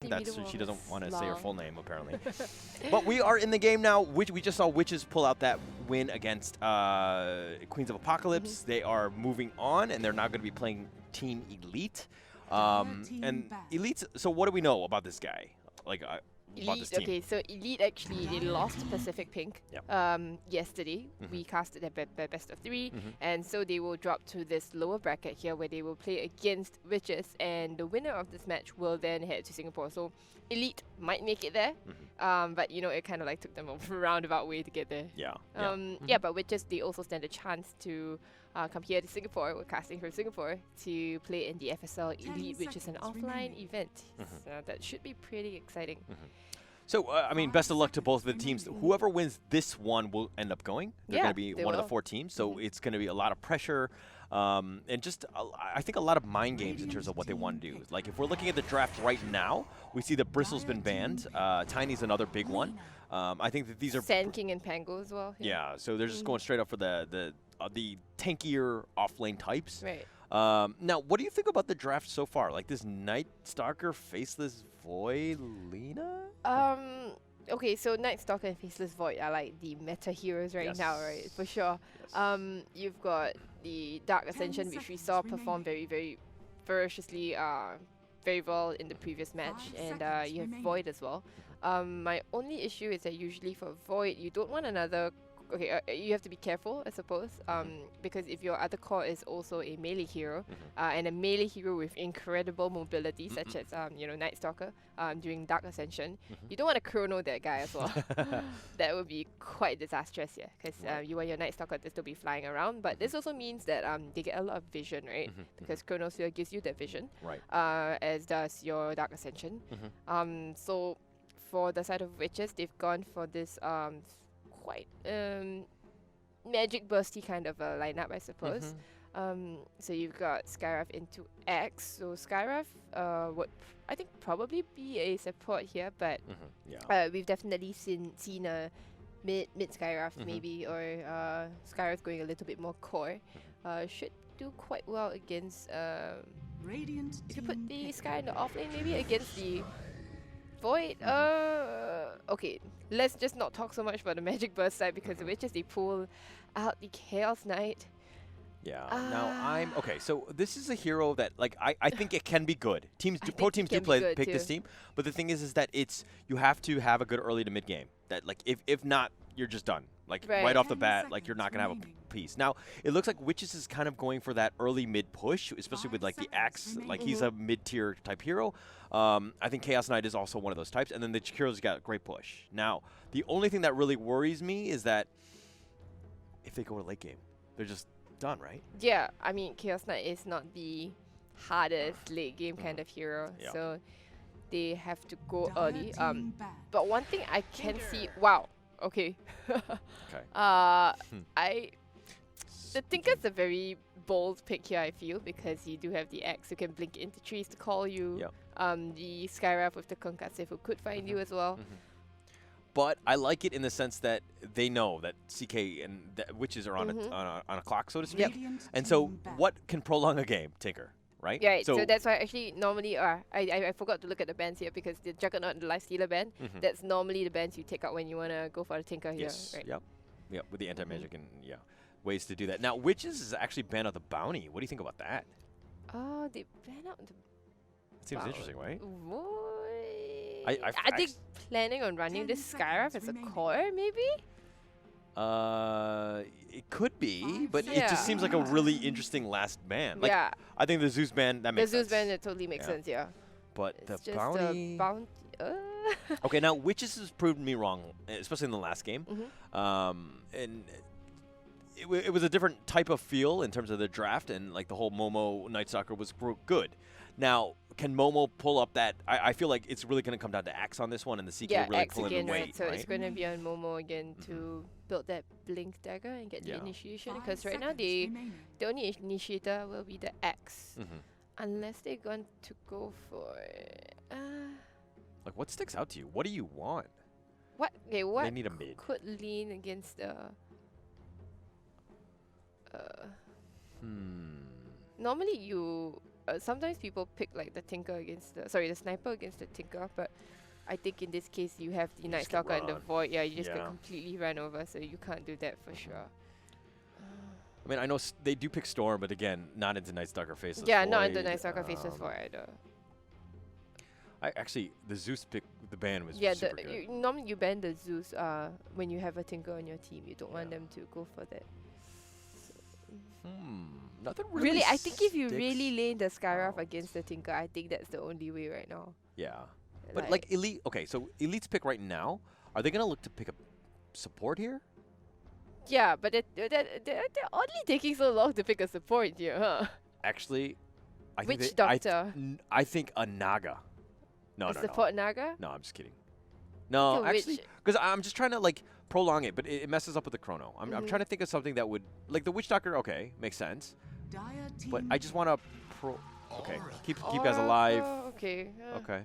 She doesn't want to say her full name, apparently. But we are in the game now. We just saw Witches pull out that win against Queens of Apocalypse. They are moving on, and they're now going to be playing Team Elite. And Elite, so what do we know about this guy? Like, about this team? Okay, so Elite actually, they lost to Pacific Pink yesterday. We casted their best of 3, and so they will drop to this lower bracket here where they will play against Witches, and the winner of this match will then head to Singapore. So Elite might make it there, but you know, it kind of like took them a roundabout way to get there. Yeah, but Witches, they also stand a chance to come here to Singapore. We're casting from Singapore to play in the FSL Elite, which is an offline event. So that should be pretty exciting. So, I mean, best of luck to both of the teams. Whoever wins this one will end up going. They're going to be one of the 4 teams, so it's going to be a lot of pressure and just, I think, a lot of mind games in terms of what they want to do. Like, if we're looking at the draft right now, we see that Bristle's been banned. Tiny's another big one. I think that these are... Sand King and Pango as well. Yeah, so they're just going straight up for the tankier off-lane types. Right. Now, what do you think about the draft so far? Like this Night Stalker, Faceless Void, Lena? Okay, so Night Stalker and Faceless Void are like the meta heroes right now, right? For sure. You've got the Dark Ascension, which we saw perform very, very ferociously, very well in the previous match, and you have Void as well. My only issue is that usually for Void, you don't want another... Okay, you have to be careful, I suppose, because if your other core is also a melee hero, and a melee hero with incredible mobility, such as you know, Night Stalker during Dark Ascension, you don't want to chrono that guy as well. That would be quite disastrous, yeah, because you want your Night Stalker to still be flying around, but this also means that they get a lot of vision, right? Because Chronosphere gives you that vision, as does your Dark Ascension. So for the side of Witches, they've gone for this quite magic bursty kind of a lineup, I suppose. So you've got Skyrath into X. So Skyrath would, I think, probably be a support here, but we've definitely seen a mid Skyrath maybe, or Skyrath going a little bit more core. Should do quite well against. If you put the Sky in the offlane, maybe against the Void. Okay, let's just not talk so much about the Magic Burst side, because the Witches, they pull out the Chaos Knight. Now okay, so this is a hero that, like, I think it can be good. Pro teams do pick this team, but the thing is that you have to have a good early to mid game. That, like, if not, you're just done. Like, right off the bat, like, you're not gonna have a piece. Now, it looks like Witches is kind of going for that early mid push, especially with, like, the Axe. Like, he's a mid tier type hero. I think Chaos Knight is also one of those types, and then the Chikiro's got a great push. Now, the only thing that really worries me is that if they go to late game, they're just done, right? Yeah, I mean, Chaos Knight is not the hardest late game kind of hero, so they have to go early. But one thing I can see, wow, okay. The Tinker's a very bold pick here, I feel, because you do have the Axe who can blink into trees to call you. The Skyrath with the Concussive who could find you as well. But I like it in the sense that they know that CK and Witches are on a clock, so to speak. And so what can prolong a game? Tinker, right? Yeah, so that's why actually normally, I forgot to look at the bans here, because the Juggernaut and the Lifestealer ban, that's normally the bans you take out when you want to go for the Tinker here. Right? Yep, with the anti-magic and ways to do that. Now, Witches is actually banned out the bounty. What do you think about that? Oh, they banned out the Seems interesting, right? Are they planning on running this Skyrath as a core, maybe? It could be, but it just seems like a really interesting last ban. Like, I think the Zeus ban, that makes sense. The Zeus ban, it totally makes sense, But it's the bounty... Okay, now Witches has proved me wrong, especially in the last game. And it was a different type of feel in terms of the draft, and like the whole Momo Night Stalker was good. Now, can Momo pull up that? I feel like it's really going to come down to Axe on this one, and the CK really Axe pulling again, the weight. Right? So it's going to be on Momo again to build that Blink Dagger and get the initiation, because right now the only initiator will be the Axe, unless they're going to go for... like, what sticks out to you? What do you want? What? Okay, what they need a mid. Could lean against the... Normally you sometimes people pick like the Tinker against the sniper against the Tinker, but I think in this case you have the Night Stalker and the Void. Yeah, you just get completely run over, so you can't do that for sure. I mean, I know they do pick Storm, but again, not into Night Stalker Faceless Yeah, Void. not into Night Stalker Faceless Void either. Actually, the Zeus pick, the ban was yeah. super good. Normally you ban the Zeus when you have a Tinker on your team. You don't want them to go for that. Nothing really. I think if you really lane the Skyrath against the Tinker, I think that's the only way right now. Yeah. But like Elite, okay, so Elite's pick right now, are they going to look to pick a support here? Yeah, but they're oddly taking so long to pick a support here, huh? Actually, I think Which Doctor? I think a Naga. No, support Naga? No, I'm just kidding. No, actually, because I'm just trying to like prolong it, but it messes up with the chrono. I'm trying to think of something that would, like the Witch Doctor, okay, makes sense. But I just want to keep guys alive. Okay. Okay.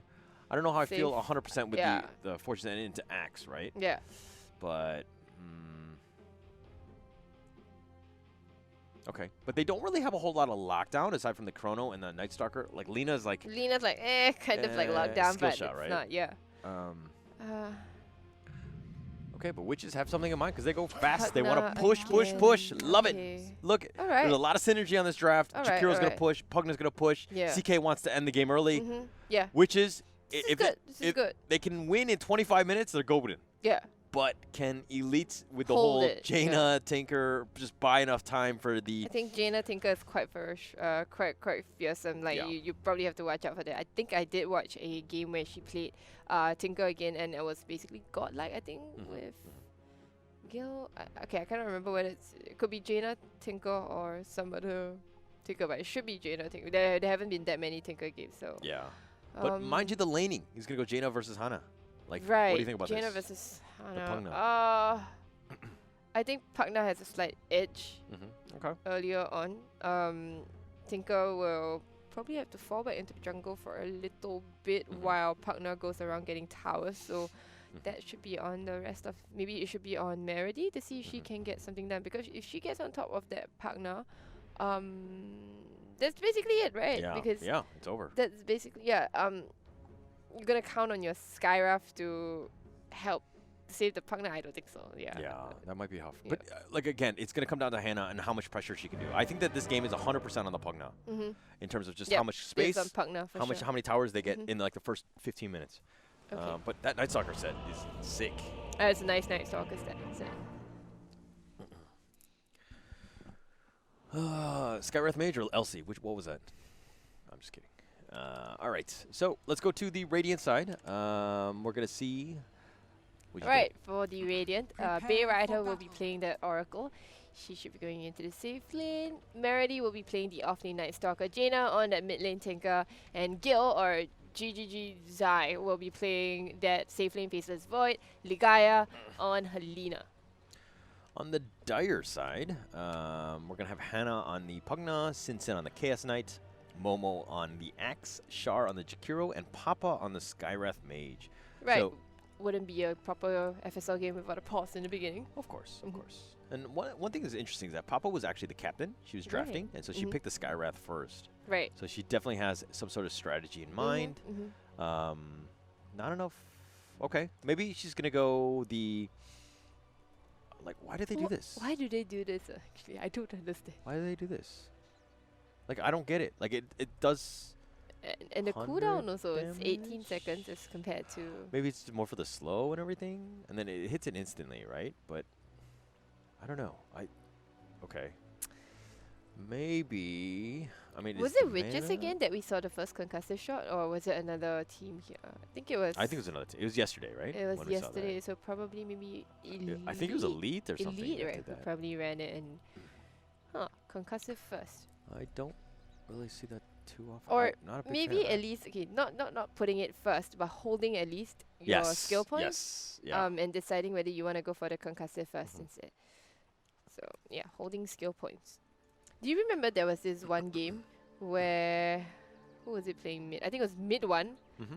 I don't know how I feel 100% with the Fortune Ending into Axe, right? Yeah. But okay, but they don't really have a whole lot of lockdown aside from the Chrono and the Night Stalker. Like Lena's like kind of like lockdown, but shot, it's right? not. Yeah. Okay, but witches have something in mind because they go fast. They want to push. Love it. Look, there's a lot of synergy on this draft. Jakiro's gonna push. Pugna's gonna push. Yeah. CK wants to end the game early. Yeah. Witches, This is good. they can win in 25 minutes, they're golden. Yeah. But can Elites with the Hold whole it, Jaina Tinker just buy enough time for the? I think Jaina Tinker is quite quite fearsome. Like you probably have to watch out for that. I think I did watch a game where she played Tinker again, and it was basically godlike. I think with Gil. Okay, I can't remember whether it could be Jaina Tinker or some other Tinker, but it should be Jaina Tinker. There haven't been that many Tinker games, so yeah. But mind you, the laning. He's gonna go Jaina versus Hana. Like, right. What do you think about Jaina this? versus Hana. I think Pugna has a slight edge earlier on. Tinker will probably have to fall back into jungle for a little bit while Pugna goes around getting towers. So that should be on the rest of... Maybe it should be on Meredy to see if she can get something done. Because if she gets on top of that Pugna, that's basically it, right? Yeah, because it's over. That's basically... Yeah, you're going to count on your Skyrath to help save the Pugna? I don't think so. Yeah. Yeah, that might be tough. Yeah. But like again, it's going to come down to Hana and how much pressure she can do. I think that this game is 100% on the Pugna in terms of just how much space, on Pugna, how many towers they get in like the first 15 minutes. Okay. But that Night Stalker set is sick. It's a nice Night Stalker set. Skywrath Mage or Elsie? What was that? I'm just kidding. All right, so let's go to the Radiant side. We're gonna see. Right, for the Radiant, Bay Rider will be playing the Oracle. She should be going into the safe lane. Meredy will be playing the off lane Night Stalker. Jaina on that mid lane Tinker, and Gil or GGG Zai will be playing that safe lane Faceless Void. Ligaya on Helena. On the Dire side, we're gonna have Hana on the Pugna, Sinsen on the Chaos Knight, Momo on the Axe, Char on the Jakiro, and Papa on the Skywrath Mage. Right. So wouldn't be a proper FSL game without a pause in the beginning. Of course, of course. And one thing that's interesting is that Papa was actually the captain. She was drafting, and so she picked the Skywrath first. Right. So she definitely has some sort of strategy in mind. Not enough. Okay, maybe she's gonna go the. Like, why did they do this? Why do they do this? Actually, I don't understand. Why do they do this? Like, I don't get it. Like, it does. And the cooldown also is 18 seconds as compared to. Maybe it's more for the slow and everything, and then it hits it instantly, right? But I don't know. Okay. Maybe. I mean, was it Witches again that we saw the first concussive shot, or was it another team here? I think it was. I think it was another team. It was yesterday, right? It was yesterday, so probably maybe Elite. I think it was Elite or something. Elite, right? Who probably ran it and. Concussive first. I don't really see that too often. Or maybe at least, not putting it first, but holding at least your skill points. And deciding whether you want to go for the concussive first instead. So yeah, holding skill points. Do you remember there was this one game where who was it playing mid? I think it was mid one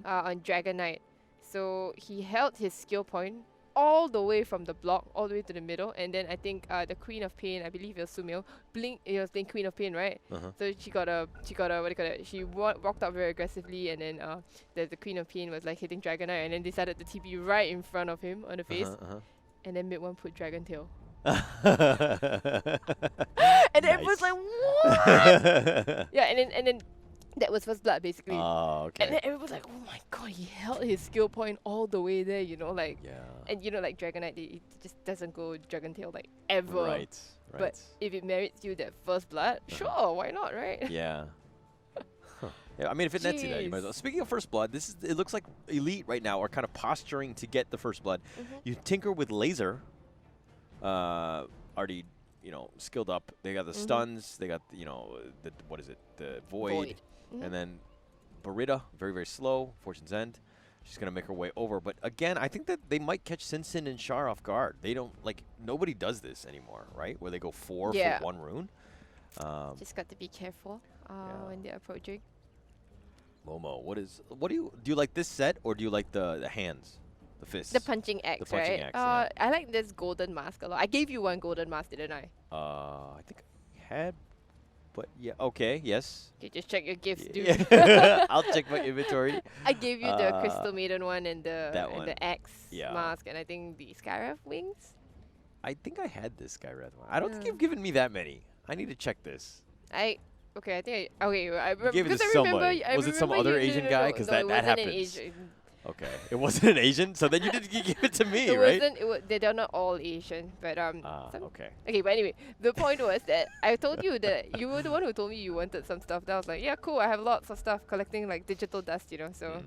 on Dragon Knight. So he held his skill point all the way from the block all the way to the middle, and then I think the Queen of Pain, I believe it was Sumil, it was playing Queen of Pain, right? So she got a what do you call it? She walked up very aggressively, and then the Queen of Pain was like hitting Dragon Knight, and then decided to TP right in front of him on the face, and then mid one put Dragon Tail. And then it was like, what? Yeah, and then that was first blood basically. Oh, okay. And then everyone was like, oh my god, he held his skill point all the way there, you know, like. Yeah. And you know, like Dragon Knight, it just doesn't go Dragon Tail like ever. Right. But if it merits you that first blood, sure, why not, right? Yeah. Yeah, I mean, if it nets you that, you might as well. Speaking of first blood, it looks like Elite right now are kind of posturing to get the first blood. You tinker with Laser. Already, skilled up. They got the stuns. They got, what is it? The Void. And then Barita, very, very slow. Fortune's End. She's going to make her way over. But again, I think that they might catch Sinsin and Char off guard. They don't, nobody does this anymore, right? Where they go 4 for 1 rune. Just got to be careful when they're approaching. Momo, do you like this set or do you like the hands? The fists? The punching axe, the punching right? Axe, yeah. I like this golden mask a lot. I gave you one golden mask, didn't I? I think I had, but yeah, okay, yes. Okay, just check your gifts, dude. I'll check my inventory. I gave you the Crystal Maiden one and the axe mask, and I think the Skywrath wings. I think I had this Skywrath one. I don't think you've given me that many. I need to check this. I think I gave it to somebody. Was it some other Asian guy? Because that happens. Okay, it wasn't an Asian, so then you didn't give it to me, right? They're not all Asian, but okay. Okay, but anyway, the point was that I told you that you were the one who told me you wanted some stuff. That I was like, yeah, cool. I have lots of stuff collecting like digital dust, so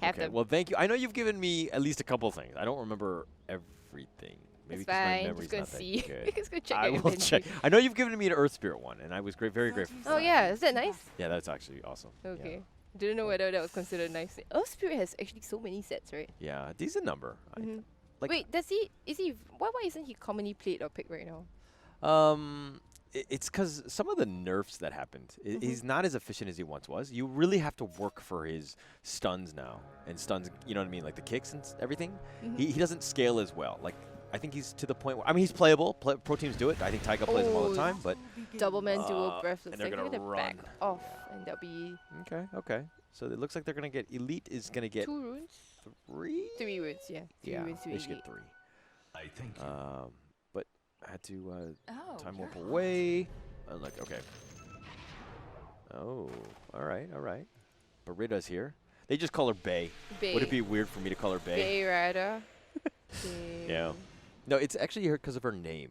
have them. Well, thank you. I know you've given me at least a couple things. I don't remember everything. Maybe because my memory's not that good. Just go check. I will check. I know you've given me an Earth Spirit one, and I was very grateful. Oh yeah, is that nice? Yeah, that's actually awesome. Okay. Yeah. Didn't know whether that was considered nice. Earth Spirit has actually so many sets, right? Yeah, decent number. Wait, why isn't he commonly played or picked right now? It's because some of the nerfs that happened. He's not as efficient as he once was. You really have to work for his stuns now. And stuns, you know what I mean? Like the kicks and everything. He doesn't scale as well. Like, I think he's to the point where, I mean, he's playable. Pro teams do it. I think Taiga plays him all the time. But double man dual breath. And they're going to run. Back off. And they'll be... Okay. So it looks like they're going to get... Elite is going to get... 2 runes? 3? 3 runes, yeah. 3 runes to they should get 3. I think but I had to time warp away. Okay. Oh, all right. Barita's here. They just call her Bay. Would it be weird for me to call her Bay? Bay Rider. Yeah. No, it's actually her because of her name.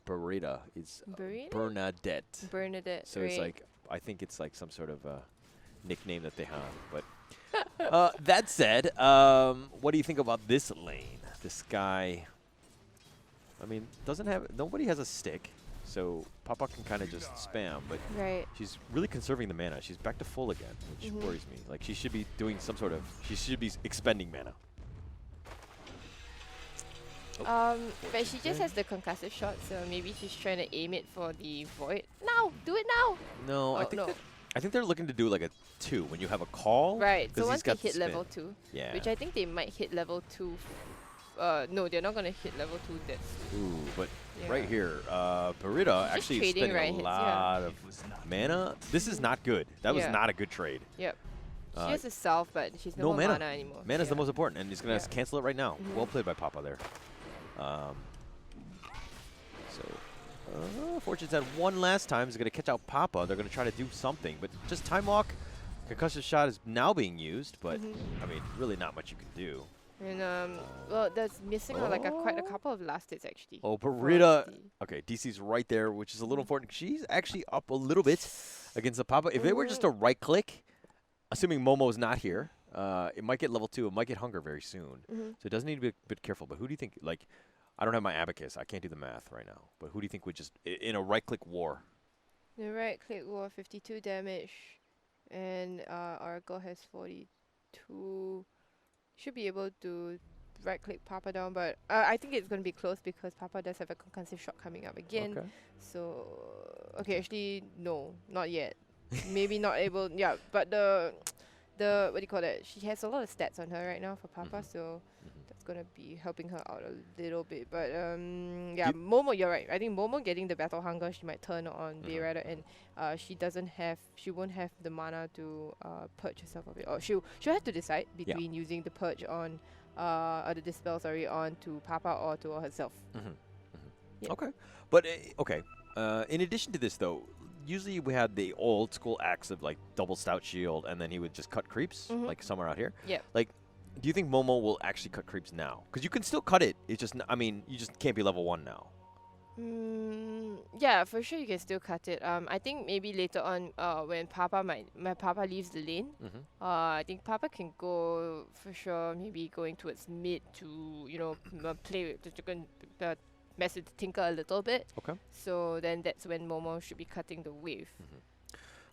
Barita is Bernadette. Bernadette. So it's like, I think it's like some sort of nickname that they have. But that said, what do you think about this lane? This guy, I mean, nobody has a stick, so Papa can kind of just spam, but she's really conserving the mana. She's back to full again, which worries me. Like, she should be doing she should be expending mana. But she just has the concussive shot, so maybe she's trying to aim it for the Void. Now! Do it now! No, I think they're looking to do like a 2 when you have a call. Right, so once they hit level 2, yeah. which I think they might hit level 2. No, they're not going to hit level 2 this. Ooh, but right here, Barita actually is spending a lot of mana. This is not good. That was not a good trade. Yep. She has a self, but she's no more mana anymore. Mana's the most important, and he's going to cancel it right now. Well played by Papa there. Fortune's had one last time. He's going to catch out Papa. They're going to try to do something, but just time walk. Concussion shot is now being used, but I mean, really not much you can do. And well, that's missing like quite a couple of last hits actually. Oh, Barita. Okay, DC's right there, which is a little important. She's actually up a little bit against the Papa. If they were just a right click, assuming Momo's not here, it might get level 2. It might get Hunger very soon. So it does need to be a bit careful. But who do you think, like, I don't have my abacus. I can't do the math right now. But who do you think would just, in a right-click war? The right-click war, 52 damage. And Oracle has 42. Should be able to right-click Papa down. But I think it's going to be close because Papa does have a concussive shot coming up again. Okay. So, okay, actually, no, not yet. Maybe not able, yeah. But the the what do you call it? She has a lot of stats on her right now for Papa, so that's gonna be helping her out a little bit. But yeah, Momo, you're right. I think Momo getting the battle hunger, she might turn on Bayrider, and she won't have the mana to purge herself of it, or she'll have to decide between using the purge on or the dispel on to Papa or to herself. Yep. Okay, but okay. In addition to this, though, usually we had the old school axe of like double stout shield, and then he would just cut creeps, like somewhere out here. Yeah. Like, do you think Momo will actually cut creeps now? Because you can still cut it. It's just, I mean, you just can't be level 1 now. Yeah, for sure you can still cut it. I think maybe later on, when Papa leaves the lane, I think Papa can go for sure. Maybe going towards mid to play with the mess with Tinker a little bit. Okay. So then that's when Momo should be cutting the wave.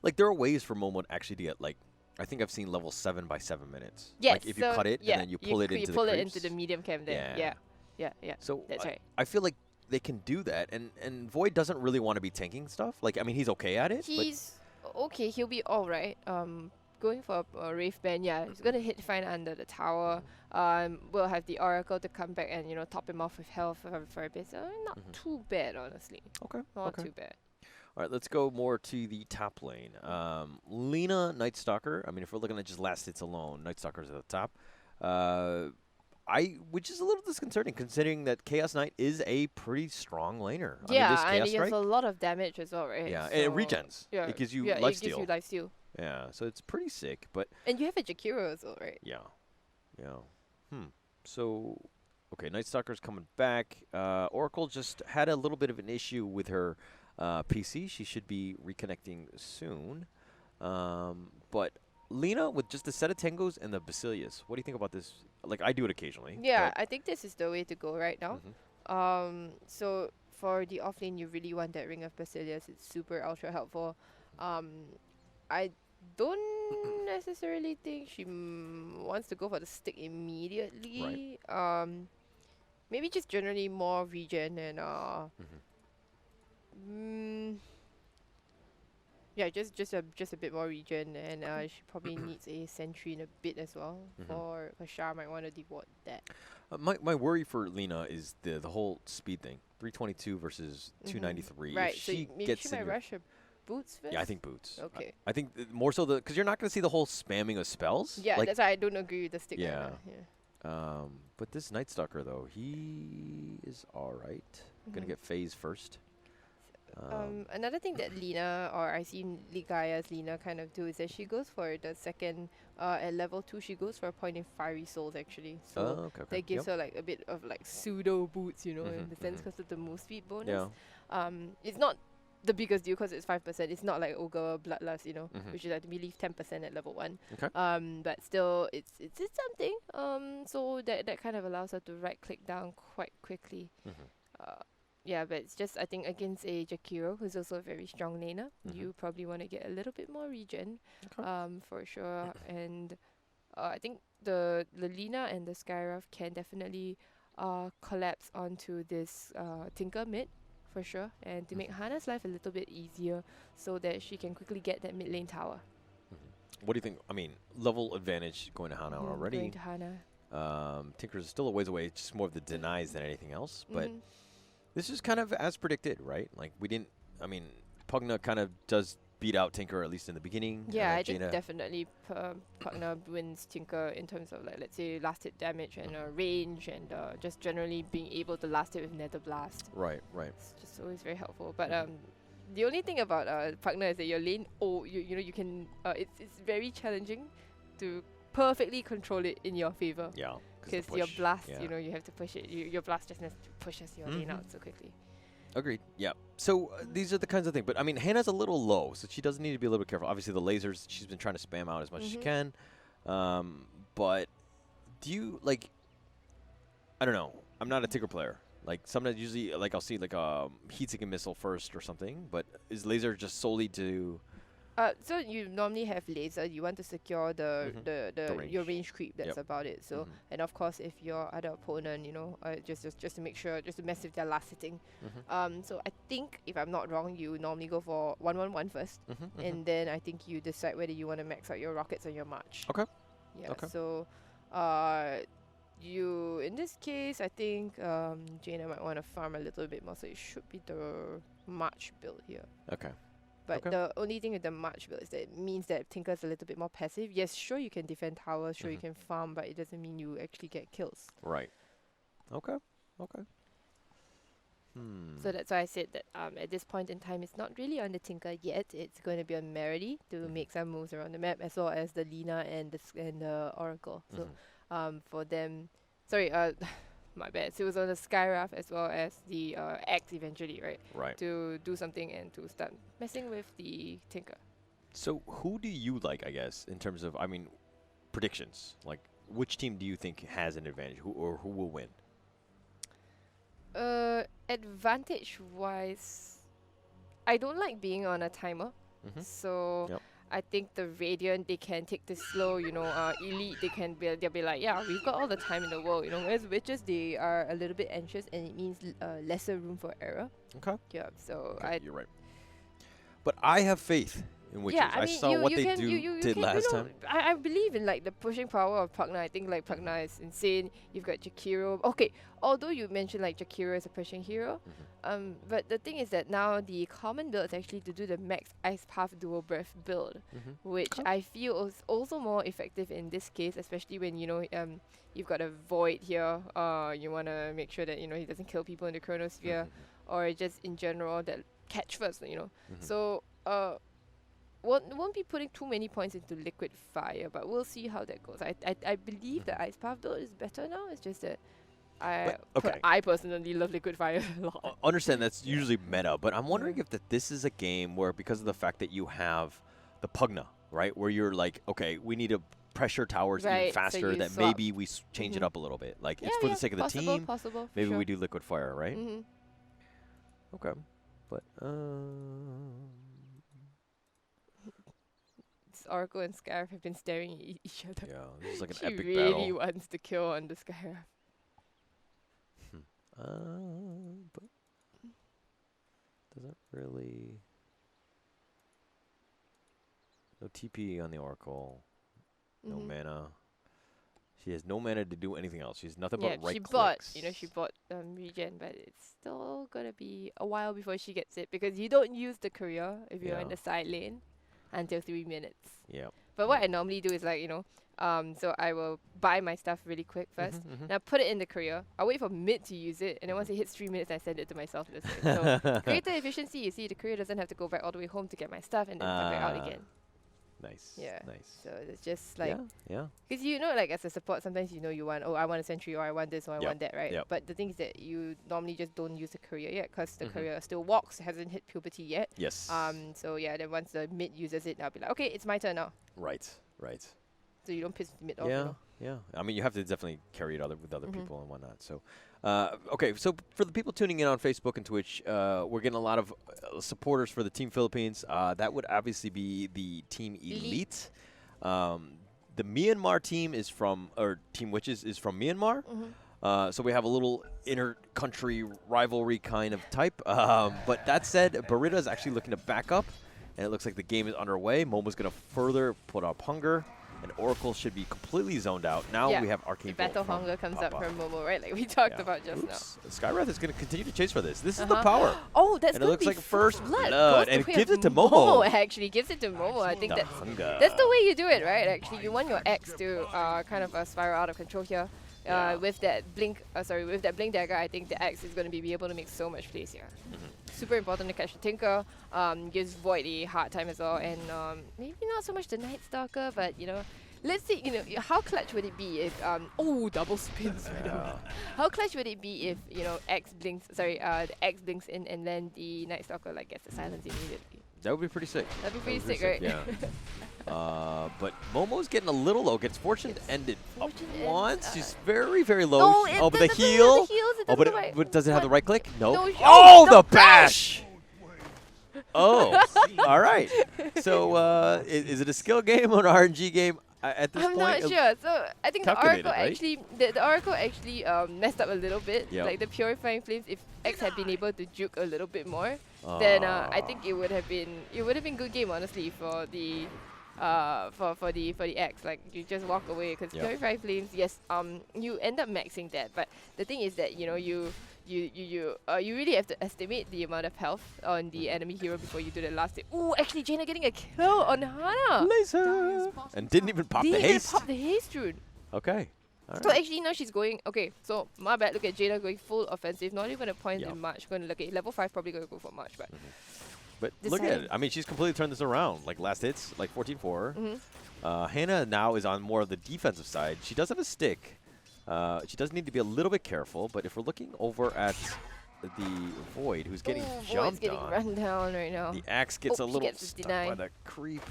Like, there are ways for Momo actually to get, like, I think I've seen level 7 by 7 minutes. Yes. Like, if you cut it and then you pull it into the creeps. You pull it into the medium camp then. Yeah. So that's right. I feel like they can do that, and Void doesn't really want to be tanking stuff. Like, I mean, he's okay at it. He's okay. He'll be all right. Going for a Wraith Band, he's gonna hit fine under the tower. We'll have the Oracle to come back and top him off with health for a bit. So not too bad, honestly. Okay. Not too bad. All right, let's go more to the top lane. Lina, Night Stalker. I mean, if we're looking at just last hits alone, Night Stalker's at the top. Which is a little disconcerting, considering that Chaos Knight is a pretty strong laner. Yeah, I mean, and he has a lot of damage as well, right? Yeah, so and it regens. Yeah, it gives you lifesteal. lifesteal. It gives you lifesteal. Yeah, so it's pretty sick, but... And you have a Jakiro as well, right? Yeah. So, okay, Night Stalker's coming back. Oracle just had a little bit of an issue with her PC. She should be reconnecting soon. But Lina, with just the set of Tangos and the Basilius, what do you think about this? Like, I do it occasionally. Yeah, I think this is the way to go right now. So for the offlane, you really want that Ring of Basilius. It's super ultra helpful. I don't necessarily think she wants to go for the stick immediately. Right. Maybe just generally more regen and yeah, just a bit more regen, and she probably needs a sentry in a bit as well. For Shah might want to devote that. My worry for Lina is the whole speed thing. 322 versus 293. Right, if so she maybe gets she might rush her boots first? Yeah, I think boots. Okay. I think more so because you're not going to see the whole spamming of spells. Yeah, like, that's why I don't agree with the stick. Yeah. Right now. But this Night Stalker, though, he is all right. Going to get phase first. Another thing that Lina, or I see Ligaya's Lina kind of do, is that she goes for the second, at level 2, she goes for a point in Fiery Souls, actually. So that gives her like a bit of like pseudo boots, in the sense, because of the move speed bonus. Yeah. It's not the biggest deal because it's 5%. It's not like Ogre Bloodlust, which is, I believe, 10% at level 1. Okay. But still, it's something. So that kind of allows her to right click down quite quickly. Yeah, but it's just, I think, against a Jakiro, who's also a very strong laner, you probably want to get a little bit more regen, for sure. And I think the Lina and the Skywrath can definitely collapse onto this Tinker mid, for sure, and to make Hana's life a little bit easier so that she can quickly get that mid lane tower. What do you think? I mean, level advantage going to Hana already. Going to Hana. Tinker's still a ways away, just more of the denies than anything else, but... This is kind of as predicted, right? Like, we didn't... I mean, Pugna kind of does beat out Tinker, at least in the beginning. Yeah, I think definitely Pugna wins Tinker in terms of, like, let's say, last hit damage and range and just generally being able to last hit with Nether Blast. Right. It's just always very helpful. But the only thing about Pugna is that your lane, you can... it's very challenging to perfectly control it in your favor. Yeah. Because your blast, you have to push it. Your blast just pushes your lane out so quickly. Agreed. Yeah. So these are the kinds of things. But I mean, Hannah's a little low, so she does need to be a little bit careful. Obviously, the lasers she's been trying to spam out as much as she can. But do you like? I don't know. I'm not a Tinker player. Like sometimes, usually, like I'll see like a heat-seeking missile first or something. But is laser just solely to So you normally have laser. You want to secure the range. your range creep. That's about it. So and of course, if your other opponent, just to make sure, just to mess with their last hitting. So I think if I'm not wrong, you normally go for 1-1-1 first, and then I think you decide whether you want to max out your rockets or your march. Okay. Yeah. Okay. So, you in this case, I think Jaina might want to farm a little bit more. So it should be the march build here. Okay. But the only thing with the march build is that it means that Tinker's a little bit more passive. Yes, sure you can defend towers, sure you can farm, but it doesn't mean you actually get kills. Right. Okay. Okay. So that's why I said that at this point in time, it's not really on the Tinker yet. It's going to be on Meredy to make some moves around the map, as well as the Lina and the Oracle. So for them, sorry, my bad. So it was on the Skyrath as well as the Axe eventually, right? Right. To do something and to start messing with the Tinker. So who do you like, I guess, in terms of, I mean, predictions? Like, which team do you think has an advantage? Who will win? Advantage-wise, I don't like being on a timer. So I think the Radiant, they can take this slow, Elite, they'll be like, yeah, we've got all the time in the world, whereas Witches, they are a little bit anxious and it means lesser room for error. Okay. Yeah, so you're right. But I have faith in Witches. Yeah, I mean, saw what they did last time. I believe in like the pushing power of Pugna. I think like Pugna is insane. You've got Jakiro. Okay, although you mentioned like Jakiro is a pushing hero, but the thing is that now the common build is actually to do the max Ice Path Dual Breath build, which I feel is also more effective in this case, especially when you've got a Void here. You want to make sure that he doesn't kill people in the Chronosphere, or just in general that catch first. So won't be putting too many points into Liquid Fire, but we'll see how that goes. I believe the Ice Path build is better now. It's just that I personally love Liquid Fire a lot. Understand that's usually meta, but I'm wondering if this is a game where, because of the fact that you have the Pugna, right, where you're like, okay, we need to pressure towers even faster, so that maybe we change it up a little bit. Like, it's for the sake of the team. Possible, maybe we do Liquid Fire, right? Okay. But, Oracle and Skyrath have been staring at each other. Yeah, this is like an she epic really battle. wants to kill on the Skyrath. But doesn't really. No TP on the Oracle. No mana. She has no mana to do anything else. She's nothing but right clicks. She bought regen, but it's still gonna be a while before she gets it, because you don't use the courier if you're in the side lane until 3 minutes. Yeah. But what I normally do is like, so I will buy my stuff really quick first, and I put it in the courier. I wait for mid to use it, and then once it hits 3 minutes, I send it to myself this way. So greater efficiency, you see, the courier doesn't have to go back all the way home to get my stuff and then come back out again. Nice. Yeah. Nice. So it's just like, yeah. Because like as a support, sometimes you want, I want a sentry, or I want this, or I want that, right? Yep. But the thing is that you normally just don't use the courier yet, because the courier still walks, hasn't hit puberty yet. Yes. So yeah, then once the mid uses it, I'll be like, okay, it's my turn now. Right. So you don't piss the mid off. Yeah. I mean, you have to definitely carry it with other people and whatnot. So, okay. So for the people tuning in on Facebook and Twitch, we're getting a lot of supporters for the Team Philippines. That would obviously be the Team Elite. The Myanmar team is from, or Team Witches is from Myanmar. So we have a little inter-country rivalry kind of type. But that said, Barita is actually looking to back up, and it looks like the game is underway. Momo's going to further put up Hunger, and Oracle should be completely zoned out. Now we have Arcane Bolt. Battle Hunger comes up from Momo, right? Like we talked about just now. Skyrath is going to continue to chase for this. This is the power. Oh, that's and it looks be like first blood, and it gives it to Momo. Actually gives it to Momo. I think that's the way you do it, right? Actually, you want your X to kind of spiral out of control here. With that blink, with that blink dagger, I think the X is going to be able to make so much plays here. Super important to catch the Tinker. Gives Void a hard time as well, and maybe not so much the Night Stalker, but let's see. How clutch would it be if double spins? How clutch would it be if X blinks? The X blinks in, and then the Night Stalker gets the silence immediately. That would be pretty sick. That'd be pretty sick, right? Yeah. But Momo's getting a little low. Gets Fortune ended up once. She's very, very low. No, but the heal. But does it have the right click? No. No, oh, the bash! Oh, all right. So is it a skill game or an RNG game at this point? I'm not sure. So I think the Oracle right? actually, the Oracle actually messed up a little bit. Yep. Like the Purifying Flames, if X had been able to juke a little bit more, then I think it would have been good game honestly for the for the X. Like you just walk away because Purifying Flames, yes, you end up maxing that, but the thing is that you really have to estimate the amount of health on the enemy hero before you do the last hit. Ooh, actually Jaina getting a kill on Hana. Laser! And didn't even pop the haste. Didn't even pop the haste rune. Okay. All So right. actually now she's going, okay, so my bad, look at Jaina going full offensive, not even a point in March. Going to look at level 5, probably going to go for March, but... But look at it. I mean, she's completely turned this around. Like last hits, like 14-4. Hannah now is on more of the defensive side. She does have a stick. She does need to be a little bit careful, but if we're looking over at the Void, who's getting jumped Void's getting run down right now. the Axe gets a little stuck by denied. the creep.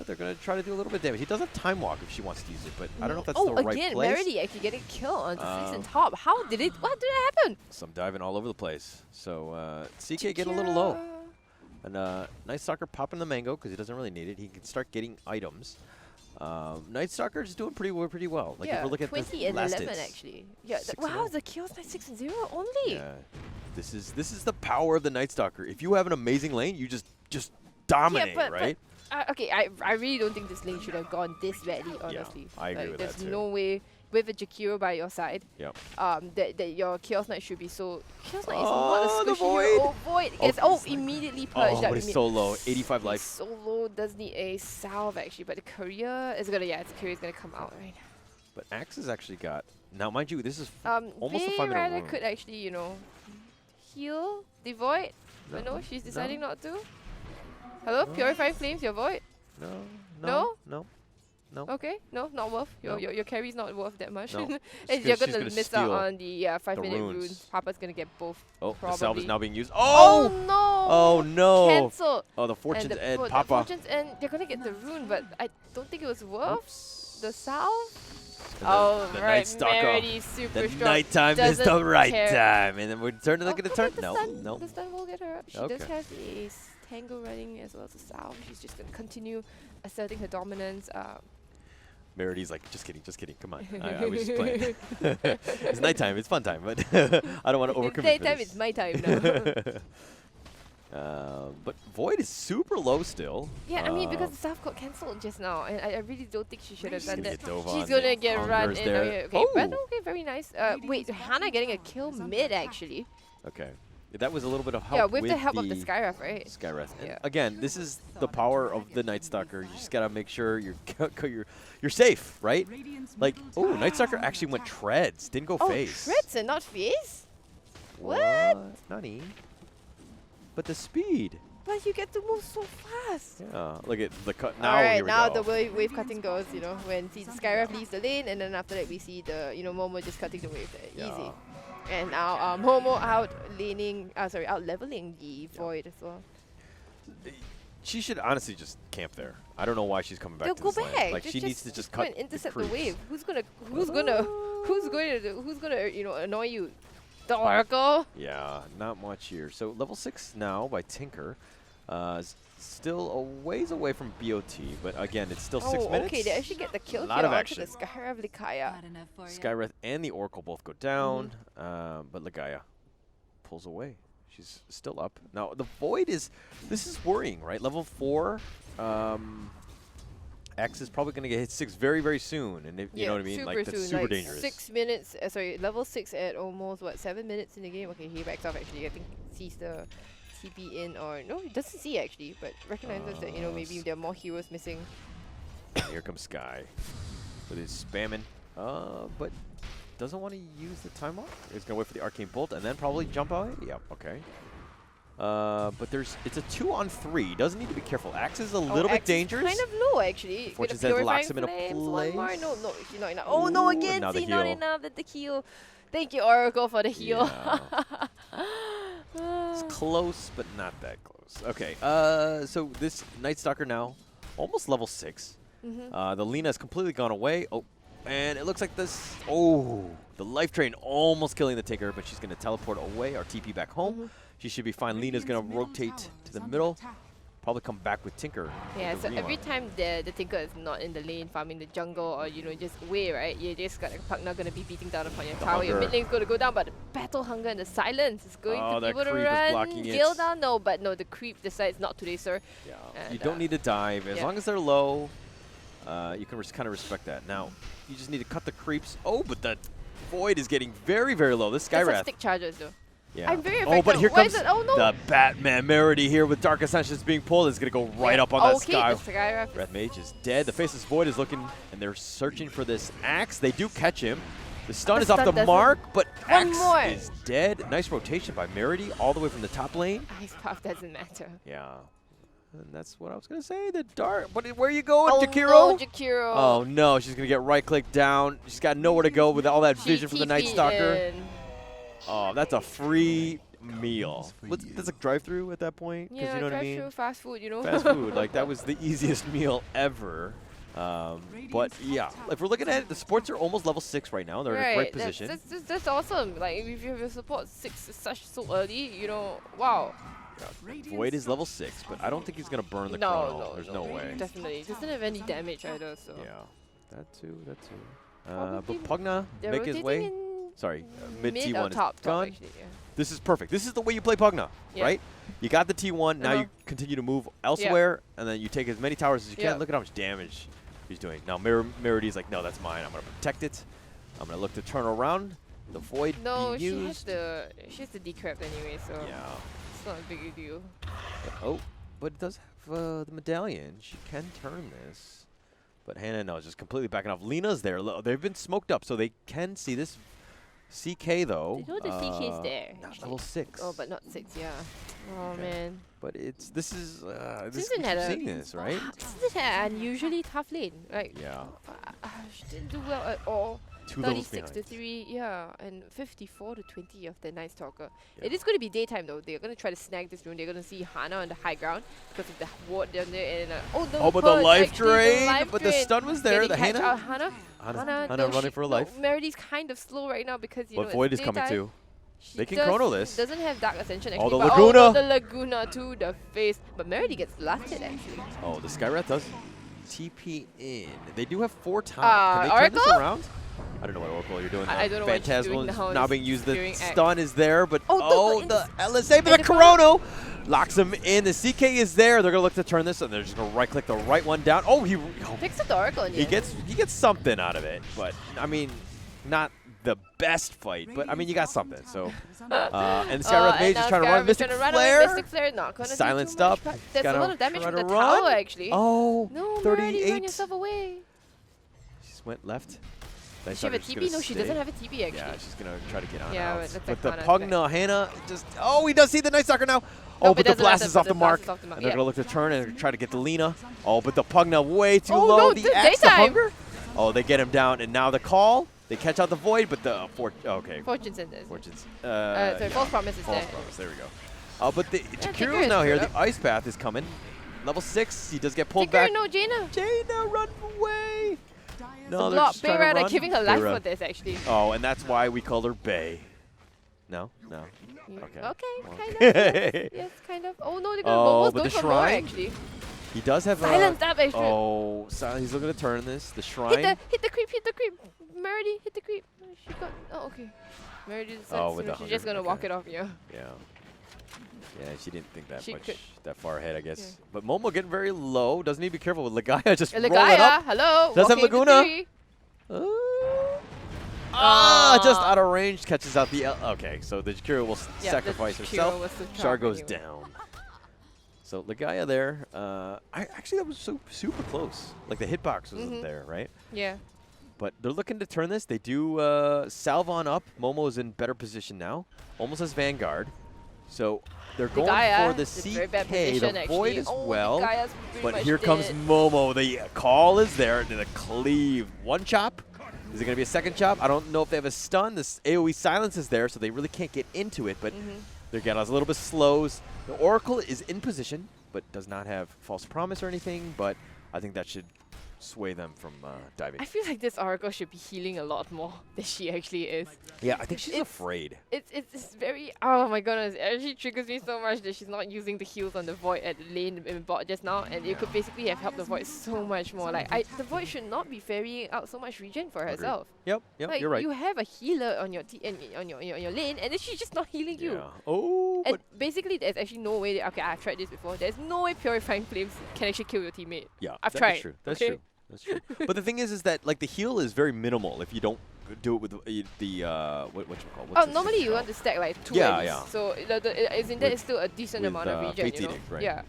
They're going to try to do a little bit of damage. He does have Time Walk if she wants to use it, but I don't know if that's the right place. Oh, again, Meredy actually getting killed on the Fleece and top. What did happen? Some diving all over the place. So CK getting a little low. And Night Stalker popping the mango because he doesn't really need it. He can start getting items. Night Stalker is doing pretty well. Like if we're looking at 20 and 11 actually. Yeah. Wow, the kills like 6 and 0 only. Yeah. This is the power of the Night Stalker. If you have an amazing lane, you just dominate, right? Okay, I really don't think this lane should have gone this badly, honestly. I agree with that too. There's no way with a Jakiro by your side. Yep. That your Chaos Knight should be so. Chaos Knight is not a squishy Void. hero. Void gets immediately purged. But it's so low, 85 life. So low, does need a salve actually, but the career is gonna its career is gonna come out right. But Axe has actually got now, mind you, this is almost a 5 minute run. Could actually heal the Void, but no, she's deciding not to. Hello, Purifying Flames, your Void. No. Okay, no, not worth. Your carry's not worth that much. No. And you're gonna miss out on the 5-minute runes. Papa's gonna get both. Oh, probably. the salve is now being used. Oh no! Oh no! Cancelled. Oh, the Fortune's End, The Papa. Fortune's End, they're gonna get the rune, but I don't think it was worth the salve. The Night Stalker. Super the strong. nighttime is the right time, and then we're turning. They're gonna turn. No. The stun will get her up. She does have a Tango running as well as a salve. She's just gonna continue asserting her dominance. Meredy's like, just kidding. Come on, I was just playing. It's nighttime. It's fun time, but I don't want to overcommit. Daytime is my time now. But Void is super low still. Yeah, I mean because the salve got cancelled just now, and I really don't think she should have done that. She's gonna get run in. Okay, but oh. okay, very nice. Wait, Hana getting a kill mid actually. Okay. That was a little bit of help. Yeah, with the help of the Skywrath, right? Skywrath. And again, this is the power of the Night Stalker. You just gotta make sure you're safe, right? Like, oh, Night Stalker actually went treads, didn't go face. Treads and not face? What? Nani? But the speed. But you get to move so fast. Yeah, look at the cut. Now Alright, here we now go. the wave cutting goes, when the Skywrath leaves the lane, and then after that we see the, Momo just cutting the wave there. Easy. And now Momo out leveling the Void as well. She should honestly just camp there. I don't know why she's coming back They'll to go this back. lane. Like she needs to just cut and intercept the creeps. wave. Who's gonna annoy you? The Oracle? Yeah, not much here. So level 6 now by Tinker. Still a ways away from BOT, but again, it's still 6 minutes. Okay, they actually get the kill. A lot of action. The Skywrath Likaya. Skywrath and the Oracle both go down, but Ligaya pulls away. She's still up. Now, the Void this is worrying, right? Level 4, X is probably going to get hit 6 very, very soon. And you know what I mean? Like, that's super dangerous. 6 minutes, level 6 at almost, 7 minutes in the game? Okay, he backs off actually. I think sees the TP in, or no, he doesn't see actually, but recognizes that, maybe there are more heroes missing. Here comes Sky with his spamming, but doesn't want to use the time off. He's going to wait for the Arcane Bolt and then probably jump away. Yep, okay. But it's a 2-on-3. Doesn't need to be careful. Axe is a little bit dangerous. Kind of low actually. Fortune says locks him in a place. No, she's not enough. Oh no, again, not enough. The heal. Thank you, Oracle, for the heal. Yeah. It's close, but not that close. Okay, so this Night Stalker now almost level 6. The Lina has completely gone away. Oh, and it looks like this. Oh, the Life Drain almost killing the Tinker, but she's going to teleport away or TP back home. she should be fine. Lina's going to rotate to the middle. Probably come back with Tinker. Yeah, so every time the Tinker is not in the lane farming the jungle or, you know, just away, right? You just got Pugna going to be beating down upon your tower. Your mid lane's going to go down, but the Battle Hunger and the Silence is going to be able to run. Gale down? No, but no, the creep decides not today, sir. Yeah, you don't need to dive. As long as they're low, you can kind of respect that. Now, you just need to cut the creeps. Oh, but the Void is getting very, very low. This Skywrath. That's stick chargers, though. Yeah. I'm very affected. Oh, but here comes no. the Batman Merity here with Dark Ascensions being pulled. It's going to go right up on that Sky. Red Mage is dead. The Faceless Void is looking, and they're searching for this Axe. They do catch him. The stun is off the mark, but Axe is dead. Nice rotation by Merity all the way from the top lane. Ice Puff doesn't matter. Yeah. And that's what I was going to say. The Dark. Where are you going, Jakiro? No, Jakiro. Oh, no. She's going to get right-clicked down. She's got nowhere to go with all that vision from the Night Stalker. Oh, that's a free meal. That's a drive-through at that point? Yeah, you know what I mean? drive-through, fast food, you know? Fast food. Like, that was the easiest meal ever. But, yeah, if we're looking at it, the supports are almost level 6 right now. They're in a great position. That's awesome. Like, if you have your support 6 so early, you know, wow. Yeah, Void is level 6, but I don't think he's going to burn the chrono. There's no way. Definitely. He doesn't have any damage either, so. Yeah, that too. But Pugna make his way. Sorry, mid T1 is top, gone. Actually, yeah. This is perfect. This is the way you play Pugna, right? You got the T1, now you continue to move elsewhere, and then you take as many towers as you can. Look at how much damage he's doing. Now Meridy's like, no, that's mine. I'm going to protect it. I'm going to look to turn around. The Void being used. She has the decrypt anyway, so it's not a big deal. Oh, but it does have the medallion. She can turn this. But Hannah, no, is just completely backing off. Lina's there. They've been smoked up, so they can see this. CK though. They know the CK's there. Not level 6. Oh, but not 6, yeah. Oh man. But this is Season had seeing this, right? Season had an unusually tough lane. Like she didn't do well at all. 36 to 3, yeah, and 54 to 20 of the Night Stalker. It is going to be daytime though. They're going to try to snag this rune. They're going to see Hana on the high ground because of the ward down there. And but the life drain. But the stun was there. The Hana. Hana running for her life. Meridy's kind of slow right now because you know. But Void is coming too. They can chrono this. Doesn't have Dark Ascension actually. Oh, the Laguna. The Laguna to the face. But Merity gets blasted actually. Oh, the Skywrath does TP in. They do have 4 top. Can they turn this around? I don't know what Oracle you're doing. I don't know Phantasmal is now being used. The stun is there, but the LSA, but the Chrono locks him in. The CK is there. They're gonna look to turn this, and they're just gonna right-click the right one down. Oh, he picks up the Oracle. He gets something out of it, but I mean, not the best fight, but I mean, you got something. So, and the Skywrath Mage is trying to run Mystic Flare. Mystic Flare not gonna silenced up. There's a lot of damage from the tower actually. Oh, no, 38. Run yourself away. She just went left. Does she have a TP? No, she doesn't have a TP actually. Yeah, she's gonna try to get on out. But the Pugna, Hannah, just he does see the Night Stalker now. Oh, but the blast is off the mark. And they're gonna look to turn and try to get the Lina. Oh, but the Pugna way too low. No, the Axe, the Hunger. Oh, they get him down, and now the call. They catch out the Void, but the Fortune Sender. Fortune's. Sorry, False Promise is there. False Promise. There we go. But the Jakiro is now here. The Ice Path is coming. Level 6. He does get pulled back. No, Jaina. Jaina, run away. No, they're just trying to run. Giving her life for this, actually. Oh, and that's why we called her Bay. No? No. Okay. Okay, kind of. Yes, kind of. Oh, no, they're going for more, actually. He does have Silence that, actually. Oh, he's looking to turn this. The Shrine. Hit the creep. Merity, hit the creep. She got... Oh, okay. Merity decides she's just going to walk it off, yeah. Yeah, she didn't think that far ahead, I guess. Yeah. But Momo getting very low. Doesn't need to be careful with Legaia just rolling up. Hello. Does have Laguna. Just out of range. Catches out the... Okay, so the Jakiro will sacrifice herself. Char goes down. So Legaia there. Actually, that was super close. Like the hitbox wasn't there, right? Yeah. But they're looking to turn this. They do salve on up. Momo is in better position now. Almost as Vanguard. So they're going for the CK, the Void as well. But here comes Momo. The call is there to the cleave. One chop. Is it going to be a second chop? I don't know if they have a stun. This AoE silence is there, so they really can't get into it. But they're getting a little bit slows. The Oracle is in position, but does not have False Promise or anything. But I think that should sway them from diving. I feel like this Oracle should be healing a lot more than she actually is. Yeah, I think she's afraid. It's very, oh my goodness, it actually triggers me so much that she's not using the heals on the Void at the lane in bot just now, and it could basically have helped the Void so much more. Like, the Void should not be ferrying out so much regen for herself. Yep, like, you're right. You have a healer on your on your lane, and then she's just not healing you. Oh, and basically, there's actually no way that, okay, I've tried this before, there's no way Purifying Flames can actually kill your teammate. Yeah, I've tried. True. That's true. That's true. But the thing is that like the heal is very minimal if you don't do it with the what you call. Oh, normally you want to stack like 2 at least. Yeah. So as in that is still a decent amount of regen, you know. Right? Yeah.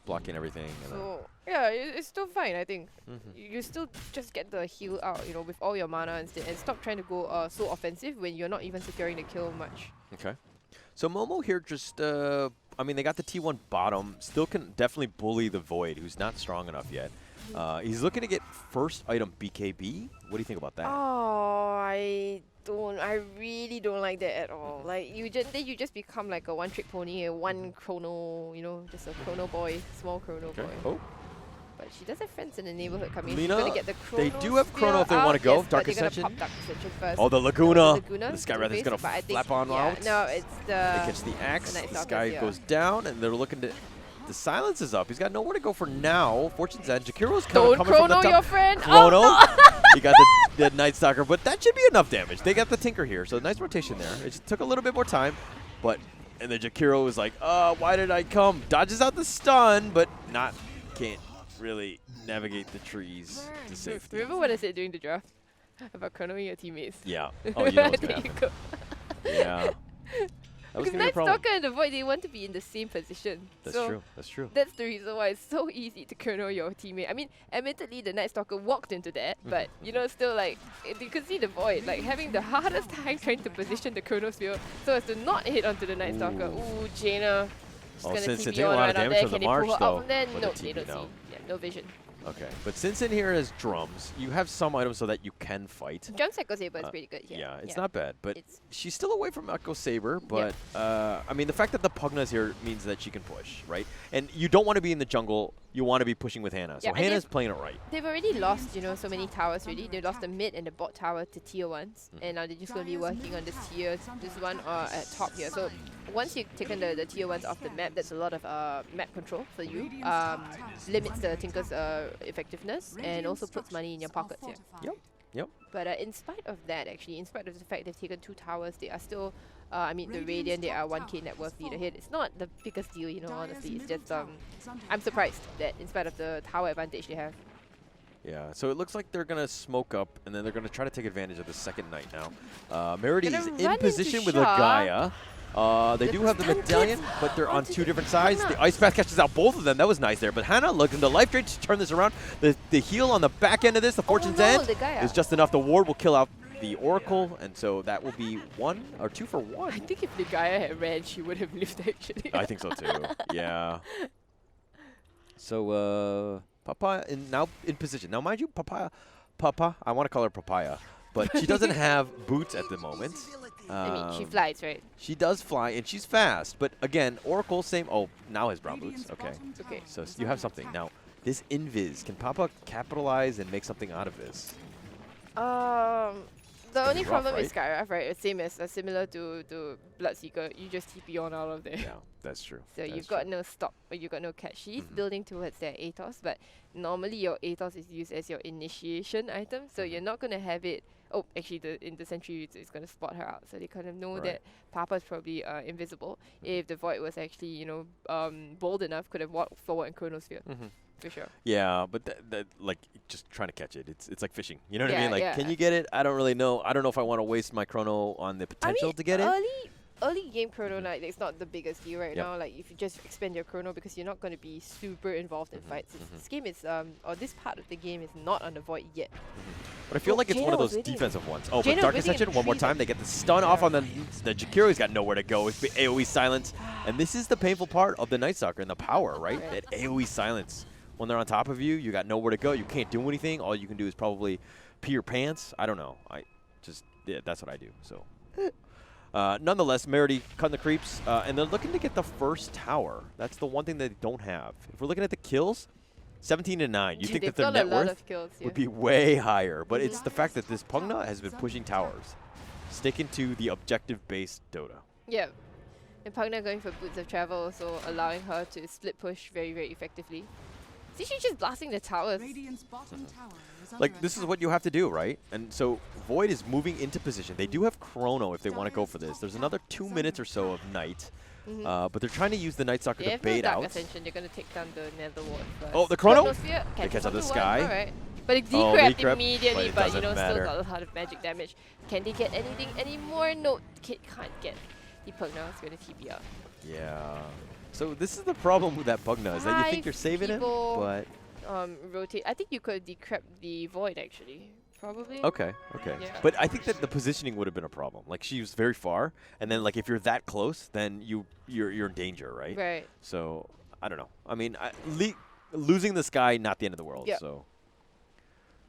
Blocking everything. So yeah, it's still fine. I think you still just get the heal out, you know, with all your mana instead, and stop trying to go so offensive when you're not even securing the kill much. Okay. So Momo here just I mean, they got the T1 bottom, still can definitely bully the Void, who's not strong enough yet. He's looking to get first item BKB. What do you think about that? Oh, I really don't like that at all. Like, you just become like a one-trick pony, a one chrono, you know, just a chrono boy, small chrono boy. Oh. But she does have friends in the neighborhood coming. Lina, she's gonna get the chrono. they do have chrono if they want to go. Yes, Dark but they're Ascension. gonna pop Dark Ascension first. Oh, the Laguna. This guy rather is gonna flap on out. No, it's the. They catch the axe. This guy goes down, and they're looking to. The silence is up. He's got nowhere to go for now. Fortune's End. Jakiro's coming from the top. Don't chrono your friend. Chrono. Oh, no. He got the Night Stalker, but that should be enough damage. They got the Tinker here, so nice rotation there. It just took a little bit more time, and then Jakiro was like, why did I come? Dodges out the stun, but can't really navigate the trees to safety. Remember what I said during the draft about chronoing your teammates? Yeah. Oh, you know what's gonna happen. Yeah. Because Night Stalker and the Void, they want to be in the same position. That's true. That's true. That's the reason why it's so easy to chrono your teammate. I mean, admittedly, the Night Stalker walked into that, but you know, still like you can see the Void like having the hardest time trying to position the chronosphere so as to not hit onto the Night Stalker. Ooh, Jaina. She's gonna TP on right out there. Can they pull her out from there? No, they don't see. Yeah, no vision. Okay, but since in here has drums, you have some items so that you can fight. Drums Echo Saber is pretty good here. Yeah, it's not bad, but she's still away from Echo Saber. But I mean, the fact that the Pugna's here means that she can push, right? And you don't want to be in the jungle. You want to be pushing with Hannah. So Hannah's playing it right. They've already lost, you know, so many towers already. They lost the mid and the bot tower to tier 1s, and now they're just going to be working on this one at top here. So once you've taken the tier 1s off the map, that's a lot of map control for you. Limits the Tinker's effectiveness and also puts money in your pockets here. Yep. But in spite of that, actually, in spite of the fact they've taken 2 towers, they are still, I mean, the Radiant, they are 1k net worth leader here. It's not the biggest deal, you know, honestly. It's just, I'm surprised that in spite of the tower advantage they have. Yeah, so it looks like they're going to smoke up, and then they're going to try to take advantage of the second night now. Merity is in position with a Gaia. They do have the medallion, but they're on 2 different sides. The Ice Path catches out both of them. That was nice there. But Hannah looking the life drain to turn this around. The heal on the back end of this, the Fortune's End, is just enough. The ward will kill out the Oracle, and so that will be 1 or 2 for 1. I think if the Gaia had ran, she would have lived actually. I think so too. Yeah. So Papaya now in position. Now mind you, Papa, I want to call her Papaya, but she doesn't have boots at the moment. I mean, she flies, right? She does fly, and she's fast. But again, Oracle, same. Oh, now has brown boots. Okay. Okay. So you have something. Now, this Invis, can Papa capitalize and make something out of this? The only problem is Skyraf, right? Same as similar to Bloodseeker. You just TP on out of there. Yeah, that's true. So you've got no stop, or you've got no catch. She's building towards their Atos, but normally your Atos is used as your initiation item, so you're not going to have it. Oh, actually, in the Sentry, it's going to spot her out, so they kind of know that Papa's probably invisible. If the Void was actually, you know, bold enough, could have walked forward in Chronosphere. For sure. Yeah, but that like just trying to catch it. It's like fishing. You know what I mean? Like, can you get it? I don't really know. I don't know if I want to waste my chrono on the potential to get it. Early game chrono night, it's not the biggest deal right now. Like if you just expend your chrono because you're not going to be super involved in fights. This game is or this part of the game is not on the Void yet. But I feel like it's one of those defensive ones. Oh, but Dark Ascension one more time. They get the stun off on the Jakiro's got nowhere to go. It's the AoE silence, and this is the painful part of the Night Stalker and the power, right? That AoE silence. When they're on top of you, you got nowhere to go. You can't do anything. All you can do is probably pee your pants. I don't know. That's what I do. So, nonetheless, Merity cutting the creeps, and they're looking to get the first tower. That's the one thing they don't have. If we're looking at the kills, 17-9. You think They've that their got net a lot worth of kills, would be way higher, but it's the fact that this Pugna has been pushing towers, sticking to the objective-based Dota. Yeah. And Pugna going for Boots of Travel, also allowing her to split push very, very effectively. See, she's just blasting the towers. Like, this is what you have to do, right? And so Void is moving into position. They do have Chrono if they want to go for this. There's another 2 minutes or so of Night. But they're trying to use the Night Stalker to bait out. Ascension, they're going to take down the Nether Ward first. Oh, the Chrono? They catch up the Sky. Alright. But it decrept decrept, immediately, but you know, matter. still got a lot of magic damage. Can they get anything anymore? No, can't get. The Pugna is going to TP out. Yeah. So this is the problem with that Pugna, is that you think you're saving him, but... rotate. I think you could decrypt the Void, actually. Probably. Okay. Yeah. But I think that the positioning would have been a problem. Like, she was very far, and then, like, if you're that close, then you're in danger, right? Right. So, I don't know. I mean, losing the Sky, not the end of the world, so...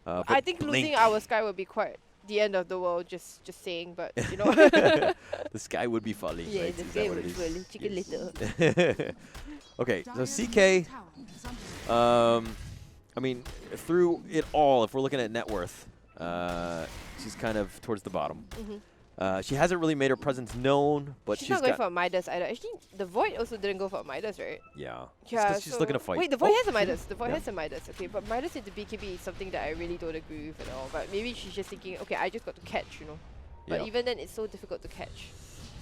I think losing our Sky would be quite the end of the world, just saying, but, you know. The Sky would be falling, yeah, right? the Sky would be falling. Chicken little. Okay, so CK... I mean, through it all, if we're looking at net worth, she's kind of towards the bottom. She hasn't really made her presence known, but she's not going for a Midas either. Actually, the Void also didn't go for a Midas, right? Yeah. Yeah, she's looking to fight. Wait, the Void has a Midas. The Void has a Midas. Okay, but Midas into BKB is something that I really don't agree with at all. But maybe she's just thinking, okay, I just got to catch, you know. But even then, it's so difficult to catch.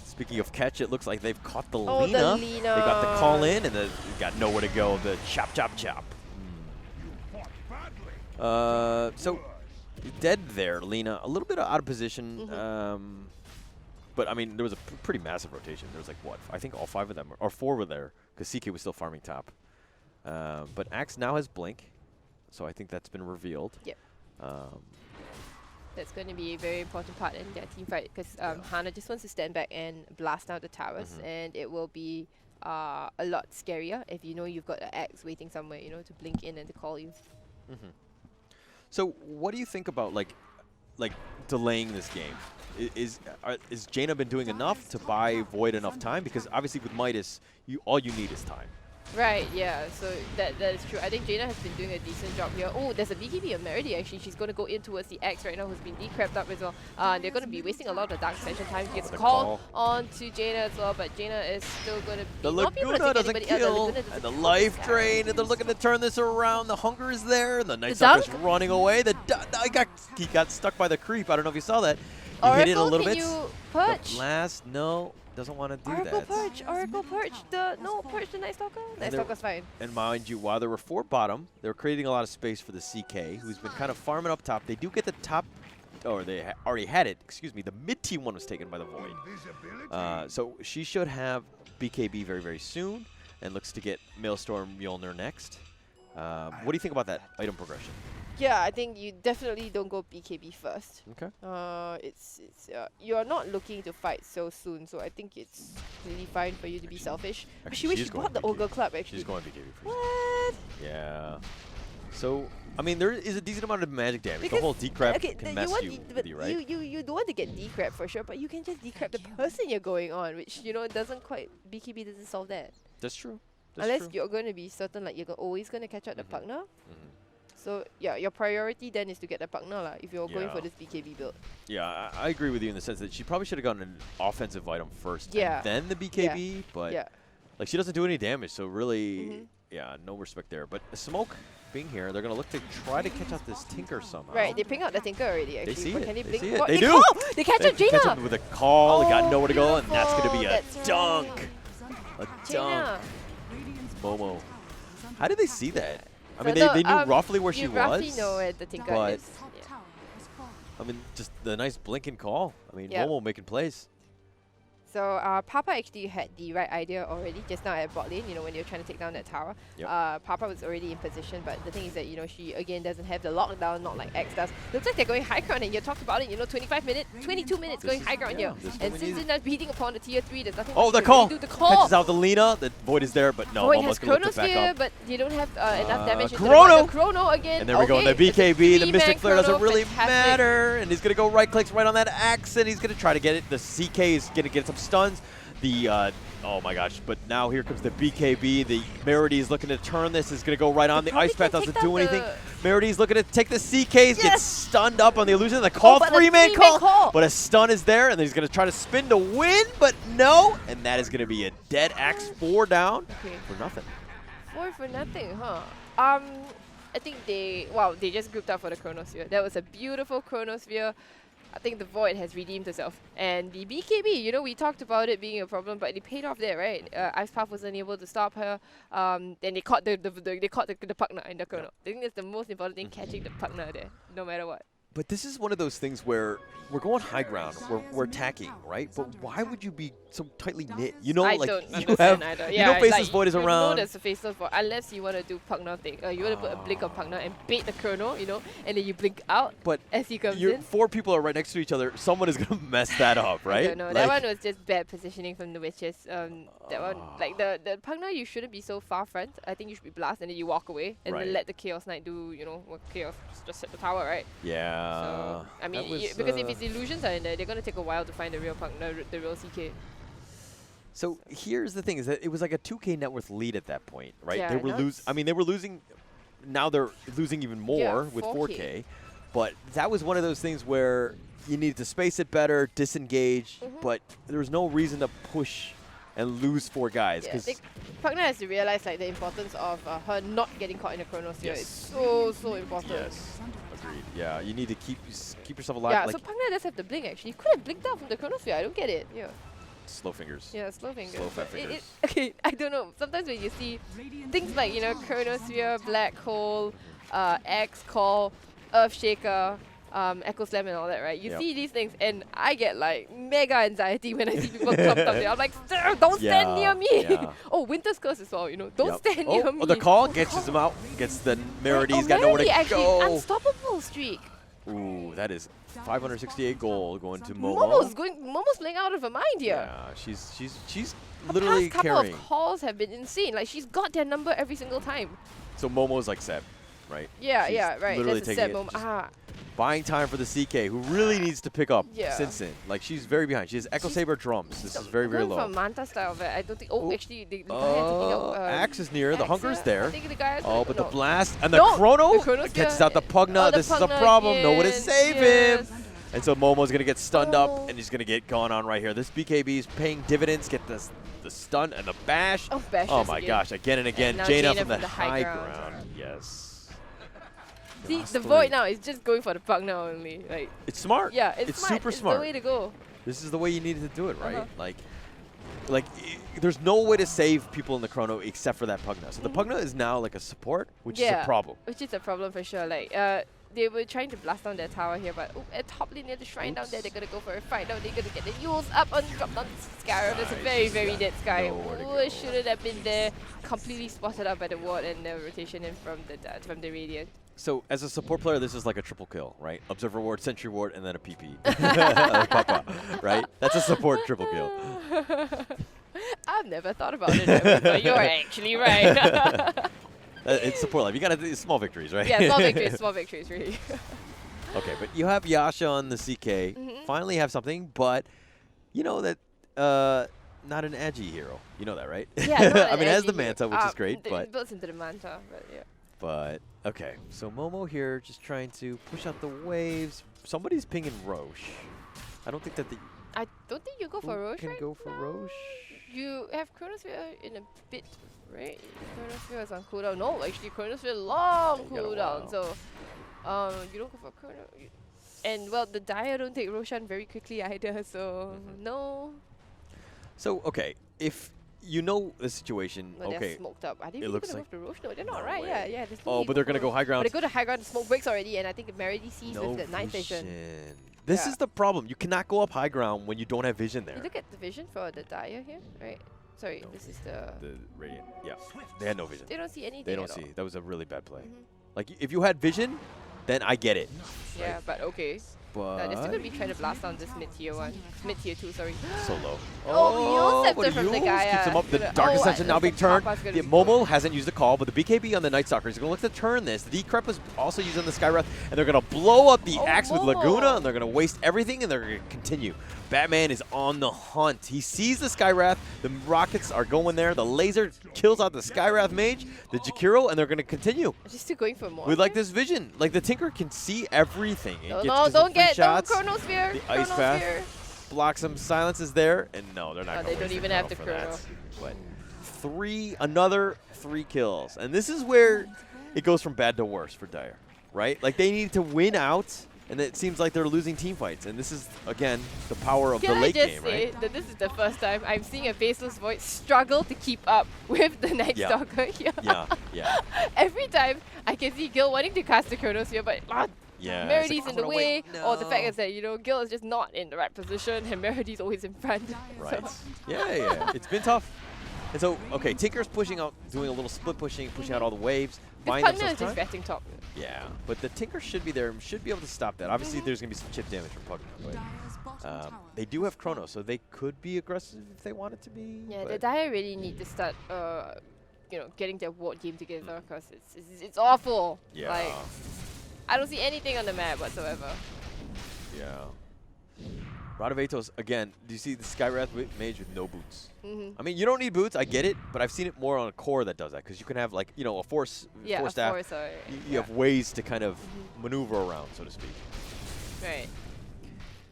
Speaking of catch, it looks like they've caught the Oh, Lina. the Lina. They got the call in, and they got nowhere to go. The chop. So dead there, Lina. A little bit out of position. But I mean, there was a pretty massive rotation. There was like, what? I think all 5 of them, or 4 were there, because CK was still farming top. But Axe now has Blink, so I think that's been revealed. Yep. That's going to be a very important part in their team fight, because Hana just wants to stand back and blast out the towers, and it will be a lot scarier if you know you've got an Axe waiting somewhere, you know, to blink in and to call you. So what do you think about like delaying this game? Is Jaina been doing enough to buy Void enough time? Because obviously with Midas, all you need is time. Right, yeah, so that is true. I think Jaina has been doing a decent job here. Oh, there's a BKB on Merity actually. She's going to go in towards the X right now, who's been decrept up as well. They're going to be wasting a lot of Dark Ascension time. She gets a call on to Jaina as well, but Jaina is still going to be... The Laguna doesn't kill, and the life drain, and they're looking to turn this around. The hunger is there, and the Night Stalker's running away. He got stuck by the creep. I don't know if you saw that. He hit it a little bit. You perch? No. Doesn't want to do that. Oracle perch the Night Stalker. Night Stalker's fine. And mind you, while there were 4 bottom, they were creating a lot of space for the CK, who's been kind of farming up top. They do get the top, or they already had it, excuse me. The mid-team one was taken by the Void. So she should have BKB very, very soon, and looks to get Maelstrom Mjolnir next. What do you think about that item progression? Yeah, I think you definitely don't go BKB first. Okay. You're not looking to fight so soon, so I think it's really fine for you to be selfish. Actually, she bought the Ogre Club actually. She's going BKB first. What? Yeah. So I mean, there is a decent amount of magic damage. Because the whole decrep can mess with you, right? You don't want to get decrep for sure, but you can just decrep the person you're going on, which you know doesn't quite BKB doesn't solve that. That's true. Unless you're going to be certain like you're always going to catch up the Pugna. So yeah, your priority then is to get the Pugna lah if you're going for this BKB build. Yeah, I agree with you in the sense that she probably should have gotten an offensive item first and then the BKB, but like she doesn't do any damage, so really, no respect there. But the Smoke being here, they're going to look to try to catch out this Tinker somehow. Right, they ping out the Tinker already actually. They see it. Can they blink see it. They do! They catch up Jaina! Catch up with a call, they got nowhere to go, and that's going to be a That's dunk! Right. A dunk. Momo. How did they see that? I mean, so they knew roughly where she was. You roughly know where the Tinker is. I mean, just the nice blinking call. I mean, Momo making plays. So Papa actually had the right idea already just now at bot lane, you know, when you're trying to take down that tower. Papa was already in position, but the thing is that, you know, she again doesn't have the lockdown, not like X does. Looks like they're going high ground, and you talked about it, you know, 25 minutes, 22 minutes going high ground here. And since they're not beating upon the tier 3, there's nothing the call! The call! Catches out the Lina, the Void is there, but no, Void has Momo's going to lift Chronos it back here, up. but you don't have enough damage. Chrono! Chrono again. And there we go, the BKB, the Mystic Flare doesn't really matter, and he's going to go right-clicks right on that Axe, and he's going to try to get it. The CK is going to get some stuns. the oh my gosh, but now here comes the BKB. The Merity is looking to turn this. Is going to go right on. The Ice Path doesn't do anything. Merity's looking to take the CKs, gets stunned up on the illusion. The call, three-man call. But a stun is there, and then he's going to try to spin to win, but no. And that is going to be a dead axe, 4 down for nothing. 4 for nothing, huh? I think they just grouped up for the Chronosphere. That was a beautiful Chronosphere. I think the Void has redeemed herself. And the BKB, you know, we talked about it being a problem, but it paid off there, right? Ice Path wasn't able to stop her. Then they caught the Pugna in the Chrono. I think that's the most important thing, catching the Pugna there, no matter what. But this is one of those things where we're going high ground, we're attacking, right? But why would you be so tightly knit? You know, I like don't you have, either. you know, Faceless Void is around. You know there's a Faceless Void, unless you want to do Pugna thing. You want to put a blink on Pugna and bait the Chrono, you know, and then you blink out as he comes in. 4 people are right next to each other. Someone is going to mess that up, right? I don't know. Like, that one was just bad positioning from the Witches. That one, like the Pugna, you shouldn't be so far front. I think you should be blast and then you walk away and then let the Chaos Knight do, you know, what Chaos just hit the tower, right? Yeah. So, I mean, because if his illusions are in there, they're going to take a while to find the real Pugna, the real CK. So here's the thing: is that it was like a 2K net worth lead at that point, right? Yeah, they were losing. I mean, they were losing. Now they're losing even more with 4K. But that was one of those things where you needed to space it better, disengage, but there was no reason to push and lose 4 guys. Yeah, Pugna has to realize like the importance of her not getting caught in the Chronosphere. It's so important. Yes. Agreed. Yeah, you need to keep yourself alive. Yeah, like so Pugna does have to blink actually. Could have blinked out from the Chronosphere. I don't get it. Yeah. Slow fingers. Yeah, slow fingers. Slow fat fingers. Okay, I don't know. Sometimes when you see things like, you know, Chronosphere, Black Hole, X Call, Earthshaker, Echo Slam and all that, right? You see these things and I get like mega anxiety when I see people clumped up there. I'm like, don't stand near me. Yeah. Oh, Winter's Curse as well, you know. Don't stand near me. Oh, the call gets him out, gets the Merity. He's got nowhere to go. Unstoppable streak. Ooh, that is 568 gold going to Momo. Momo's playing out of her mind here. Yeah, she's literally past carrying. couple of calls have been insane. Like she's got their number every single time. So Momo's like Seb, right? Yeah, right. Literally That's taking a Seb Momo. Buying time for the CK, who really needs to pick up Sinsin. Like she's very behind. She has Echo Saber drums. This is very low. From Manta style, but I don't think. Oh, actually, the guy Axe is near. The Hunger's there. I think the guy but the blast and the Chrono gets out the Pugna. This is a problem. No one to save him. And so Momo's gonna get stunned up, and he's gonna get gone on right here. This BKB is paying dividends. Get the stun and the bash. Oh my gosh! Again and again. Jaina from the high ground. Yes. See, the Void now is just going for the Pugna only. Like it's smart. Yeah, it's smart. Super smart. It's the way to go. This is the way you needed to do it, right? Like there's no way to save people in the Chrono except for that Pugna. So the Pugna is now like a support, which is a problem. Which is a problem for sure. Like they were trying to blast down their tower here, but at top lane near the shrine down there, they're gonna go for a fight. Now they're gonna get the Yules up and drop down Scarab. That's a very dead Sky. It shouldn't have been there. Completely spotted up by the ward and the rotation in from the Radiant. So as a support player, this is like a triple kill, right? Observer ward, Sentry ward, and then a PP. Papa, right? That's a support triple kill. I've never thought about it that way, but you're actually right. It's support life. You gotta do small victories, right? Yeah, small victories, really. Okay, but you have Yasha on the CK. Finally have something, but you know that not an edgy hero. You know that, right? Yeah, I mean, it has the Manta, which is great, but it builds into the Manta, but yeah. But okay, so Momo here just trying to push out the waves. Somebody's pinging Roche. I don't think that I don't think you go for Roche. Can go for Roche. You have Chronosphere in a bit, right? Chronosphere is on cooldown. No, actually Chronosphere long cooldown. So you don't go for Chrono. And well, the Dire don't take Roshan very quickly either. So no. So okay, if you know the situation, they're smoked up. Are they really going to go for Roche? No, they're not, right? Way. Yeah. But they're going to go high ground. But they go to high ground, the smoke breaks already, and I think Merity sees with the night vision. This is the problem. You cannot go up high ground when you don't have vision there. You look at the vision for the Dire here, right? Sorry, this is the Radiant. Yeah, they had no vision. They don't see anything. They don't see. That was a really bad play. Like if you had vision, then I get it. Yeah, right? but okay. but they're still gonna be trying to blast down this mid-tier 2, sorry. So low. Oh, Yule Scepter from the guy. Keeps him up. The Dark Ascension now being turned. The Momo hasn't used the call, but the BKB on the Night Stalker is going to look to turn this. The Decrep was also using the Skywrath, and they're going to blow up the Axe with Laguna, and they're going to waste everything, and they're going to continue. Batman is on the hunt. He sees the Skywrath. The rockets are going there. The laser kills out the Skywrath mage, the Jakiro, and they're going to continue. Just still going for more. We like this vision. Like, the Tinker can see everything. No, don't get Chronosphere. The Ice Path blocks him. Silence is there, and no, they're not going to They don't even have the Chrono. But another 3 kills. And this is where it goes from bad to worse for Dire, right? Like, they need to win out. And it seems like they're losing team fights. And this is, again, the power of the late game, right? Can I just say that this is the first time I'm seeing a Faceless Void struggle to keep up with the Night Stalker here. Yeah. Every time I can see Gil wanting to cast the Chronosphere, but Meridy's in the way, or the fact is that, Gil is just not in the right position, and Meridy's always in front. Right. Yeah. It's been tough. And so, okay, Tinker's pushing out, doing a little split pushing out all the waves. Pugna is just vetting top. Yeah, but the Tinker should be there, should be able to stop that. Obviously, there's going to be some chip damage from Pugna, but they do have Chrono, so they could be aggressive if they wanted to be. Yeah, the Dire really need to start, getting their ward game together, because it's awful. Yeah. Like, I don't see anything on the map whatsoever. Yeah. Radavatos, again, do you see the Skywrath mage with no boots? I mean, you don't need boots, I get it, but I've seen it more on a core that does that, because you can have, like, a force staff. You have ways to kind of maneuver around, so to speak. Right.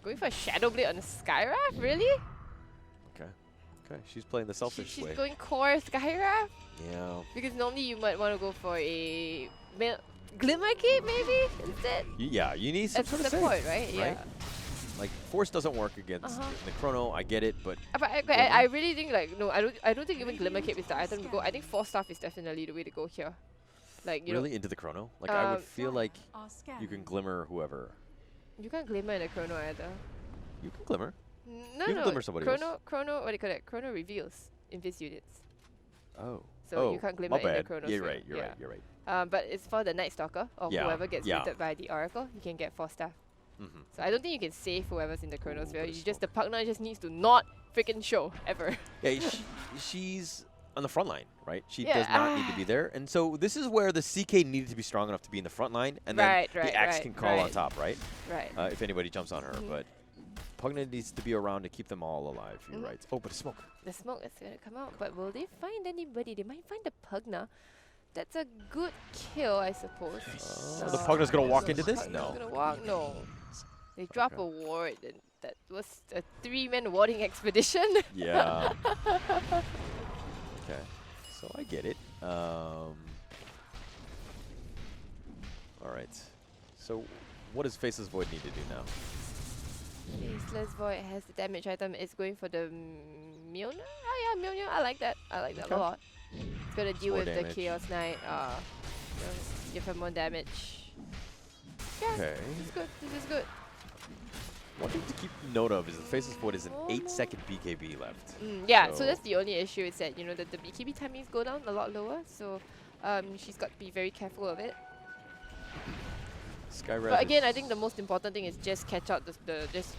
Going for a Shadow Blade on a Skywrath? Really? Okay, she's playing the selfish way. She's going core Skywrath? Yeah. Because normally you might want to go for a Glimmer Cape, maybe, instead? Yeah, you need some sort of support, right? Yeah. Like, Force doesn't work against the Chrono, I get it, but I really think, like, no, I don't think even Glimmer Cape is the item to go. I think Force Staff is definitely the way to go here. Like, really into the Chrono? Like, I would feel like you can Glimmer whoever. You can't Glimmer in a Chrono either. You can Glimmer. No, you can Glimmer somebody else. Chrono, what do you call it? Chrono reveals Invis units. Oh. So you can't Glimmer in the Chrono. You're right, you're right. But it's for the Night Stalker, or whoever gets looted by the Oracle, you can get Force Staff. So I don't think you can save whoever's in the Chronosphere. The Pugna just needs to not freaking show ever. Yeah, she's on the front line, right? She does not need to be there. And so this is where the CK needed to be strong enough to be in the front line, and then the Axe can call on top, right? Right. If anybody jumps on her, but Pugna needs to be around to keep them all alive. You're right. Oh, but smoke. The smoke is gonna come out, but will they find anybody? They might find the Pugna. That's a good kill, I suppose. The Pugna's gonna walk into this? No. Gonna walk? No. They drop a ward, and that was a 3-man warding expedition. Yeah. Okay. So I get it. All right. So what does Faceless Void need to do now? Faceless Void has the damage item. It's going for the Mjolnir. Oh yeah, Mjolnir. I like that. I like that a lot. It's gonna deal with the Chaos Knight. Give him more damage. Yeah, this is good. This is good. One thing to keep note of is the Faceless Void is an 8-second BKB left. Yeah, so that's the only issue is that, the BKB timings go down a lot lower, so she's got to be very careful of it. But again, I think the most important thing is just catch out just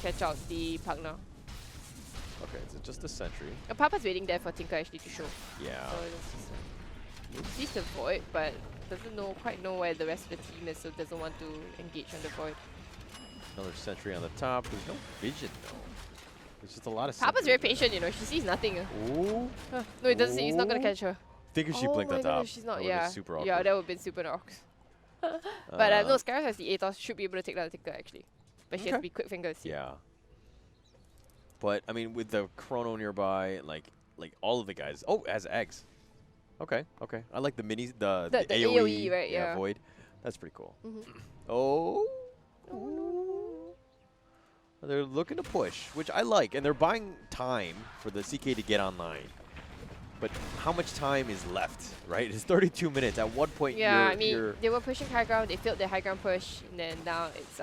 catch out the Pugna. Okay, so just a sentry. Papa's waiting there for Tinker actually to show. Yeah. So he sees the Void, but doesn't quite know where the rest of the team is, so doesn't want to engage on the Void. Another sentry on the top. There's no vision though. There's just a lot of. Papa's very patient, She sees nothing. Ooh. No, he doesn't see. He's not gonna catch her. Think if she blinked on top. She's not. That super awkward. Yeah, that would have been super knocks. But no, Scarif has the Aethos, should be able to take down the Tinker actually. But she has to be quick fingers. Yeah. But I mean, with the Chrono nearby, like all of the guys. Oh, it has eggs. Okay. I like the minis, the AOE, right? Yeah. Void. That's pretty cool. Oh. They're looking to push, which I like, and they're buying time for the CK to get online. But how much time is left, right? It's 32 minutes. At one point, yeah, I mean, they were pushing high ground. They failed their high ground push, and then now it's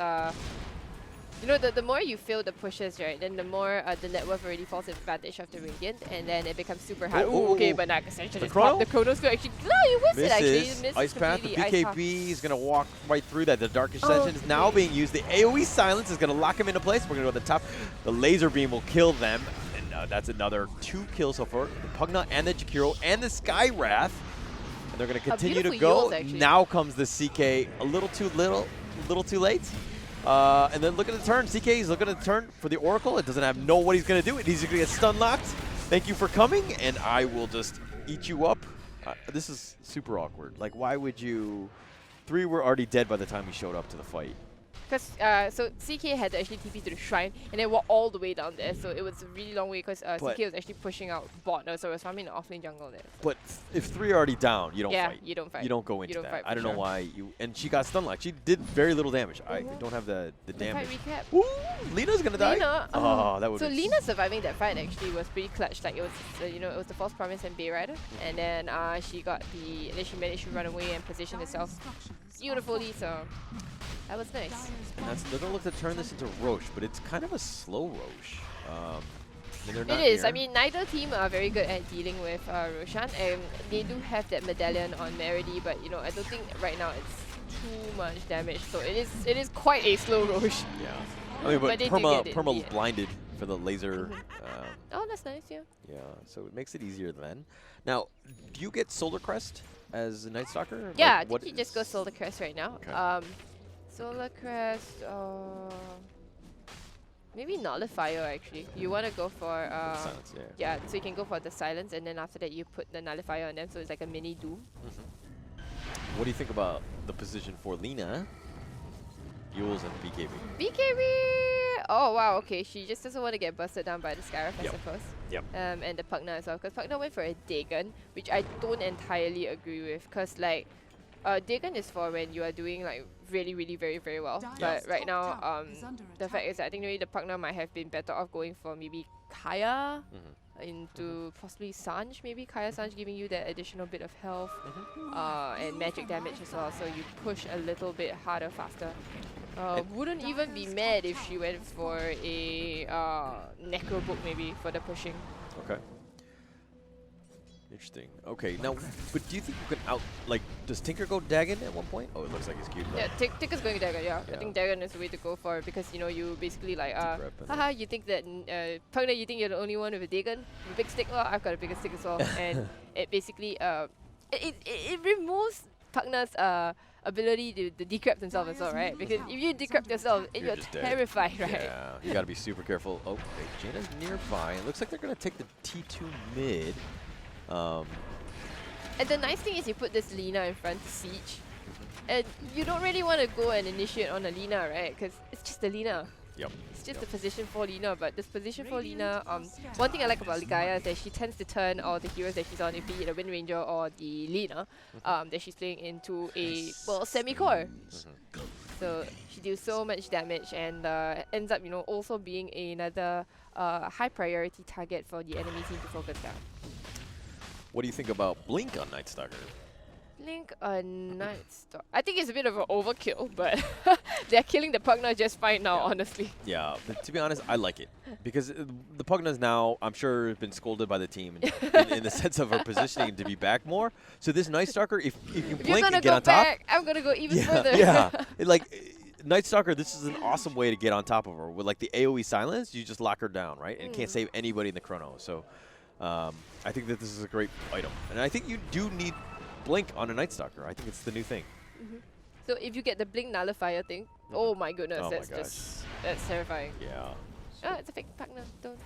You know, the more you fill the pushes, right, then the more the net worth already falls in advantage of the Radiant, and then it becomes super hard. Oh, Okay, but Dark Ascension is chrono? pop. The Chronos will actually... No, you missed it actually. Misses. You missed Ice Path, the BKB is going to walk right through that. The Dark Ascension is now being used. The AoE Silence is going to lock him into place. We're going to go to the top. The Laser Beam will kill them. And that's another 2 kills so far. The Pugna and the Jakiro and the Sky Wrath. And they're going to continue to go. Now comes the CK a little too too late. And then look at the turn. CK is looking at the turn for the Oracle. It doesn't know what he's going to do. He's going to get stun locked. Thank you for coming, and I will just eat you up. This is super awkward. Like, why would you... 3 were already dead by the time he showed up to the fight. Because so CK had to actually TP to the shrine and then walk all the way down there, so it was a really long way because CK was actually pushing out bot, so it was farming the offlane jungle there. So. But if 3 are already down, you don't fight. You don't fight. You don't go into that. I don't know why you... And she got stun locked. She did very little damage. I don't have the damage. Fight recap. Ooh, Lina's gonna die. Lina, oh, that would so be... Lina surviving that fight actually was pretty clutch. Like it was, you know, it was the False Promise and Bay Rider, and then she got the... And then she managed to run away and position herself beautifully, so... That was nice. And they're going to look to turn this into Roche, but it's kind of a slow Roche. It is. I mean, neither team are very good at dealing with Roshan. They do have that medallion on Meredy, but you know, I don't think right now it's too much damage. So it is quite a slow Roche. Yeah. I mean, but Perma blinded for the laser. Oh, that's nice, yeah. Yeah, so it makes it easier then. Now, do you get Solar Crest as a Night Stalker? Yeah, like, I think you just go Solar Crest right now. Okay. Solar Crest, maybe Nullifier actually. You want to go for Silence, yeah, so you can go for the Silence, and then after that you put the Nullifier on them, so it's like a mini Doom. What do you think about the position for Lina, Yules, and BKB? BKB! Oh wow, okay. She just doesn't want to get busted down by the Scarab, I suppose. Yep. And the Pugna as well, because Pugna went for a Dagon, which I don't entirely agree with, because like Dagon is for when you are doing like really very well. But right now, the fact is that I think maybe the Pugna might have been better off going for maybe Kaya into possibly Sanj, maybe Kaya Sanj giving you that additional bit of health and magic damage as well, so you push a little bit harder, faster. Wouldn't even be mad if she went for a Necro Book maybe for the pushing. Okay. Interesting. Okay, now, but do you think you can does Tinker go Dagon at one point? Oh, it looks like he's cute. Yeah, Tinker's going Dagon, yeah. I think Dagon is the way to go for it because, you know, you basically like, haha, you think that, Pugna, you think you're the only one with a Dagon? With a big stick? Well, I've got a bigger stick as well. And it basically, it removes Pugna's ability to decrypt himself as well, right? Because if you decrypt yourself, you're terrified, right? Yeah, you gotta be super careful. Oh, wait, Jaina's nearby. It looks like they're gonna take the T2 mid. And the nice thing is you put this Lina in front to siege, and you don't really want to go and initiate on a Lina, right? Because it's just a Lina. Yep. It's just a position for Lina, but this position for Lina, one thing I like about Ligaya is that she tends to turn all the heroes that she's on, be it the Wind Ranger or the Lina, that she's playing into a, well, semi-core. So she deals so much damage and ends up, you know, also being another high priority target for the enemy team to focus down. What do you think about Blink on Night Stalker? Blink on Night Stalker. I think it's a bit of an overkill, but they're killing the Pugna just fine now, honestly. Yeah, but to be honest, I like it. Because the Pugna's now, I'm sure, been scolded by the team in the sense of her positioning to be back more. So this Night Stalker, if you can Blink and get on top... I'm going to go even further. Yeah, Night Stalker, this is an awesome way to get on top of her. With like the AoE silence, you just lock her down, right? And can't save anybody in the chrono. So I think that this is a great item. And I think you do need Blink on a Night Stalker. I think it's the new thing. So if you get the Blink Nullifier thing, oh my goodness, that's terrifying. Yeah. Oh, it's a fake Pugna. Don't.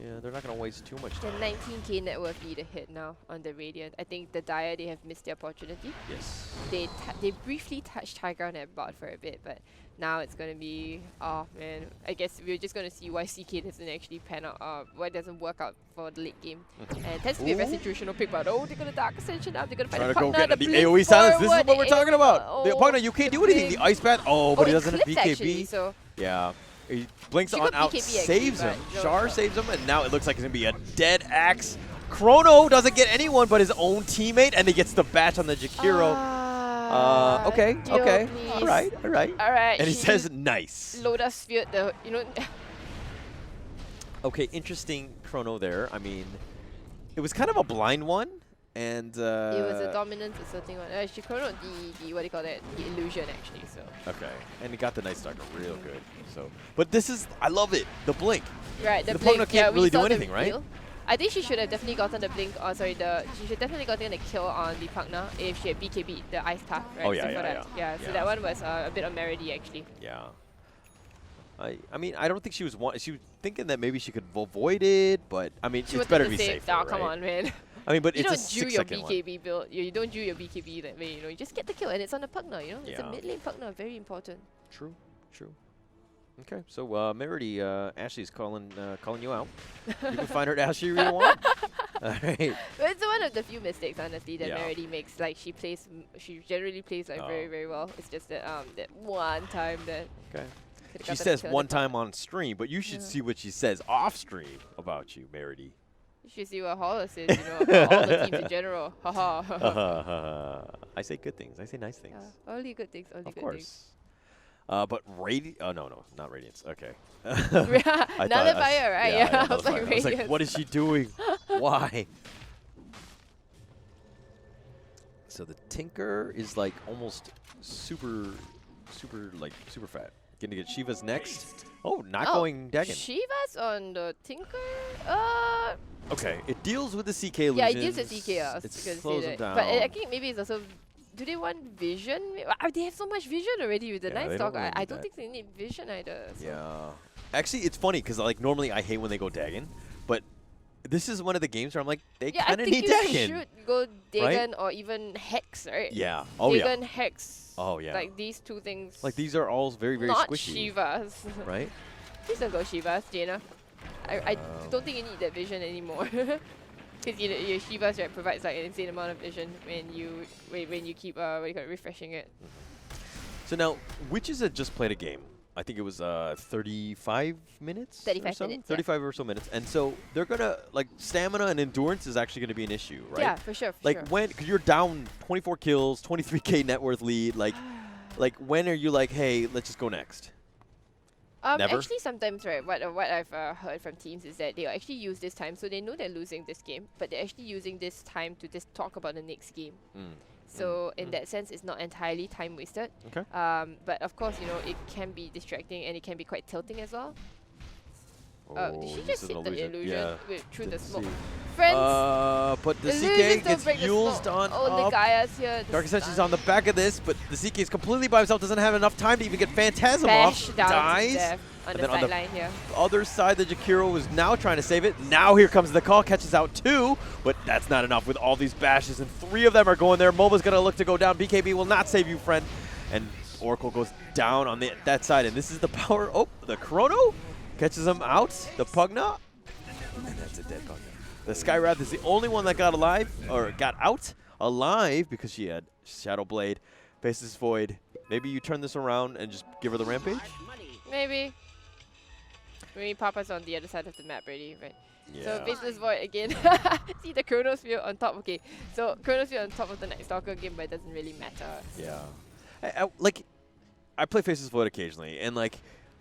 Yeah, they're not going to waste too much time. The 19k net worth need a hit now on the Radiant. I think the Dire, they have missed the opportunity. Yes. They briefly touched high ground at bot for a bit, but now it's going to be, oh man, I guess we're just going to see why CK doesn't actually pan out, why it doesn't work out for the late game. And it tends to be a very situational pick, but they're going to Dark Ascension up, they're going to find the Pugna, go get the AoE silence, this is what we're talking about. The Pugna, you can't do anything, the Ice Path, but he doesn't have BKB. Actually, so yeah. He blinks on out, saves him. Char saves him, and now it looks like it's going to be a dead axe. Chrono doesn't get anyone but his own teammate, and he gets the batch on the Jakiro. Okay, Jill, okay. please. All right. Alright. And he says, nice. Loda sphered the, you know. Okay, interesting chrono there. I mean, it was kind of a blind one. And it was a dominance asserting one. She chronoed the what do you call that? The illusion actually. So. Okay, and he got the Night Stalker real good. So, but this is, I love it. The blink. Right, the blink. Pugna Can't really do anything, right? I think she should have definitely gotten the blink. Oh, sorry, she should definitely gotten the kill on the Pugna if she had BKB the Ice Path, right? Oh yeah, so so that one was a bit of Meredy actually. Yeah. I mean, I don't think she was she was thinking that maybe she could avoid it, but I mean, it's better to be safe. Oh, come on, man. I mean, but you it's a don't do your 6-second BKB build. You don't do your BKB that way. You know, you just get the kill, and it's on the Pugna. You know, it's a mid lane Pugna, very important. True. Okay, so Meredy, Ashley's calling you out. You can find her at Ashley if you want. All right. But it's one of the few mistakes, honestly, that Meredy makes. Like she generally plays like very, very well. It's just that that one time that. Okay. She says one time on stream, but you should see what she says off stream about you, Meredy. You should see what Hollis says, you know, about all the teams in general. I say good things. I say nice things. Only good things. Only of good course. Things. But oh no, not Radiance. Okay. Nullifier, right? Yeah, I was like, I was like, what is she doing? Why? So the Tinker is like almost super fat. Gonna get Shiva's next. Oh, not going Dagon. Shiva's on the Tinker? Okay, it deals with the CK illusions. Yeah, it deals with CK. It slows them down. But I think maybe it's also... Do they want vision? They have so much vision already with the Night Stalker. I don't think they need vision either. So. Yeah. Actually, it's funny because like normally I hate when they go Dagon, but this is one of the games where I'm like, they kind of need Dagon. I think you should go Dagon or even Hex, right? Yeah. Dagon, Hex. Oh, yeah. Like these two things. Like these are all very, very not squishy. Not Shivas. Right? Please don't go Shivas, Jaina. I don't think you need that vision anymore. Because your Shivas provides like an insane amount of vision when you keep refreshing it. So now, Witches had just played a game. I think it was 35 minutes. 35 minutes. 35 or so minutes, and so they're gonna like stamina and endurance is actually gonna be an issue, right? Yeah, for sure. Because you're down 24 kills, 23k net worth lead. Like when are you like, hey, let's just go next? Never? Actually, sometimes, right, what I've heard from teams is that they'll actually use this time, so they know they're losing this game, but they're actually using this time to just talk about the next game. So in that sense, it's not entirely time wasted. Okay. But of course, you know, it can be distracting and it can be quite tilting as well. Did she just hit the illusion through the smoke? Friends! But the CK gets used on the Gaia's here. Dark Ascension's on the back of this, but the CK is completely by himself, doesn't have enough time to even get Phantasm off. Dies. On the sideline here. Other side, the Jakiro is now trying to save it. Now here comes the call, catches out 2, but that's not enough with all these bashes, and 3 of them are going there. MOBA's going to look to go down. BKB will not save you, friend. And Oracle goes down on that side, and this is the power. Oh, the Chrono catches him out. The Pugna, and that's a dead Pugna. The Skywrath is the only one that got out alive because she had Shadow Blade. Faceless Void. Maybe you turn this around and just give her the Rampage? Maybe. Maybe Papa's on the other side of the map already, right? Yeah. So Faceless Void again. See the Chronosphere on top. Okay, so Chronosphere on top of the Night Stalker game, but it doesn't really matter. Yeah. I play Faceless Void occasionally, and like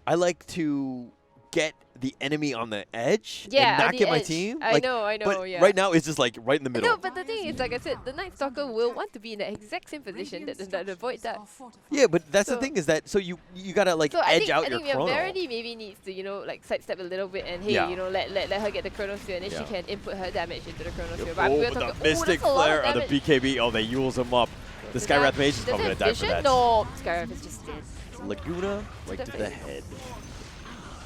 I like to get the enemy on the edge and not get my team. I know, but yeah. right now it's just like right in the middle. No, but the thing is, like I said, the Night Stalker will want to be in the exact same position that the Void does. Yeah, but that's the thing is that you gotta like edge out your Chrono. Verity maybe needs to, you know, like sidestep a little bit and hey, you know, let her get the Chronosphere and then she can input her damage into the Chronosphere. But the Mystic Flare of the BKB. Oh, they Yules him up. The Skywrath Mage is probably gonna die for that. No, Skywrath is just dead. Laguna right to the head.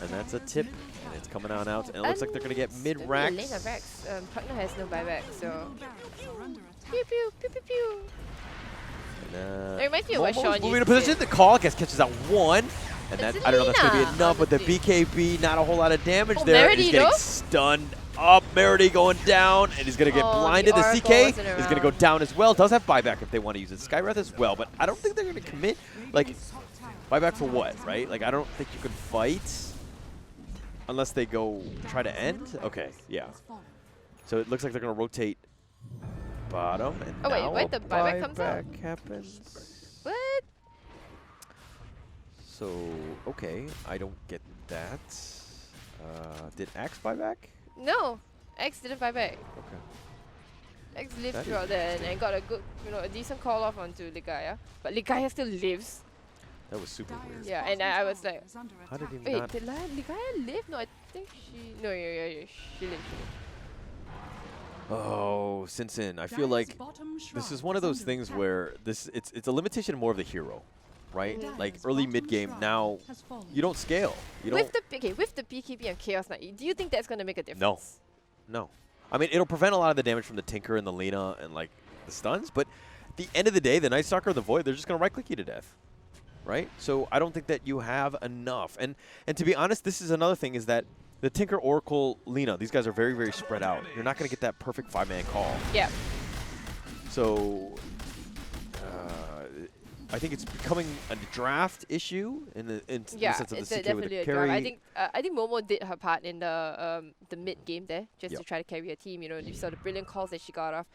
And that's a tip. And it's coming on out. And it looks like they're going to get mid-racks. Lane of racks. Pugna has no buyback, so... Pew, pew, pew, pew, pew. And, it reminds me of what Sean moving to position. The call catches out 1. And that, I don't know if that's going to be enough, but the BKB, not a whole lot of damage there. Meredy, he's getting stunned up. Meredy going down, and he's going to get blinded. The CK is going to go down as well. Does have buyback if they want to use it. Skywrath as well, but I don't think they're going to commit. Like, buyback for what, right? Like, I don't think you can fight unless they go try to end. Okay, yeah. So it looks like they're going to rotate bottom, and wait, the buyback comes out? Happens. So, okay, I don't get that. Did Axe buy back? No, X didn't buy back. Okay. X lived throughout there and got a good, a decent call off onto Ligaya. But Ligaya still lives. That was super weird. Yeah, and I was like, how did he wait, not? did Ligaya live? No, I think she. No, yeah, she lived. Oh, Sinsin, I feel like this is one of those things where it's a limitation more of the hero, right? Like early mid game now, you don't scale. You don't. With the BKB and Chaos Knight, do you think that's gonna make a difference? No. I mean, it'll prevent a lot of the damage from the Tinker and the Lina and like the stuns, but at the end of the day, the Night Stalker or the Void, they're just gonna right click you to death, right? So I don't think that you have enough. And to be honest, this is another thing is that the Tinker, Oracle, Lina, these guys are very, very spread out. You're not going to get that perfect 5-man call. Yeah. So I think it's becoming a draft issue in the sense of the CK with the carry. I think Momo did her part in the mid game there, just to try to carry her team. You saw the brilliant calls that she got off.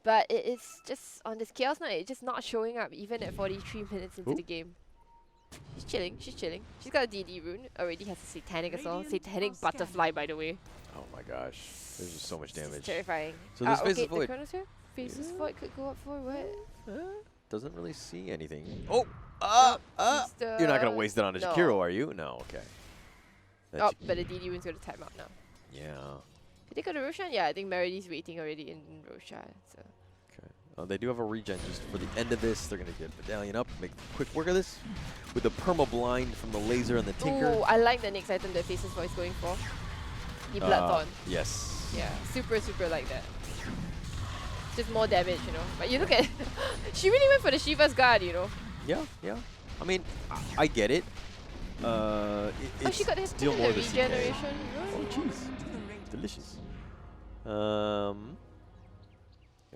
But it's just on this Chaos Knight, it's just not showing up even at 43 minutes into the game. She's chilling. She's got a DD rune. Already has a Satanic as well. Satanic Butterfly, by the way. Oh my gosh. There's just so much damage. It's terrifying. So this Faceless okay, Void. The Chronos here? Faceless Void could go up for what? Doesn't really see anything. Oh! You're not going to waste it on a Jakiro, are you? No, okay. But the DD rune's going to time out now. Yeah. Did they go to Roshan? Yeah, I think Meridy's waiting already in Roshan. So. They do have a regen just for the end of this. They're going to get Medallion up, make quick work of this with the perma blind from the laser and the Tinker. Oh, I like the next item that Faceless Void is going for. The Bloodthorn. Yes. Yeah, super like that. Just more damage, But you look at she really went for the Shiva's Guard, Yeah. I mean, I get it. She got his still more regeneration. Oh, jeez. Delicious.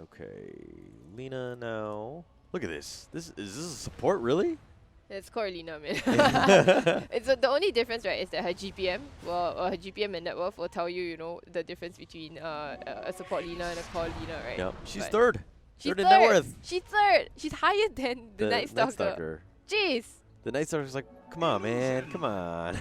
Okay, Lina now. Look at this. Is this a support, really? It's core Lina, man. It's the only difference, right, is that her GPM, her GPM and net worth will tell you, the difference between a support Lina and a core Lina, right? Yep. She's third. She's third in net worth. She's third. She's higher than the Night Stalker. Jeez. The Night Stalker's like, come on, man, come on.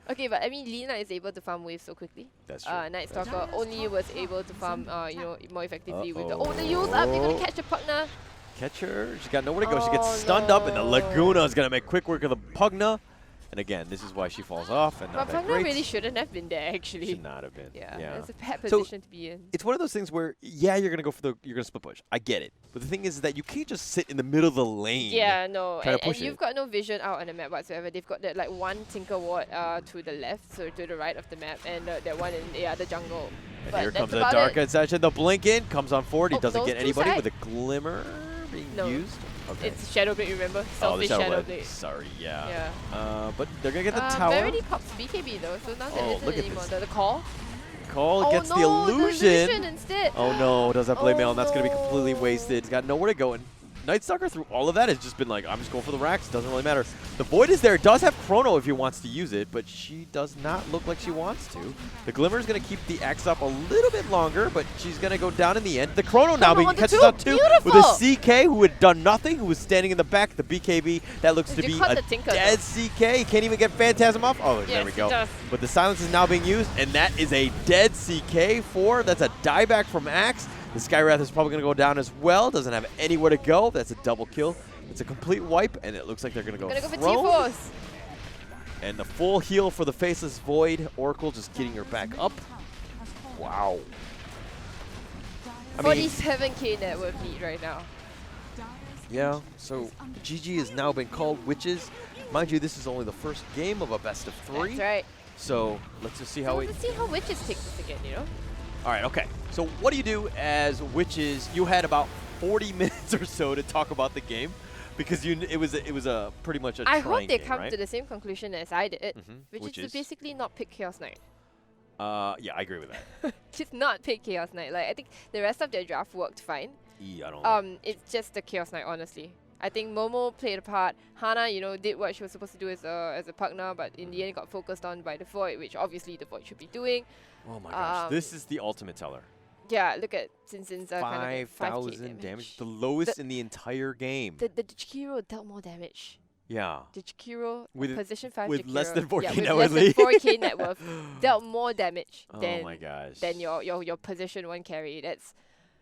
Okay, but I mean, Lina is able to farm waves so quickly. That's true. Night Stalker only was able to farm, more effectively with the. Oh, the Yule's up. They're gonna catch the Pugna. Catch her. She's got nowhere to go. She gets stunned up, and the Laguna is gonna make quick work of the Pugna. And again, this is why she falls off. And but Pugna really shouldn't have been there, actually. Should not have been. Yeah. It's a bad position to be in. It's one of those things where, you're gonna go for you're gonna split push. I get it. But the thing is that you can't just sit in the middle of the lane. Yeah, no. And you've got no vision out on the map whatsoever. They've got that one Tinker Ward to the left, so to the right of the map, and that one in the other jungle. And here comes the Dark Ascension. The blink in comes on forward. He doesn't get anybody with a Glimmer being used. Okay. It's Shadow Blade, remember? Selfish Shadow Blade. Sorry, yeah. But they're going to get the tower. Verity pops BKB though, so now there isn't anymore. The call? Call gets the illusion. Instead. Oh no, does that play mail, and that's going to be completely wasted. He's got nowhere to go. And Night Stalker through all of that has just been like, I'm just going for the racks. Doesn't really matter. The Void is there. Does have Chrono if he wants to use it, but she does not look like she wants to. The Glimmer is going to keep the Axe up a little bit longer, but she's going to go down in the end. The Chrono now being catches up too with a CK who had done nothing, who was standing in the back. The BKB, that looks to be a dead CK. He can't even get Phantasm off. Oh, there we go. But the Silence is now being used, and that is a dead CK4. That's a dieback from Axe. The Skywrath is probably going to go down as well. Doesn't have anywhere to go. That's a double kill. It's a complete wipe, and it looks like they're going to go for T-Force. And the full heal for the Faceless Void. Oracle just getting her back up. Wow. 47k net worth lead right now. Yeah, so GG has now been called Witches. Mind you, this is only the first game of a best of 3. That's right. So let's just see how Let's see how Witches take this again, All right, okay. So what do you do as Witches? You had about 40 minutes or so to talk about the game because it was a pretty much a trying game, I hope they come right? to the same conclusion as I did, which is to basically not pick Chaos Knight. Yeah, I agree with that. Just not pick Chaos Knight. Like I think the rest of their draft worked fine. I don't it's just the Chaos Knight, honestly. I think Momo played a part. Hana, did what she was supposed to do as a Pugna, but in the end got focused on by the Void, which obviously the Void should be doing. Oh my gosh, this is the ultimate teller. Yeah, look at Sinsin's 5,000 damage, the lowest in the entire game. The Jakiro dealt more damage. The Jakiro, position 5 with Jakiro, less than 4K with net less worth. than 4K net worth dealt more damage than your position 1 carry. That's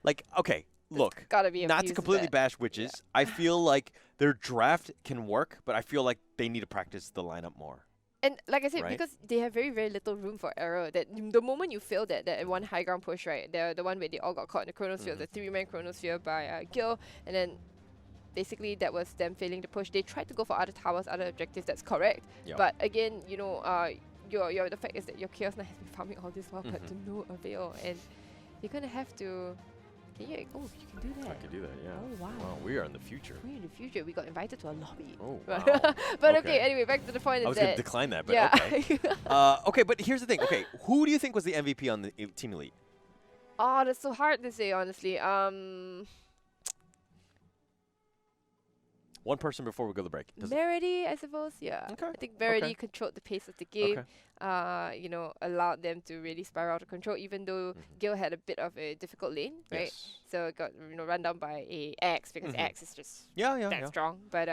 like, okay, look, gotta be not to completely bash Witches. Yeah. I feel like their draft can work, but I feel like they need to practice the lineup more. And like I said, because they have very, very little room for error, that the moment you fail that one high ground push, right, the one where they all got caught in the Chronosphere, the 3-man Chronosphere by Gil, and then basically that was them failing to push. They tried to go for other towers, other objectives, that's correct. Yep. But again, you know, the fact is that your Chaos Knight has been farming all this while, but to no avail. And you're going to have to... you can do that. I can do that, yeah. Oh, wow. Wow, we are in the future. We're in the future. We got invited to a lobby. Oh, wow. But okay, anyway, back to the point. I was going to decline that, but okay. Okay, but here's the thing. Okay, who do you think was the MVP on the Team Elite? Oh, that's so hard to say, honestly. One person before we go to the break. Meredy, I suppose. Yeah. Okay. I think Meredy controlled the pace of the game. You know, allowed them to really spiral out of control, even though Gil had a bit of a difficult lane, right? Yes. So it got run down by a X because X is just that strong. But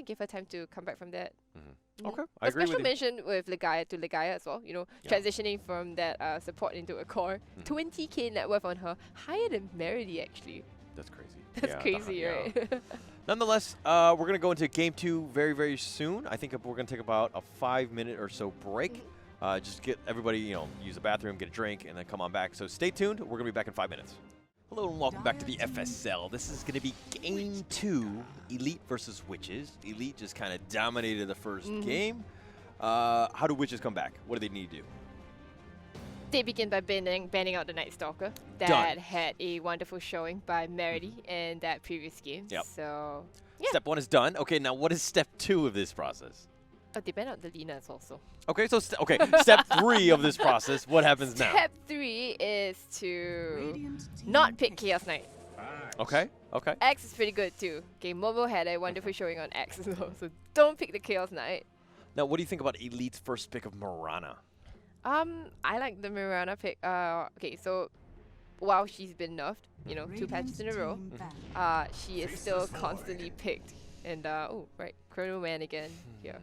give her time to come back from that. Okay, I agree with you. A special mention with Legaia to Legaia as well. You know, transitioning from that support into a core. 20k net worth on her, higher than Meredy actually. That's crazy. That's crazy, right? Nonetheless, we're going to go into Game 2 very, very soon. I think we're going to take about a 5-minute or so break. Just get everybody, use the bathroom, get a drink, and then come on back. So stay tuned. We're going to be back in 5 minutes. Hello and welcome back to the FSL. This is going to be Game 2, Elite versus Witches. Elite just kind of dominated the first game. How do Witches come back? What do they need to do? They begin by banning out the Night Stalker. That had a wonderful showing by Meredy in that previous game. Yep. So, Step 1 is done. Okay, now what is Step 2 of this process? Oh, they ban out the Linas also. Okay, so Step 3 of this process. What happens now? Step 3 is to not pick Chaos Knight. Okay. X is pretty good too. Okay, Momo had a wonderful showing on X as well. So don't pick the Chaos Knight. Now, what do you think about Elite's first pick of Mirana? I like the Mirana pick. Okay, so while she's been nerfed, 2 patches in a row, she is still constantly picked. And Chrono Man again here.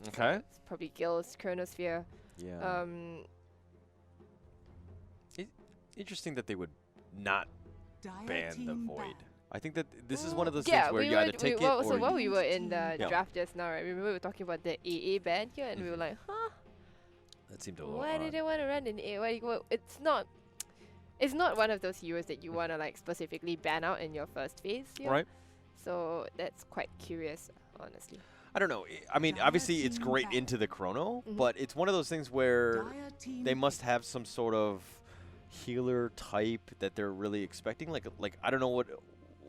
Okay. It's probably Gil's Chronosphere. Yeah. Interesting that they would not ban the Void. I think that this is one of those things where you either take it or... So while we were in the draft just now, right, remember we were talking about the AA ban here, and we were like, huh? That seemed a little Why did they want to run in AA? It's not one of those heroes that you want to specifically ban out in your first phase. Right. So that's quite curious, honestly. I don't know. I mean, obviously it's great into the Chrono, but it's one of those things where they must have some sort of healer type that they're really expecting. Like I don't know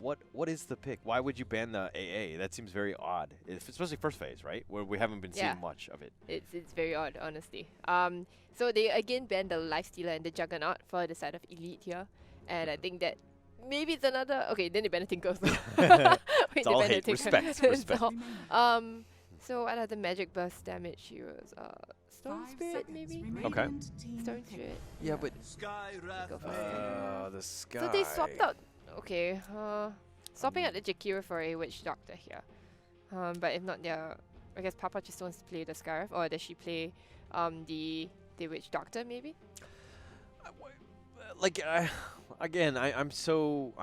what is the pick? Why would you ban the AA? That seems very odd, especially first phase, right? Where we haven't been seeing much of it. It's very odd, honestly. So they again banned the Lifestealer and the Juggernaut for the side of Elite here, and I think that maybe it's another. Okay, then they banned the Tinker. It's all hate. Respect. So what are the magic burst damage heroes? Storm Spirit maybe? Okay. Storm Spirit. Yeah, but go for the Sky. So they swapped out. Okay. Swapping out the Jakiro for a Witch Doctor here. But if not, I guess Papa just wants to play the Scarif, or does she play the Witch Doctor maybe? Again, I'm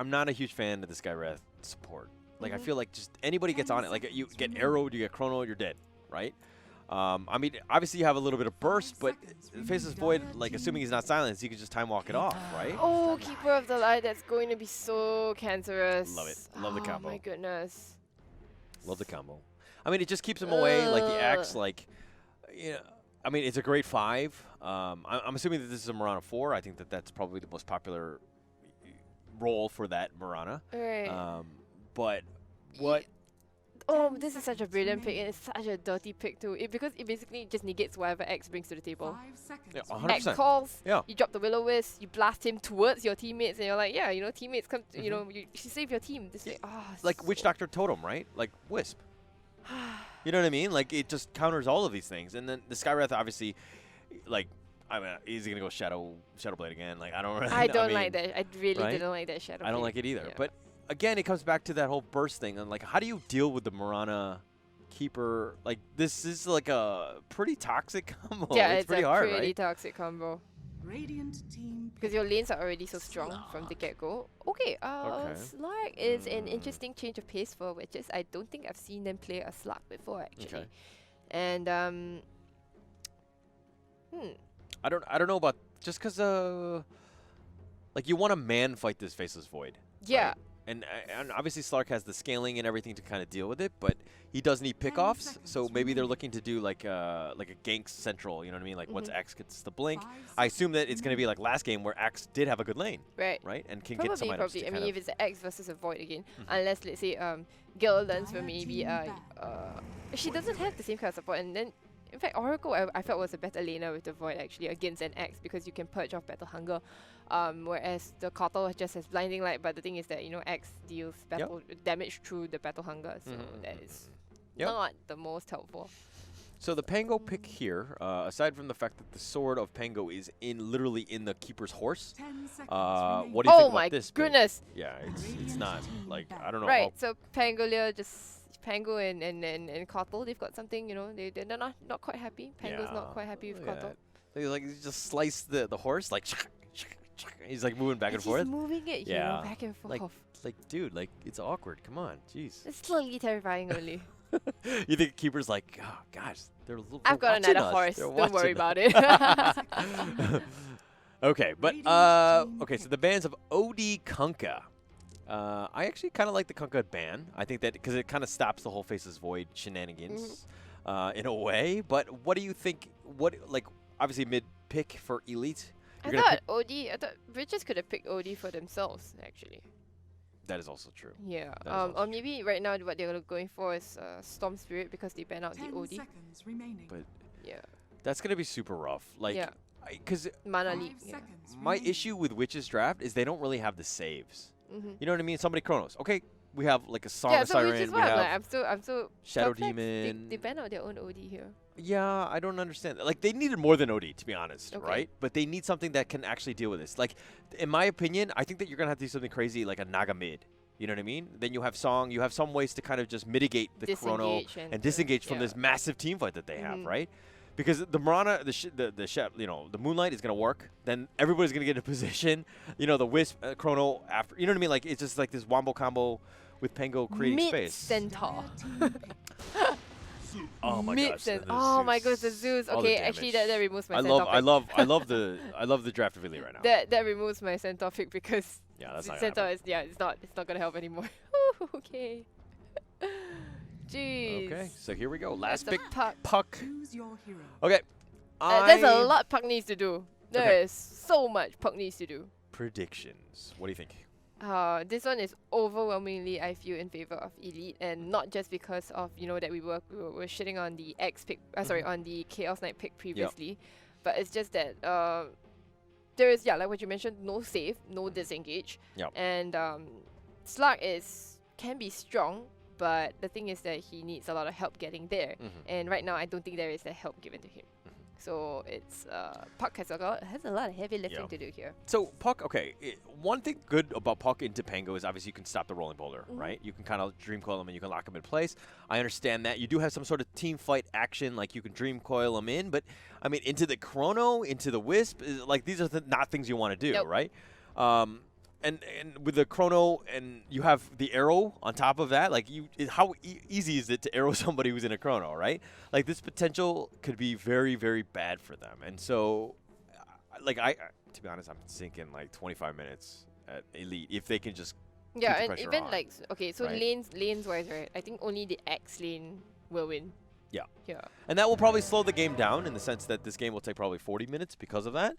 not a huge fan of the Skywrath support. Like I feel like just anybody gets on it. Like you get arrowed, you get chrono, you're dead, right? I mean, obviously you have a little bit of burst, but Faceless Void, like assuming he's not silenced, you can just time walk it off, right? Oh, Keeper of the Light, that's going to be so cancerous. Love it. Love the combo. Oh my goodness. Love the combo. I mean, it just keeps him away. Like the Axe, I mean, it's a great 5. I'm assuming that this is a Mirana 4. I think that's probably the most popular role for that Mirana. Right. But what? Oh, this is such a brilliant pick, and it's such a dirty pick too. Because it basically just negates whatever X brings to the table. Yeah, 100%. X calls. Yeah. You drop the Will-O-Wisp. You blast him towards your teammates, and you're like, teammates come. You save your team. This like Witch Doctor Totem, right? Like Wisp. You know what I mean? Like it just counters all of these things, and then the Skywrath obviously, like. I mean, is he gonna go Shadowblade again? Like I don't. Really, I don't like that. I really didn't like that Shadowblade. I don't like it either. Yeah. But again, it comes back to that whole burst thing, and like, how do you deal with the Mirana keeper, like this is like a pretty toxic combo. Yeah, it's pretty hard, pretty right? toxic combo. Because your lanes are already so strong from the get-go. Okay, Slark is an interesting change of pace for Witches. I don't think I've seen them play a Slark before, actually. Okay. And, I don't know about, just because, like, you want to man fight this Faceless Void. yeah. Right? And obviously Slark has the scaling and everything to kind of deal with it, but he does need pickoffs, so maybe they're looking to do like a gank central, you know what I mean? Like once Axe gets the blink, I assume that it's going to be like last game where Axe did have a good lane, right? And can get some items. I mean, if it's an X versus a Void again, unless let's say Gil learns for maybe she doesn't have the same kind of support, and then in fact Oracle I felt was a better laner with the Void actually against an X because you can purge off Battle Hunger. Whereas the Kotal just has Blinding Light, but the thing is that, you know, X deals battle damage through the Battle Hunger, so that is not the most helpful. So the Pango pick here, aside from the fact that the sword of Pango is literally in the Keeper's horse, what do you think about this? Goodness! Yeah, it's not, like, I don't know. Right, so Pangolia Pango and Kotal, they've got something, you know, they're not quite happy. Pango's not quite happy with Kotal. They like just slice the horse, like, he's like moving back and forth. He's moving it, you know, back and forth. Like, dude, like, it's awkward. Come on, jeez. It's slowly terrifying only. You think Keeper's like, oh, gosh, they're a little. I've got another horse. Don't worry about it. Okay, but okay. So the bans of OD Kunkka. I actually kind of like the Kunkka ban. I think that because it kind of stops the whole Faceless Void shenanigans in a way. But what do you think? What, like, obviously mid pick for Elite. I thought Bridges could have picked OD for themselves, actually. That is also true. Yeah. Or maybe right now what they're going for is Storm Spirit because they ban out the OD. But yeah, that's gonna be super rough. Like, because Mana Leap. My issue with Witch's draft is they don't really have the saves. You know what I mean? Somebody Chronos. Okay, we have like a Song of Siren. Which is why I'm so Shadow perplexed. Demon. They ban out their own OD here. Yeah, I don't understand that. Like, they needed more than OD, to be honest, right? But they need something that can actually deal with this. Like, in my opinion, I think that you're going to have to do something crazy like a Naga mid. You know what I mean? Then you have Song. You have some ways to kind of just mitigate the Chrono and disengage from this massive team fight that they have, right? Because the Mirana, the Moonlight is going to work. Then everybody's going to get in position. You know, the Wisp, Chrono after. You know what I mean? Like, it's just like this wombo combo with Pango creating space. Centaur. Oh my gosh! Oh my gosh, the Zeus. Okay, actually that removes my Centaur. I love the draft of Elite right now. That removes my Centaur pick because that's not Centaur is it's not gonna help anymore. Okay. Jeez. Okay, so here we go. Last pick, Puck. Okay. There's a lot Puck needs to do. There is so much Puck needs to do. Predictions. What do you think? This one is overwhelmingly, I feel, in favor of Elite, and not just because of, you know, that we were shitting on the X pick, on the Chaos Knight pick previously, but it's just that there is, like what you mentioned, no save, no disengage, and Slark can be strong, but the thing is that he needs a lot of help getting there, and right now I don't think there is that help given to him. So it's Puck has a lot of heavy lifting to do here. So Puck, one thing good about Puck into Pango is obviously you can stop the rolling boulder, right? You can kind of dream coil him and you can lock him in place. I understand that. You do have some sort of team fight action, like you can dream coil him in, but I mean into the Chrono, into the Wisp, like these are not things you want to do, right? And with the Chrono, and you have the arrow on top of that, like how easy is it to arrow somebody who's in a Chrono, right? Like this potential could be very, very bad for them. And so, like to be honest, I'm thinking like 25 minutes at Elite if they can just keep the and even on, like so lanes wise, right? I think only the X lane will win. Yeah. And that will probably slow the game down in the sense that this game will take probably 40 minutes because of that.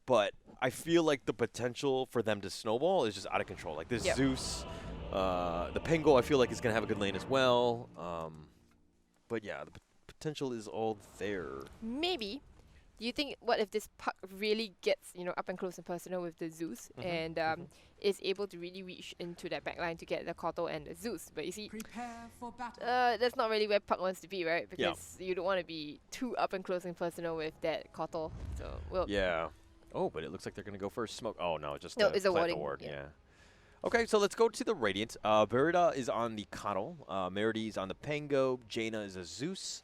But I feel like the potential for them to snowball is just out of control. Like this Zeus, the Pango, I feel like is going to have a good lane as well. But yeah, the potential is all there. Maybe. Do you think, what if this Puck really gets, you know, up and close and personal with the Zeus and is able to really reach into that backline to get the Kotal and the Zeus? But you see, that's not really where Puck wants to be, right? Because you don't want to be too up and close and personal with that Kotal. So, yeah. Oh, but it looks like they're going to go for a smoke. Oh, no, just it's a ward. warding. Okay, so let's go to the Radiant. Verida is on the Connell. Merity is on the Pango. Jaina is a Zeus.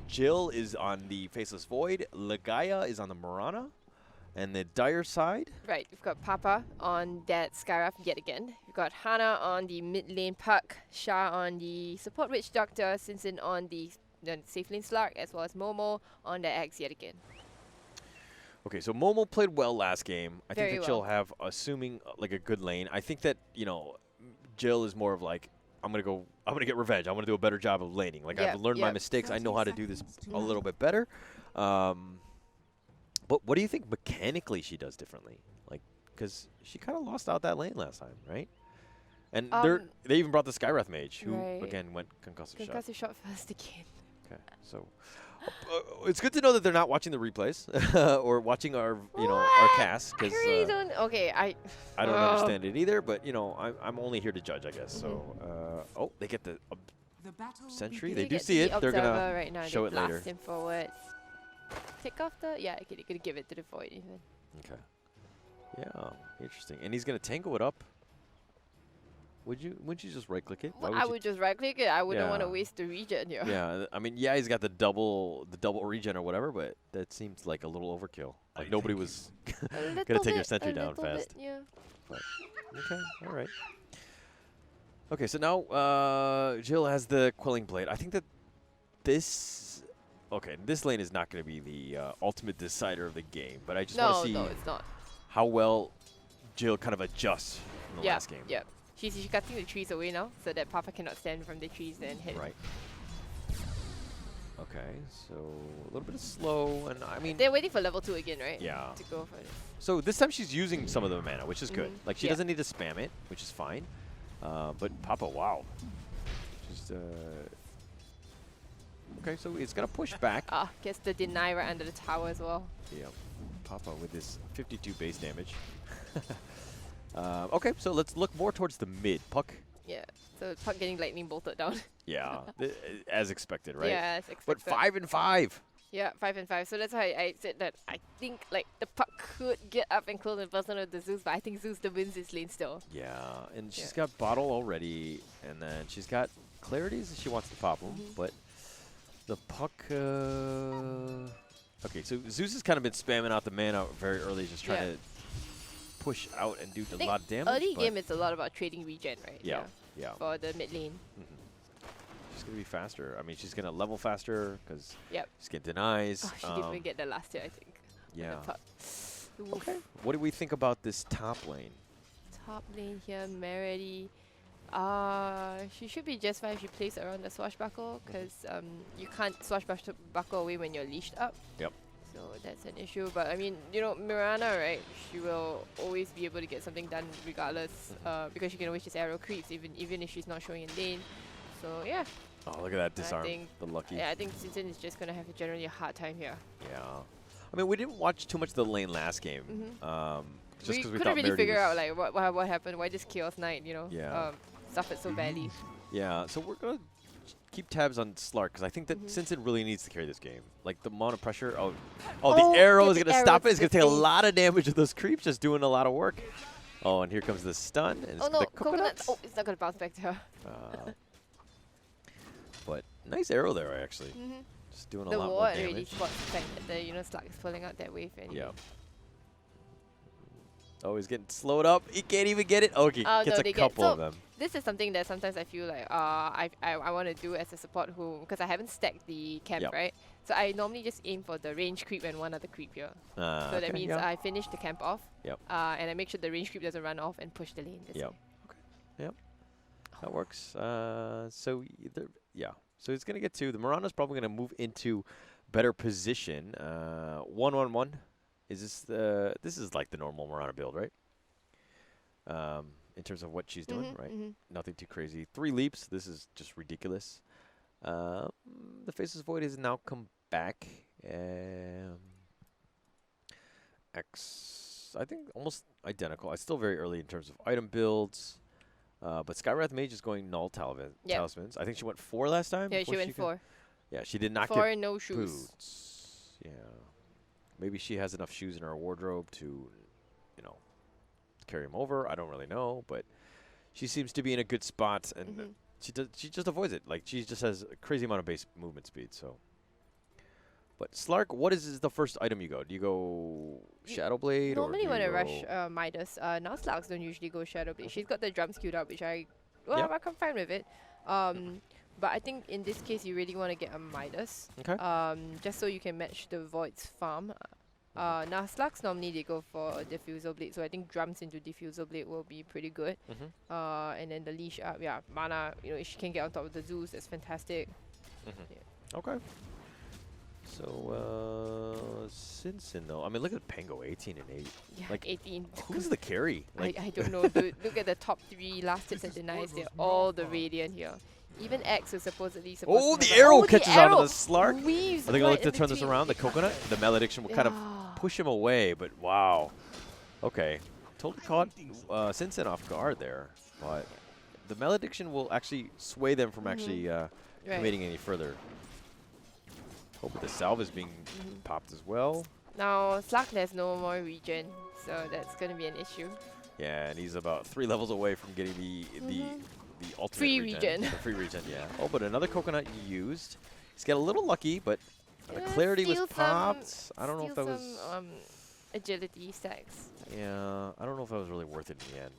Jill is on the Faceless Void. Legaia is on the Mirana. And the Dire side? Right, we've got Papa on that Skywrath yet again. We've got Hana on the mid lane Puck. Shah on the support Witch Doctor. Sinsin on the safe lane Slark, as well as Momo on the Axe yet again. Okay, so Momo played well last game. I think that well. she'll have, assuming like a good lane. I think that, you know, Jill is more of like, I'm gonna get revenge. I'm gonna do a better job of laning. Like I've learned my mistakes. I know how to do this a little bit better. But what do you think mechanically she does differently? Like, because she kind of lost out that lane last time, right? And they even brought the Skywrath Mage, who again went concussive shot. Concussive shot first again. Okay, so it's good to know that they're not watching the replays or watching our, our cast. Cause, I really don't. Okay, I don't understand it either. But I'm only here to judge, I guess. So they get the sentry. They do see it. They're gonna right now. show it later. Him forwards. Take off the okay. They're gonna give it to the Void even. Okay. Yeah, interesting. And he's gonna tango it up. Wouldn't you just right click it? Well, I would just right click it. I wouldn't want to waste the regen here. Yeah, I mean, yeah, he's got the double regen or whatever, but that seems like a little overkill. Like nobody was gonna take your sentry down fast. Yeah. But, okay, all right. Okay, so now Jill has the Quelling Blade. I think that this lane is not going to be the ultimate decider of the game, but I just want to see it's not. how well Jill kind of adjusts in the last game. Yeah. She's cutting the trees away now, so that Papa cannot stand from the trees and hit. Right. Okay, so a little bit of slow, and I mean... They're waiting for level 2 again, right? Yeah. To go for it. So this time she's using some of the mana, which is good. Like, she doesn't need to spam it, which is fine. But Papa, wow. Just... Okay, so it's going to push back. Gets the deny right under the tower as well. Yeah. Papa with this 52 base damage. Okay, so let's look more towards the mid. Puck. Yeah, so Puck getting lightning bolted down. Yeah, as expected, right? Yeah, as expected. But 5 and 5. Yeah, 5 and 5. So that's why I said that I think like the Puck could get up and close in person with the Zeus, but I think Zeus wins this lane still. Yeah, and she's got Bottle already, and then she's got Clarities that she wants to pop them, but the Puck... Okay, so Zeus has kind of been spamming out the mana very early, just trying to push out and do a lot of damage. Early game, it's a lot about trading regen, right? Yeah. For the mid lane. She's going to be faster. I mean, she's going to level faster because she's getting denies. Oh, she didn't even get the last hit, I think. Yeah. Okay. What do we think about this top lane? Top lane here, Merity. She should be just fine if she plays around the swashbuckle because you can't swashbuckle away when you're leashed up. Yep. So that's an issue. But I mean, Mirana, right? She will always be able to get something done regardless because she can always just arrow creeps even if she's not showing in lane. So yeah. Oh, look at that disarm. The lucky. Yeah, I think Sinsin is just going to have generally a hard time here. Yeah. I mean, we didn't watch too much of the lane last game. Just because we couldn't really figure out like what happened, why this Chaos Knight, suffered so badly. Yeah, so we're going to keep tabs on Slark because I think that Sinsin really needs to carry this game. Like the amount of pressure. The arrow is going to stop it. It's going to take a lot of damage with those creeps just doing a lot of work. Oh, and here comes the stun. And the coconut. Oh, it's not going to bounce back to her. But nice arrow there, actually. Just doing a lot more damage. The ward really spots the fact that the Slark is pulling out that wave. Anyway. Oh, he's getting slowed up. He can't even get it. Oh, he gets a couple of them. This is something that sometimes I feel like I want to do as a support because I haven't stacked the camp, right? So I normally just aim for the range creep and one other creep here. So that means I finish the camp off. And I make sure the range creep doesn't run off and push the lane. Okay. Yep. That works. So he's going to get the Mirana's probably going to move into better position. 1-1-1. Is this is like the normal Mirana build, right? In terms of what she's doing, right? Nothing too crazy. 3 leaps. This is just ridiculous. The Faceless Void has now come back. I think almost identical. It's still very early in terms of item builds. But Skywrath Mage is going null talismans. I think she went 4 last time. Yeah, she went 4. Yeah, she did not 4 get and no shoes. Boots. Yeah. Maybe she has enough shoes in her wardrobe to, carry him over. I don't really know, but she seems to be in a good spot, and she just avoids it. Like, she just has a crazy amount of base movement speed. So, but Slark, what is the first item you go? Do you go Shadow Blade? Normally when I rush Midas, now Slarks don't usually go Shadow Blade. She's got the drums queued up, which I'm fine with it. But I think in this case you really want to get a Midas. Okay. Just so you can match the Void's farm. Now Slugs normally they go for a Diffusal Blade, so I think drums into Diffusal Blade will be pretty good. And then the leash up, mana, if she can get on top of the Zeus, that's fantastic. Okay. So Sinsin though, I mean, look at Pango, 18 and 8. Yeah, like 18. Who's the carry? Like I don't know, dude. Look at the top 3 last hits and denies. They're all the Radiant here. Even X was supposedly supposed to the arrow catches onto the Slark. I think I'll look to turn this around. The coconut, the malediction will kind of push him away, but wow. Okay. Totally caught Sinsin off guard there, but the malediction will actually sway them from actually committing any further. Hope the salve is being popped as well. Now Slark has no more regen, so that's going to be an issue. Yeah, and he's about 3 levels away from getting the ultimate free regen. The free regen, yeah. Oh, but another coconut used. He's got a little lucky, but the clarity was popped. I don't know if that was agility stacks. Yeah, I don't know if that was really worth it in the end.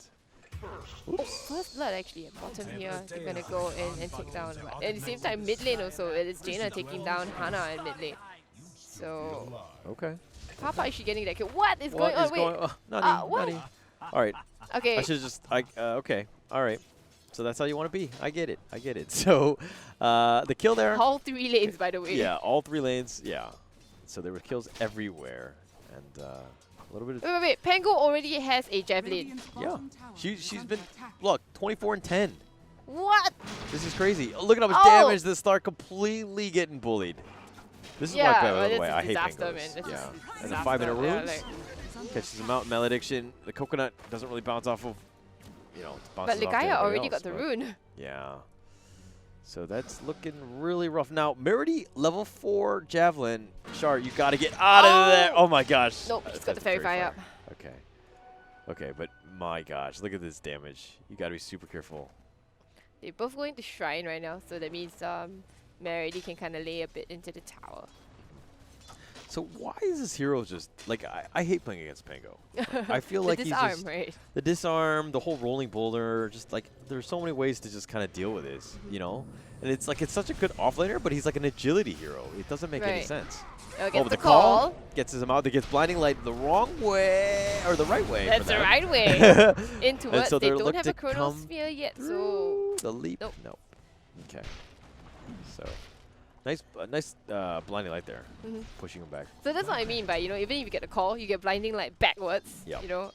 Oops. First blood actually at bottom here. They're gonna go in and take down. At the same time, mid lane also. It's Jaina taking down Hana in mid lane. So. Okay. Papa actually getting that kill. What is going on? Wait. Nani. All right. Okay. I should just. Okay. All right. So that's how you want to be. I get it. So, the kill there. All 3 lanes, by the way. Yeah, all 3 lanes. Yeah. So there were kills everywhere, and a little bit of. Wait. Pango already has a javelin. Yeah. She's been 24 and 10. What? This is crazy. Look at how much damage this Slark completely getting bullied. This is why, by the way, I hate Pangos. Yeah. And the 5-minute runes catches him out. Malediction. The coconut doesn't really bounce off of. But Ligaya already got the rune. Yeah. So that's looking really rough. Now, Merity, level 4 Javelin. Char, you got to get out of there. Oh my gosh. Nope, he's got the Fairy Fire up. Okay, but my gosh, look at this damage. You got to be super careful. They're both going to Shrine right now, so that means Merity can kind of lay a bit into the tower. So why is this hero just like I hate playing against Pango. I feel like he's just the disarm, the whole rolling boulder, just like there's so many ways to just kind of deal with this, And it's like it's such a good offlaner, but he's like an agility hero. It doesn't make any sense. But the call gets him out. That gets blinding light the wrong way or the right way. That's the right way. Into what? So they don't have a chronosphere yet, so the leap. Nope. Okay. So. Nice blinding light there, pushing him back. So that's what I mean by, even if you get the call, you get blinding light backwards,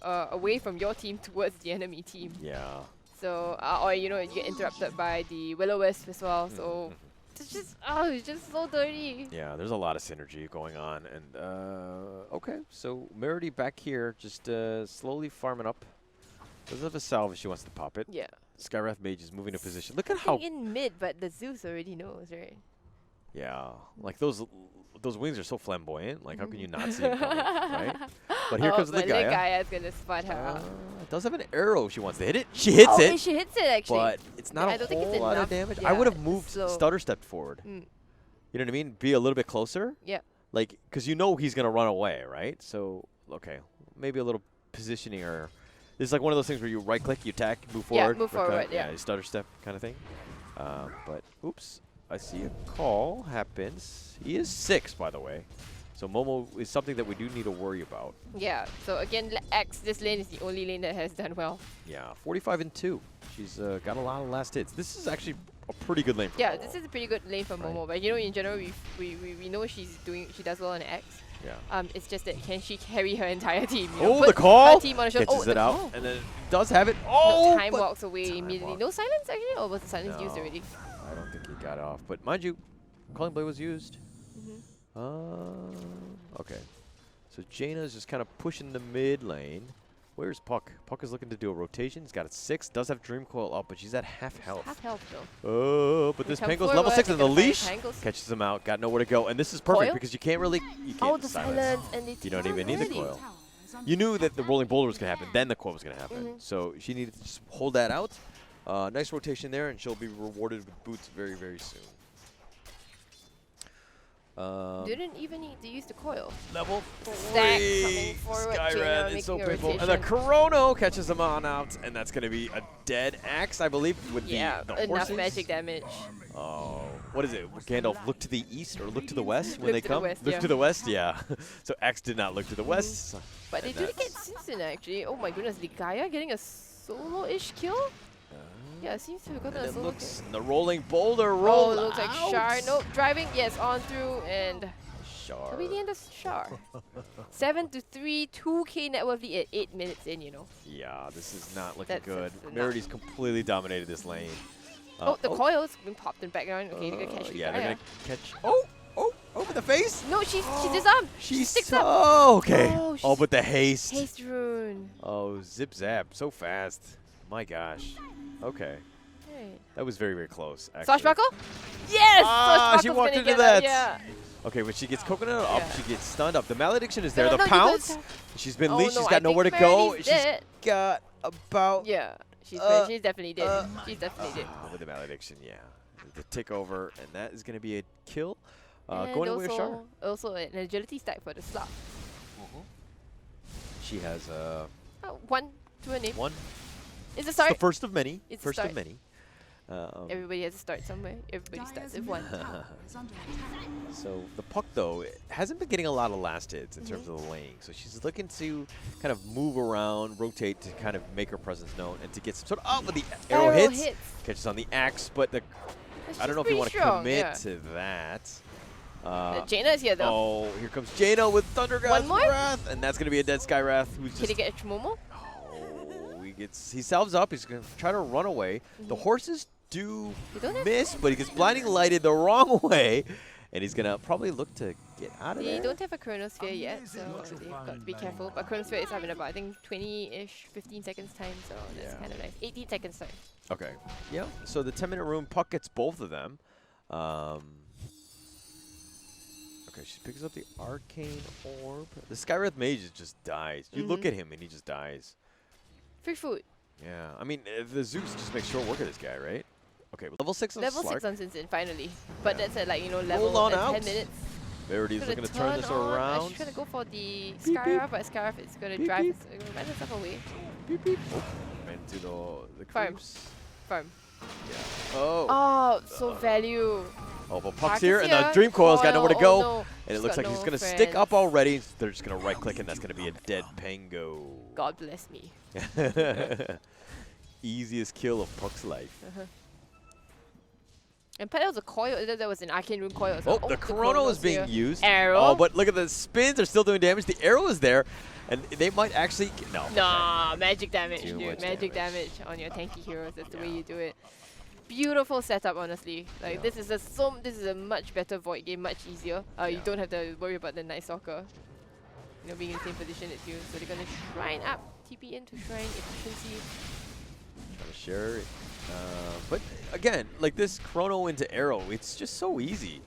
away from your team towards the enemy team. Yeah. So, or, you get interrupted by the Will-O-Wisp as well, so it's just so dirty. Yeah, there's a lot of synergy going on, and, okay, so Merity back here, just slowly farming up. Doesn't have a salve if she wants to pop it. Yeah. Skywrath Mage is moving to position. Look at how... in mid, but the Zeus already knows, right? Yeah, like those wings are so flamboyant. Like, how can you not see it coming, right? But here comes Ligaya. Ligaya's gonna spot her. Does have an arrow if she wants to hit it. She hits it. She hits it actually. But it's not a whole lot of damage. Yeah, I would have moved, stutter stepped forward. You know what I mean? Be a little bit closer. Yeah. Like, because he's gonna run away, right? So, okay, maybe a little positioning or. This is like one of those things where you right click, you attack, move forward. Yeah, move forward. Yeah, stutter step kind of thing. But oops. I see a call happens. He is 6, by the way. So Momo is something that we do need to worry about. Yeah. So again, this lane is the only lane that has done well. Yeah, 45 and 2. She's got a lot of last hits. This is actually a pretty good lane for Momo. This is a pretty good lane for Momo. But in general, we know she does well on X. Yeah. It's just that can she carry her entire team? The call! Her team on the catches it out, and then it does have it. Time walks away immediately. No silence actually, or was the silence used already? I don't think he got off, but mind you, Calling Blade was used. Okay. So Jaina is just kind of pushing the mid lane. Where's Puck? Puck is looking to do a rotation. He's got a 6. Does have Dream Coil up, but she's at half health. Half health though. Oh, but this Pango's level 6 and the leash catches him out. Got nowhere to go, and this is perfect because you can't really. The silence and you don't even need the coil. you knew that the rolling boulder was going to happen, then the core was going to happen. So she needed to just hold that out. Nice rotation there, and she'll be rewarded with boots very, very soon. Didn't even need to use the coil. Level 3. Coming forward, Skyred, it's so painful. And the Chrono catches him on out, and that's going to be a dead axe, I believe, with the enough horses. magic damage. Oh, what is it? Gandalf look to the east or look to the west when they come? West, look to the west, yeah. So axe did not look to the west. But they did get Simpson actually. Oh my goodness, Ligaya getting a solo-ish kill? Yeah, it seems to have gotten a solo kill. The rolling boulder roll. Oh, it looks like Shar. Nope, driving. Yes, on through and Shar. That'll be the end of Shar. 7-3, 2K net worth lead at 8 minutes in, you know. Yeah, this is not looking good. Meridy's completely dominated this lane. The coil's been popped in background. Okay, they're gonna catch yeah, they're gonna catch. Over the face. No, she's disarmed. She sticks up. Okay. Oh, but the haste. Haste rune. Oh, zip zap, so fast. My gosh. Okay. That was very, very close. Swashbuckle? Yes! She walked into that. Yeah. Okay, when she gets coconut up, she gets stunned up. The malediction is there. The pounce. She's been leashed. She's got nowhere to go. She's got about. Yeah. She's definitely dead. She's definitely dead. With the malediction, yeah. The tick over, and that is going to be a kill. And going away with Shar. Also an agility stack for the slot. She has 1 to a name. 1. It's a start. It's the first of many. It's first of many. Everybody has to start somewhere. Everybody starts with 1. So the puck, though, hasn't been getting a lot of last hits in terms of the lane. So she's looking to kind of move around, rotate to kind of make her presence known and to get some sort of... but the arrow hits. Catches on the axe, but I don't know if you want to commit to that. Jaina's here, though. Oh, here comes Jaina with Thunder God's Wrath. And that's going to be a dead Sky Wrath. Can he get a Momo? He salves up. He's going to try to run away. The horses do miss, but he gets blinding lighted the wrong way. And he's going to probably look to get out of there. They don't have a Chronosphere yet, so they've got to be careful. But Chronosphere is up in about, I think, 20-ish, 15 seconds time, so that's kind of nice. 18 seconds time. Okay. Yeah, so the 10-minute room, puck gets both of them. Okay, she picks up the Arcane Orb. The Skywrath Mage just dies. You look at him and he just dies. Free food. Yeah, I mean, the Zeus just makes short work of this guy, right? Okay, level 6 on Level Slark. 6 on Sinsin, finally. But that's at, like, level at 10 minutes. Verity's looking to turn this around. She's going to go for the Skyrath, but Skyrath is going to drive herself away. Beep, beep. Oh, ran into the creeps. Farm. Yeah. Oh. Oh, so value. Oh, but Puck's here, and the Dream Coil's got nowhere to go. And it looks like he's going to stick up already. They're just going to right-click, and that's going to be a dead Pango. God bless me. Easiest kill of Puck's life. And that was a coil. That was an Arcane Rune coil. Oh, the Chrono is being used. Arrow. Oh, but look at the spins. They're still doing damage. The arrow is there. And they might actually... No. Nah, magic damage, dude. Magic damage on your tanky heroes. That's the way you do it. Beautiful setup, honestly. Like this is a much better Void game, much easier. You don't have to worry about the Night Stalker, being in the same position as you. So they're gonna shrine up, TP into shrine efficiency. Trying to share it, but again, like this Chrono into arrow, it's just so easy.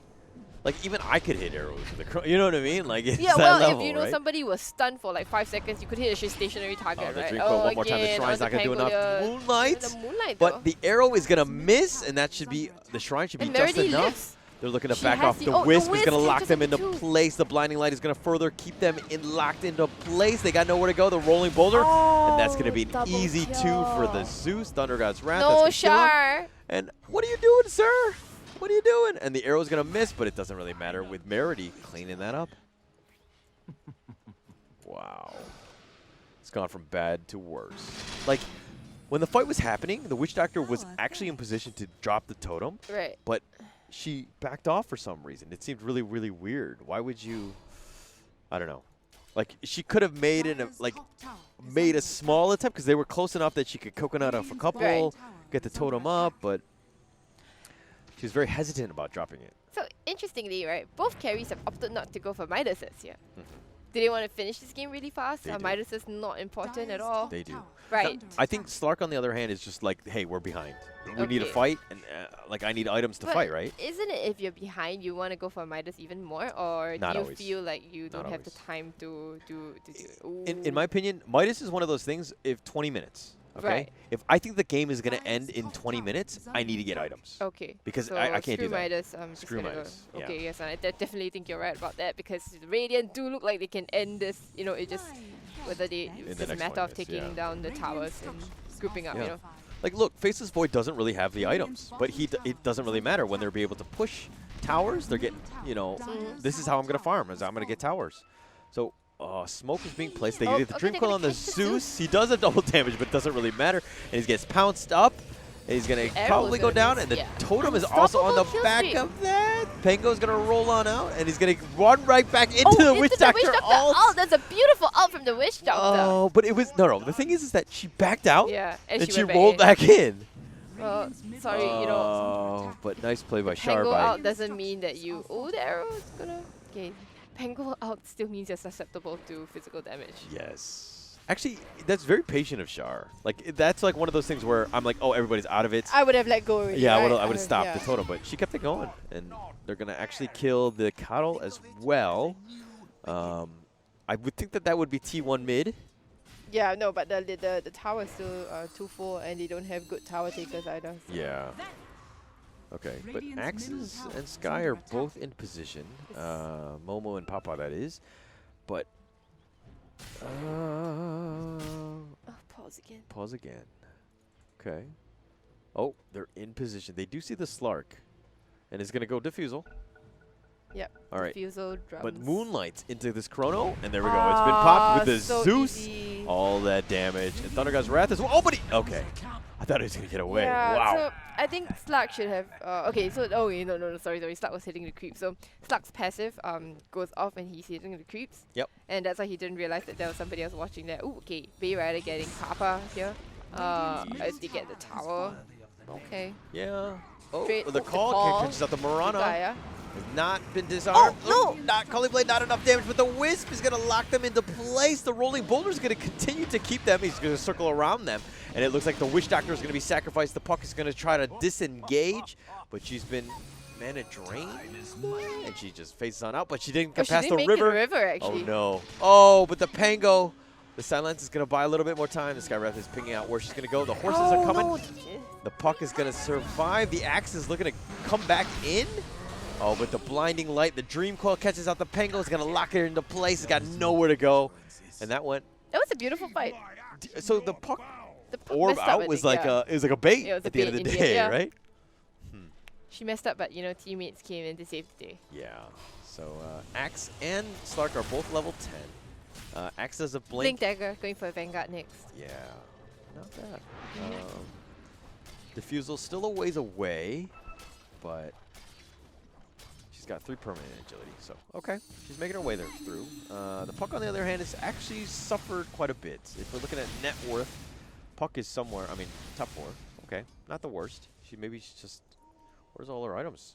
Like even I could hit arrows with the Chrono. You know what I mean? Like it's that level, if you know somebody was stunned for like 5 seconds, you could hit a stationary target, right? One more time. The shrine's not gonna do enough. Moonlight, but the arrow is gonna miss, and that should be the shrine should be just enough. They're looking to back off. The Wisp is going to lock them into place. The Blinding Light is going to further keep them locked into place. They got nowhere to go. The Rolling Boulder. And that's going to be an easy 2 for the Zeus. Thunder God's Wrath. No, Shar. And what are you doing, sir? What are you doing? And the arrow's going to miss, but it doesn't really matter with Merity cleaning that up. Wow. It's gone from bad to worse. Like, when the fight was happening, the Witch Doctor was actually in position to drop the totem. Right. But she backed off for some reason. It seemed really, really weird. Why would you? I don't know. Like she could have made made a small attempt because they were close enough that she could coconut off a couple, get the totem up, but she was very hesitant about dropping it. So interestingly, right, both carries have opted not to go for Midases here. Do they want to finish this game really fast? They do. Midas is not important at all. They do. Right. Now, I think Slark, on the other hand, is just like, hey, we're behind. We need to Okay. fight, and like I need items to But fight, right? Isn't it if you're behind, you want to go for Midas even more, or Not do you always. feel like you don't Not have the always. time to do In my opinion, Midas is one of those things. If 20 minutes, okay. Right. If I think the game is gonna end in 20 minutes, I need to get items. Okay. Because so I can't do screw that. Midas, Screw just gonna Midas, Go. yeah. Okay, yes, I definitely think you're right about that, because the Radiant do look like they can end this. You know, it just whether it's the just a next matter 20 of minutes, taking yeah. down the towers and grouping up. Yeah. You know. Like, look, Faceless Void doesn't really have the items, but it doesn't really matter when they're be able to push towers. They're getting, you know, this is how I'm gonna farm, is I'm gonna get towers. So smoke is being placed. They get the Dream Coil on the Zeus. He does have double damage, but it doesn't really matter. And he gets pounced up. And he's gonna probably go down, and the totem is also on the back of that. Pango's gonna roll on out, and he's gonna run right back into the Witch Doctor ult. Oh, that's a beautiful ult from the Witch Doctor. Oh, but it was no. The thing is that she backed out, Yeah, and she went rolled back in. Well, sorry, you know. Oh, but nice play by Char. Pango out doesn't mean that you. Oh, the arrow is gonna. Okay, Pango out still means you're susceptible to physical damage. Yes. Actually, that's very patient of Char. Like, that's like one of those things where I'm like, oh, everybody's out of it. I would have let go already. Yeah, right? I would have stopped yeah. the totem, but she kept it going, and they're gonna actually kill the Coddle as well. I would think that would be T1 mid. Yeah, no, but the tower is still too full, and they don't have good tower takers either. So. Yeah. Okay, but Axes and Sky are both in position. Momo and Papa, that is. But Pause again. pause again. Okay. Oh, they're in position. They do see the Slark, and it's gonna go Diffusal. Yep. All right. Diffusal, drums. But Moonlight's into this Chrono, and there we go. It's been popped with the so Zeus. easy. All that damage. And Thunder God's Wrath as well. Oh, but okay. I thought he was going to get away. Yeah, Wow. so I think Slug should have. Okay, so no, sorry. Slug was hitting the creep. So Slug's passive goes off when he's hitting the creeps. Yep. And that's why he didn't realize that there was somebody else watching there. Ooh, okay. Bay Rider getting Papa here. As they get the tower. Okay. Yeah. Oh, Straight the hook the call call. catches out the Murana. Gaia. Has not been disarmed. Oh, no! Not Cully Blade, not enough damage, but the Wisp is going to lock them into place. The Rolling Boulder is going to continue to keep them. He's going to circle around them. And it looks like the Witch Doctor is going to be sacrificed. The puck is going to try to disengage, but she's been mana drained. And she just faces on out, but she didn't get past the make river. It river, actually. Oh, no. Oh, but the Pango. The Silence is going to buy a little bit more time. The Skywrath is pinging out where she's going to go. The horses are coming. No. The puck is going to survive. The Axe is looking to come back in. Oh, but the Blinding Light, the Dream Coil catches out the Pango. It's going to lock it into place. It's got nowhere to go. And that went. That was a beautiful fight. So the puck orb out was like a bait it was at the end of the day, yeah. right? She messed up, but teammates came in to save the day. Yeah. So Axe and Slark are both level 10. Axe does a blink. Dagger going for Vanguard next. Yeah, not bad. Diffusal's still a ways away, but she's got 3 permanent agility, so okay. She's making her way there through. The Puck, on the other hand, has actually suffered quite a bit. If we're looking at net worth, Puck is somewhere, top 4. Okay, not the worst. Maybe she's just, where's all her items?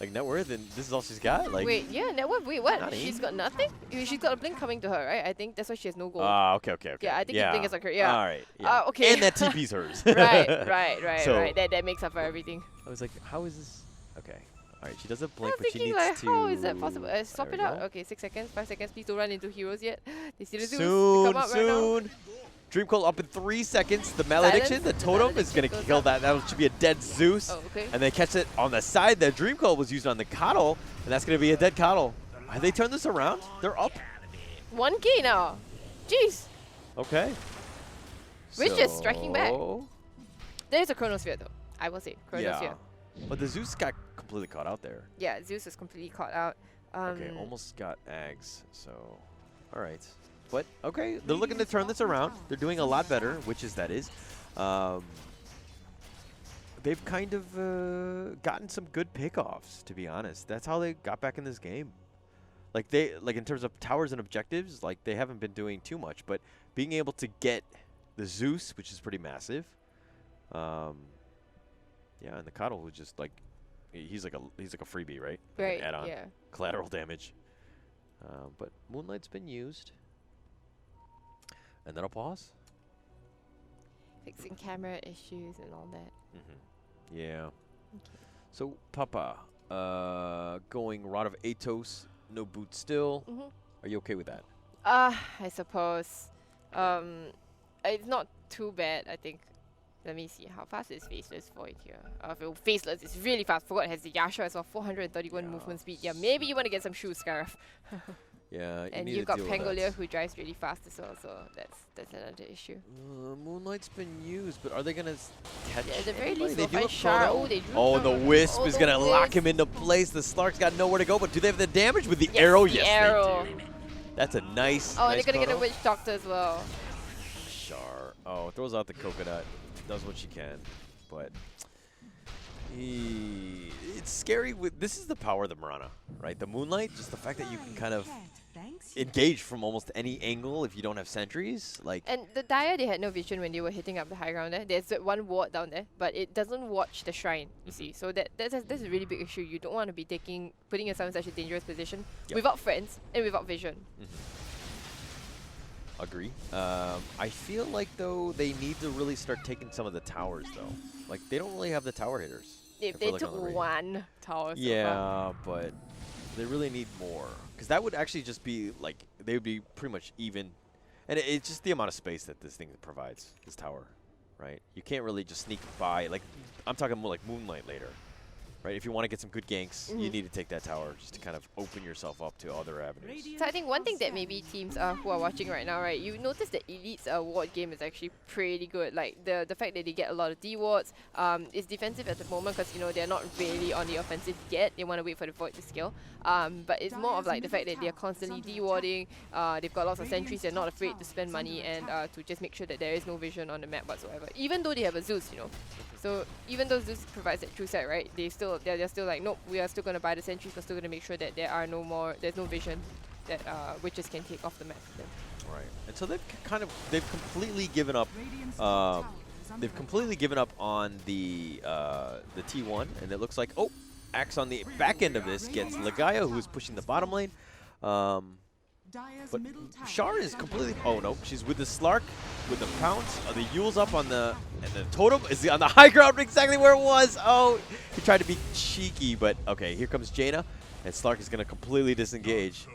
Like net worth, and this is all she's got? Like, wait, yeah, net worth, wait, what? Nani? She's got nothing? She's got a blink coming to her, right? I think that's why she has no gold. Okay. Yeah, I think the blink is like her, yeah. All right, yeah. Okay. And that TP's hers. right. That makes up for everything. I was like, how is this? Okay. All right, she does a I blink, was but she thinking, needs like, to... how is that possible? Swap There it we out. go. Okay, 6 seconds, 5 seconds. Please don't run into heroes yet. They see the Zeus to come up right now. Soon. Dream Coil up in 3 seconds. The Malediction, the totem is going to kill that. That should be a dead Zeus. Oh, okay. And they catch it on the side. The Dream Coil was used on the Coddle, and that's going to be a dead Coddle. Have they turned this around? They're up. 1K now. Jeez. Okay. We're just striking back. So- There's a Chronosphere, though. I will say. Chronosphere. Yeah. But the Zeus got completely caught out there. Yeah, Zeus is completely caught out. Okay, almost got Ags, so all right. But, okay, they're looking to turn this around. They're doing a lot better, that is. They've kind of gotten some good pickoffs, to be honest. That's how they got back in this game. Like, in terms of towers and objectives, like, they haven't been doing too much. But being able to get the Zeus, which is pretty massive. Yeah, and the Coddle, who's just, like, he's like a freebie, right? Right, Like an add-on. yeah. Collateral damage. But Moonlight's been used. And then I'll pause. Fixing camera issues and all that. Yeah. Okay. So Papa, going Rod of Atos, no boot still. Are you okay with that? I suppose. It's not too bad, I think. Let me see, how fast is Faceless Void here? Faceless is really fast. Forgot it has the Yasha as well, 431 movement speed. Yeah, maybe you want to get some shoes, Scarf. Yeah, and you've got Pangolier who drives really fast as well, so that's another issue. Moonlight's been used, but are they gonna catch? Yeah, at the very least, they do Char. Oh, the Wisp is gonna lock him into place. The Slark's got nowhere to go, but do they have the damage with the arrow? Yes, they do. That's a nice. Oh, and they're gonna get a Witch Doctor as well. Char. Oh, throws out the coconut. Does what she can, but it's scary. This is the power of the Mirana, right? The Moonlight, just the fact that you can kind of engage from almost any angle if you don't have sentries. And the Dire, they had no vision when they were hitting up the high ground there. There's one ward down there, but it doesn't watch the shrine, you see. So that's a really big issue. You don't want to be putting yourself in such a dangerous position without friends and without vision. Agree. I feel like, though, they need to really start taking some of the towers, though. Like, they don't really have the tower hitters. They took one tower so far. But they really need more. Because that would actually just be, like, they would be pretty much even. And it's just the amount of space that this thing provides, this tower, right? You can't really just sneak by. Like, I'm talking more like Moonlight later. Right, if you want to get some good ganks, you need to take that tower just to kind of open yourself up to other avenues. So I think one thing that maybe teams who are watching right now, right, you notice that Elite's ward game is actually pretty good. Like the fact that they get a lot of D wards, is defensive at the moment because they're not really on the offensive yet. They want to wait for the Void to scale. But it's more of like the fact that they're constantly D-warding. They've got lots of sentries. They're not afraid to spend money and to just make sure that there is no vision on the map whatsoever. Even though they have a Zeus, So even though Zeus provides that true sight, right, they're still like, nope, we are still going to buy the sentries. We're still going to make sure that there's no vision that witches can take off the map. Right, and so they've completely given up. They've completely given up on the T1, and it looks like Axe on the back end of this gets Legaia, who's pushing the bottom lane. But Char is completely. Oh no, she's with the Slark, with the pounce. The Yule's up on the, and the totem is on the high ground, exactly where it was. Oh, he tried to be cheeky, but okay. Here comes Jaina, and Slark is gonna completely disengage.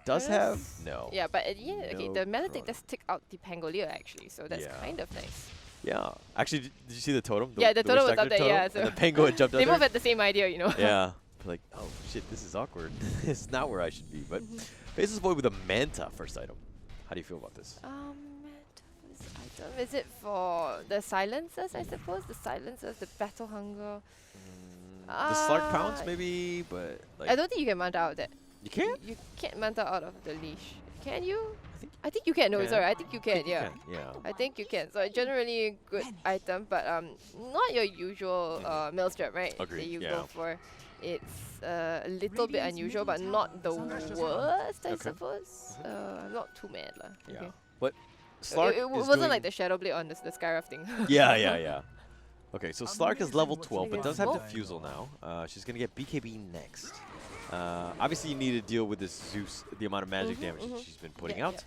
Does have no. Yeah, but okay. The Melodic does tick out the Pangolier actually, so that's kind of nice. Yeah, actually, did you see the totem? The totem was up there. Yeah, so and the Pangolier jumped up there. They both had the same idea, Yeah, like, oh shit, this is awkward. This is not where I should be, but. Faceless Void with a Manta first item. How do you feel about this? Manta first item. Is it for the silencers, I suppose? The silencers, the battle hunger. The Slark Pounce maybe, but like I don't think you can Manta out of that. You can't? You can't Manta out of the leash. Can you? I think you can. No, sorry. I think you can. Yeah. I think you can. So generally a good item, but not your usual Maelstrom, right? Agreed. That you go for. It's a little bit unusual, but not the worst, I suppose. I'm not too mad. Yeah. Okay. But Slark it wasn't like the Shadow Blade on the Skyraft thing. Yeah. Okay, so Slark is level 12, but does have Diffusal now. She's going to get BKB next. Obviously, you need to deal with this Zeus, the amount of magic damage that she's been putting out.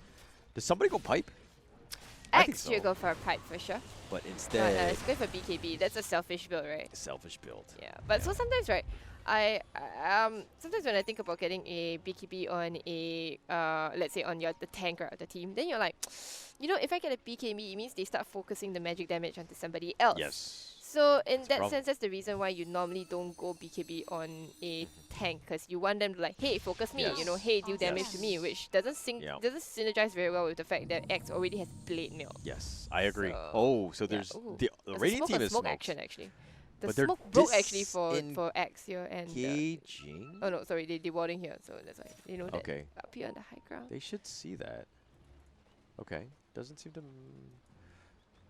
Does somebody go pipe? X should go for a pipe for sure. But instead... it's good for BKB. That's a selfish build, right? Selfish build. Yeah, but so sometimes, right, sometimes when I think about getting a BKB on a, let's say on the tank or the team, then you're like, if I get a BKB, it means they start focusing the magic damage onto somebody else. Yes. So in that sense, that's the reason why you normally don't go BKB on a tank, because you want them to like, hey, focus me, hey, deal damage to me, which doesn't synergize very well with the fact that X already has Blade Mail. Yes, I agree. So there's the Radiant team is smoke action actually. The smoke broke actually for X here and engaging. Oh no, sorry, they're warding here, so that's why that. Okay. Up here on the high ground. They should see that. Okay, doesn't seem to.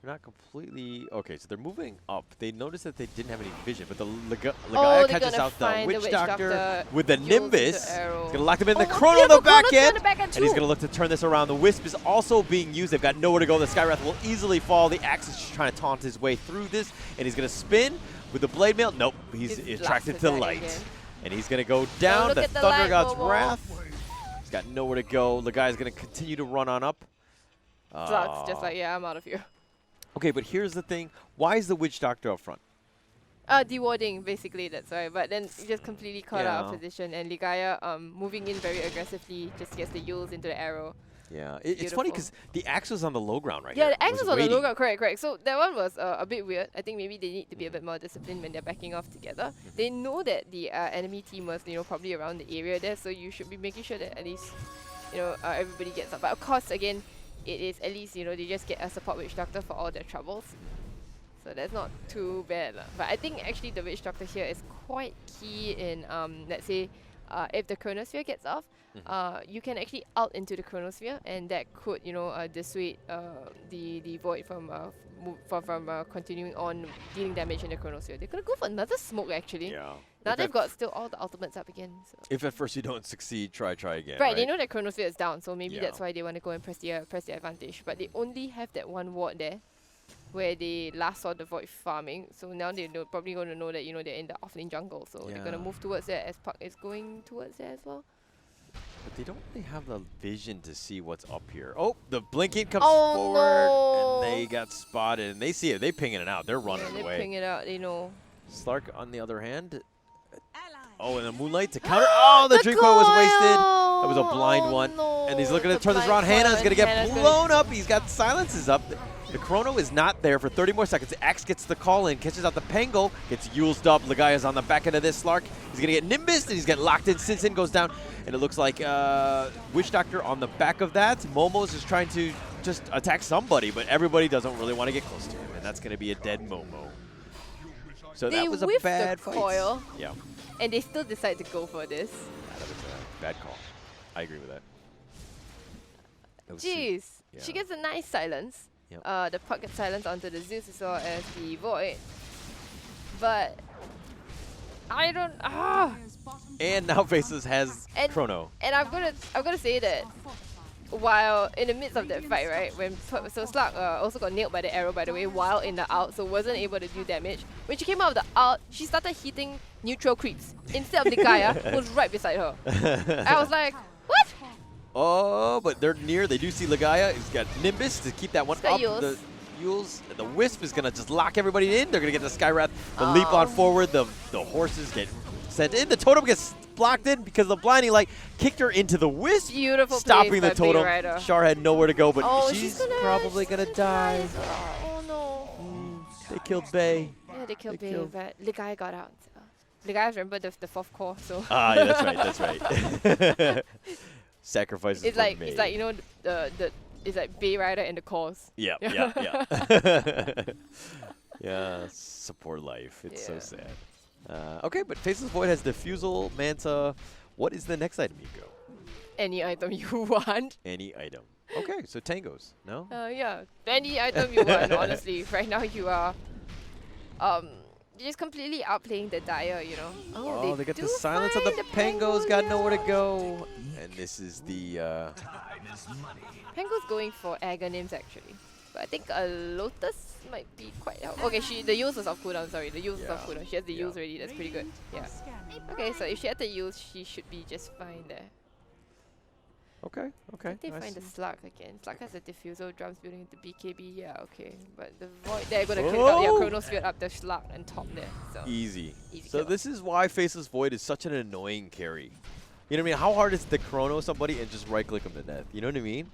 They're not completely okay. So they're moving up. They noticed that they didn't have any vision, but the Legaia catches out the Witch Doctor with the Nimbus. He's gonna lock them in. The Chrono on the back end, and he's gonna look to turn this around. The Wisp is also being used. They've got nowhere to go. The Skywrath will easily fall. The Axe is just trying to taunt his way through this, and he's gonna spin with the Blade Mail. Nope, he's attracted to light, and he's gonna go down. The Thunder God's Wrath. He's got nowhere to go. The guy's going to continue to run on up. Slug's just like, yeah, I'm out of here. Okay, but here's the thing. Why is the Witch Doctor up front? Dewarding, basically, that's why. But then just completely caught out of position. And Ligaya moving in very aggressively, just gets the Yules into the arrow. Yeah, it's funny because the axe was on the low ground here. Yeah, the axe was on the low ground, correct. So that one was a bit weird. I think maybe they need to be a bit more disciplined when they're backing off together. They know that the enemy team was, probably around the area there, so you should be making sure that at least, everybody gets up. But of course, again, it is at least, they just get a support Witch Doctor for all their troubles. So that's not too bad. But I think actually the Witch Doctor here is quite key in, let's say, if the Chronosphere gets off, you can actually ult into the Chronosphere, and that could, dissuade the Void from continuing on dealing damage in the Chronosphere. They're gonna go for another smoke actually. Yeah. Now they've got still all the ultimates up again. So. If at first you don't succeed, try again. Right, they know that Chronosphere is down, so maybe that's why they want to go and press the advantage. But they only have that one ward there, where they last saw the Void farming. So now they're probably going to know that they're in the offlane jungle. So they're going to move towards there as Puck is going towards there as well. But they don't really have the vision to see what's up here. Oh, the blinking comes forward, and they got spotted. And they see it. They're pinging it out. They're running away. They're pinging it out. They know. Slark, on the other hand. Oh, and the Moonlight to counter. Oh, the Dream Coil was wasted. That was a blind one. No, and he's looking to turn this around. Hannah's going to get blown up. He's got silences up. The Chrono is not there for 30 more seconds. Axe gets the call in, catches out the Pango, gets Yule's up. Ligaya's on the back end of this. Slark, he's going to get Nimbus, and he's getting locked in. Sinsin goes down, and it looks like Witch Doctor on the back of that. Momo's is trying to just attack somebody, but everybody doesn't really want to get close to him, and that's going to be a dead Momo. So that was a bad coil. Yeah. And they still decide to go for this. Yeah, that was a bad call. I agree with that. Jeez. Yeah. She gets a nice silence. Yep. The Puck gets silence onto the Zeus as well as the Void. But I don't And now Faceless has Chrono. And I'm gonna say that while in the midst of that fight, right, so Slug also got nailed by the arrow, by the way, while in the ult, so wasn't able to do damage. When she came out of the ult, she started hitting neutral creeps instead of Ligaya, who was right beside her. I was like, what? Oh, but they're near. They do see Ligaya. He's got Nimbus to keep that one up. Yules. The Yules, the Wisp is going to just lock everybody in. They're going to get the Skywrath, the leap on forward. The horses get sent in. The Totem gets blocked in because the Blinding Light kicked her into the Wisp. Beautiful stopping the Totem. B-Rider. Char had nowhere to go, but she's probably going to die. Oh, no. They killed Bay. Yeah, they killed Bay, but Ligaya got out. Ligaya, remember the fourth core, so. Yeah, that's right. Sacrifices it's like made. It's like it's like Bay Rider and the cores. Yeah. Yeah, support life. It's so sad. Okay, but Faceless Void has Diffusal, Manta. What is the next item you go? Any item you want. Any item. Okay, so Tangos, no? Yeah, any item you want. Honestly, right now you are, just completely outplaying the Dire. Oh, they got the silence of the Pango's got nowhere to go. And this is the Pango's going for Aghanims actually, but I think a Lotus might be quite helpful. Okay, the Yules was off cooldown. Sorry, the Yules was off cooldown. She has the Yules already. That's pretty good. Yeah. Okay, so if she had the Yules, she should be just fine there. Okay. They find the Slug again. Slug has a Diffusal, drums building into BKB. Yeah, okay. But the Void, they're gonna kill out Chronosphere up the Slug and top there. So easy so this is why Faceless Void is such an annoying carry. You know what I mean? How hard is it to chrono somebody and just right-click them to death? You know what I mean?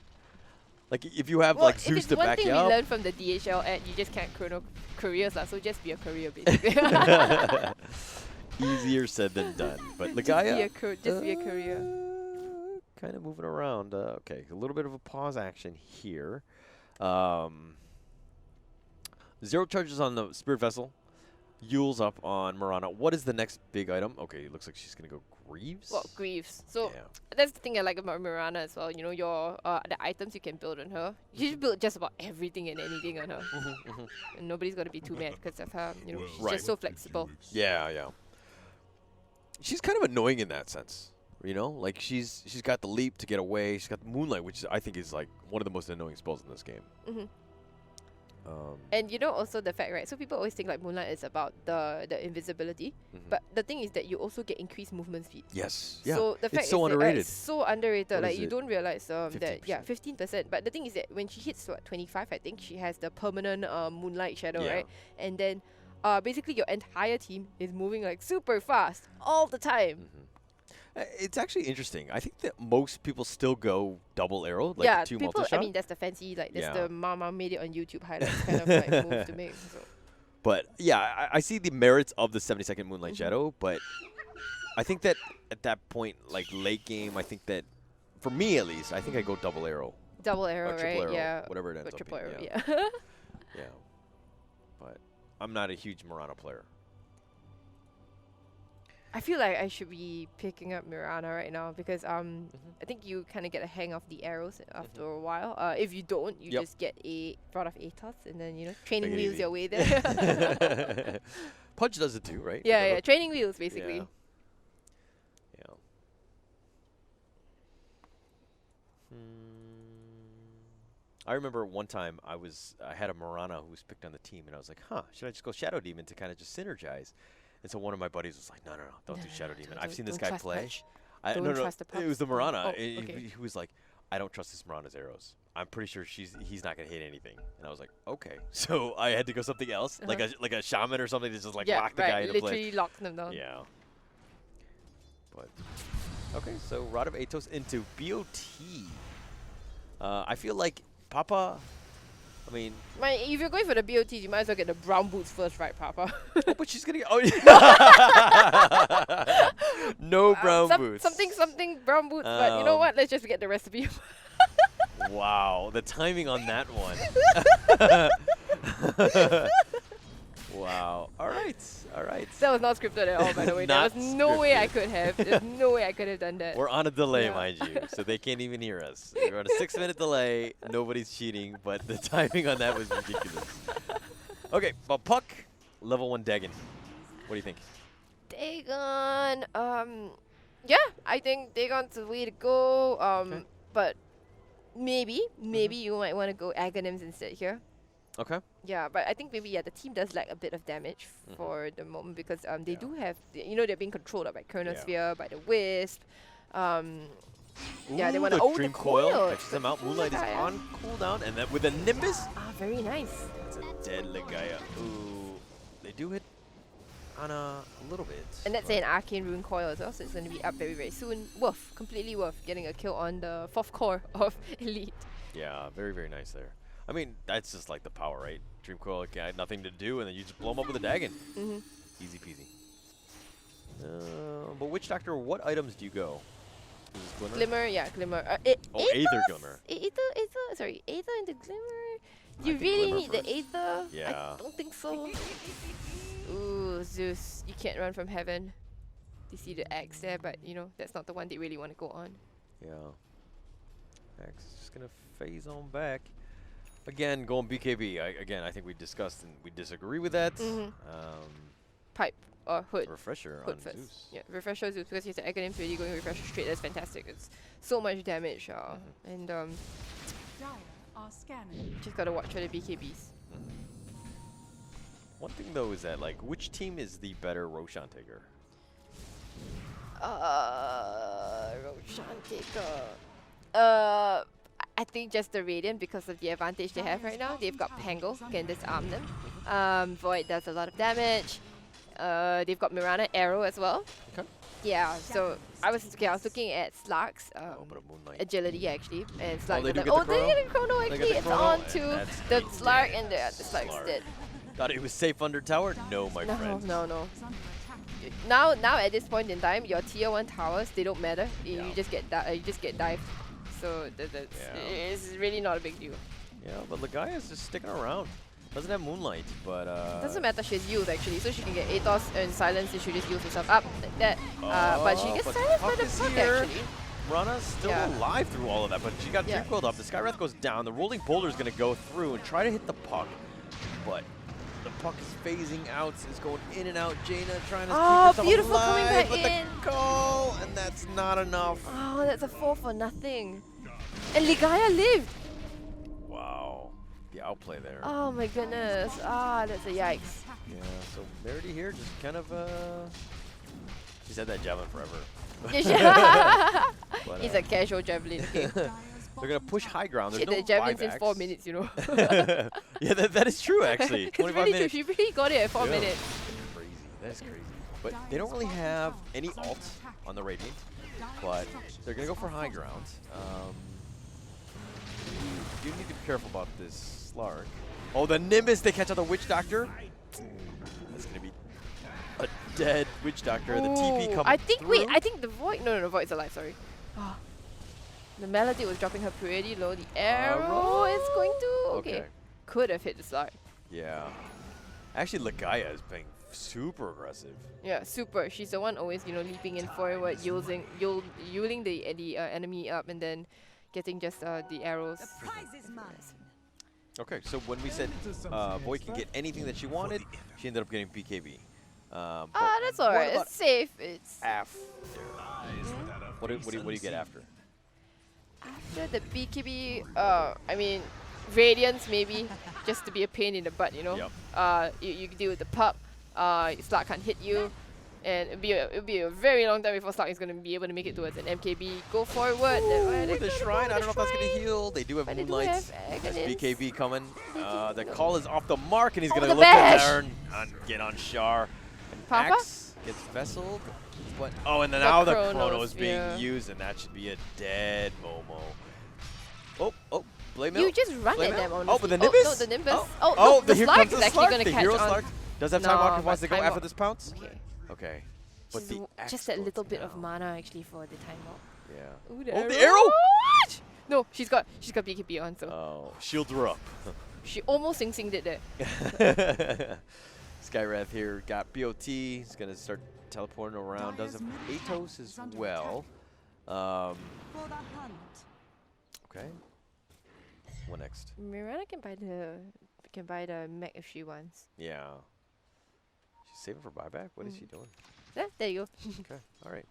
Like, if you have, like, Zeus to back you up. One thing we learned from the DHL ad, you just can't chrono careers, so just be a career, basically. Easier said than done. But Ligaya... Just be a career. Kind of moving around. Okay, a little bit of a pause action here. 0 charges on the Spirit Vessel. Yule's up on Mirana. What is the next big item? Okay, it looks like she's going to go Greaves. Well, Greaves. So that's the thing I like about Mirana as well. Your the items you can build on her. You should build just about everything and anything on her. And nobody's going to be too mad because of her. She's just so flexible. Yeah. She's kind of annoying in that sense. Like she's got the leap to get away. She's got the Moonlight, which I think is like one of the most annoying spells in this game. And you know also the fact, right? So people always think like Moonlight is about the invisibility, but the thing is that you also get increased movement speed. Yes. Yeah. So the fact it's so is underrated. that, it's so underrated. What Like is you it? don't realize that 15%. 15%. But the thing is that when she hits 25, I think she has the permanent Moonlight shadow, Yeah. right? And then basically your entire team is moving like super fast all the time. It's actually interesting. I think that most people still go double arrow, like Yeah, two people. multi-shot. I mean, that's the fancy, like that's Yeah. the Mama made it on YouTube highlights kind of like move to make. So. But yeah, I see the merits of the 70-second Moonlight Shadow, but I think that at that point, like late game, I think that for me at least, I think I go double arrow. Double arrow, or triple right? arrow, Yeah. whatever it ends Or up triple being. arrow, Yeah. Yeah. But I'm not a huge Mirana player. I feel like I should be picking up Mirana right now because I think you kind of get a hang of the arrows after a while. If you don't, you just get brought off ATOS and then training Take it wheels easy. your way there. Punch does it too, right? Yeah, training wheels basically. Yeah. I remember one time I had a Mirana who was picked on the team, and I was like, should I just go Shadow Demon to kind of just synergize? And so one of my buddies was like, no, don't do Shadow Demon. I've seen this guy play. Don't trust the it was the Mirana. Oh, okay. He was like, I don't trust this Mirana's arrows. I'm pretty sure he's not gonna hit anything. And I was like, okay. So I had to go something else, like a shaman or something to just like lock the guy into place. Literally lock them down. Yeah. But okay, so Rod of Atos into BOT. I feel like Papa. I mean, if you're going for the BOT, you might as well get the brown boots first, right, Papa? oh, but she's gonna get. Oh, no brown boots. Something brown boots, but you know what? Let's just get the recipe. Wow, the timing on that one. Wow. All right. That was not scripted at all, by the way. There was no way I could have. There's no way I could have done that. We're on a delay, mind you, so they can't even hear us. We're on a 6-minute delay. Nobody's cheating, but the timing on that was ridiculous. Okay, but Puck, level 1 Dagon. What do you think? Dagon, yeah, I think Dagon's the way to go. But maybe you might want to go Aghanims instead here. Okay. Yeah, but I think maybe the team does lack a bit of damage for the moment because they do have they're being controlled by Chronosphere, by the Wisp. They want to Dream Coil catches them out. Moonlight is on cooldown, and then with a Nimbus. Very nice. It's a dead Ligaya. Ooh, they do hit Ana a little bit. And that's an Arcane Rune Coil as well, so it's going to be up very, very soon. Completely worth getting a kill on the 4th core of Elite. Yeah, very, very nice there. I mean, that's just like the power, right? Dream Coil had nothing to do, and then you just blow them up with a Dagon. Easy peasy. But Witch Doctor, what items do you go? Is this Glimmer? Glimmer, yeah, Glimmer. Aether Glimmer. Aether into Glimmer? You really need the Aether? Yeah. I don't think so. Ooh, Zeus, you can't run from heaven. You see the axe there, but that's not the one they really want to go on. Yeah. Axe is just going to phase on back. Again, going BKB. I think we discussed and we disagree with that. Pipe or Hood. Refresher Hood on first. Zeus. Yeah, Refresher Zeus because he's the Aghanim really going Refresher straight. That's fantastic. It's so much damage. And just gotta watch for the BKBs. One thing though is that which team is the better Roshan taker? Roshan taker. I think just the Radiant because of the advantage they have right now. They've got Pango, can disarm them. Void does a lot of damage. They've got Mirana Arrow as well. Okay. Yeah, so I was looking at Slark's agility actually, and Slark. They they get the chrono actually. It's on to the Slark and the Slark's dead. Thought it was safe under tower? No, my friend. No. Now at this point in time, your tier 1 towers they don't matter. You just get dived. So it's really not a big deal. Yeah, but Ligaia's just sticking around. Doesn't have Moonlight, but doesn't matter. She has yield actually, so she can get Atos and silence. She just yields herself up like that. But she gets silenced by the Puck actually. Rana's still alive through all of that, but she got Dream Coiled up. The Skywrath goes down. The Rolling Boulder is going to go through and try to hit the Puck, but the Puck is phasing out. It's going in and out. Jaina trying to keep herself beautiful alive, coming back but in. the call, and that's not enough. Oh, that's a 4 for nothing. And Ligaya lived. Wow. the outplay there. Oh my goodness. Ah, that's a yikes. Yeah, so Merity here just kind of, she's had that javelin forever. But, He's a casual javelin. Okay. They're going to push high ground. There's Hit the javelin in 4 minutes, you know. Yeah, that is true, actually. 25 really minutes. true. She really got it at 4 minutes. Crazy. That's crazy. But they don't really have any ult on the Radiant, but they're going to go for high ground. You need to be careful about this Slark. Oh, the Nimbus, they catch out the Witch Doctor. That's going to be a dead Witch Doctor. The TP coming I think, through. wait, I think the Void, no, Void's alive, sorry. Oh. The Melody was dropping her pretty low. The arrow is going to, okay. Could have hit the Slark. Yeah. Actually, Legaia is playing super aggressive. Yeah, super. She's the one always, you know, leaping in forward, yuling the enemy up, and then getting just the arrows. The prize is mine. Okay, so when we said Void can get anything that she wanted, she ended up getting BKB. That's alright. It's safe. It's after. What do you get after? After the BKB, I mean, Radiance maybe, just to be a pain in the butt, you know. Yep. You deal with the puck. Slark can't hit you, and it'll be a very long time before Slark is gonna be able to make it towards an MKB. Go forward. With the shrine, I don't know if that's gonna heal. They do have Moonlight. There's BKB coming. The call is off the mark, and he's gonna look at there and get on Char. Papa Axe gets vesseled. But and then now the Chrono is being used, and that should be a dead Momo. Oh, Blame You just run at them, honestly. Oh, but the Nimbus? No, the Nimbus. The Slark is actually going to catch Hero on. Slark does have time walk if wants to go after this pounce? Okay. But just that little bit of mana actually for the time walk. Yeah. Ooh, the arrow! No, she's got BKB on, so. Oh, shields her up. She almost sing-singed it there. Skywrath here got BOT. He's going to start teleporting around. Does have Atos as well. Okay. What next? Mirana can buy the mech if she wants. Yeah. She's saving for buyback? What is she doing? Yeah, there you go. Okay, alright.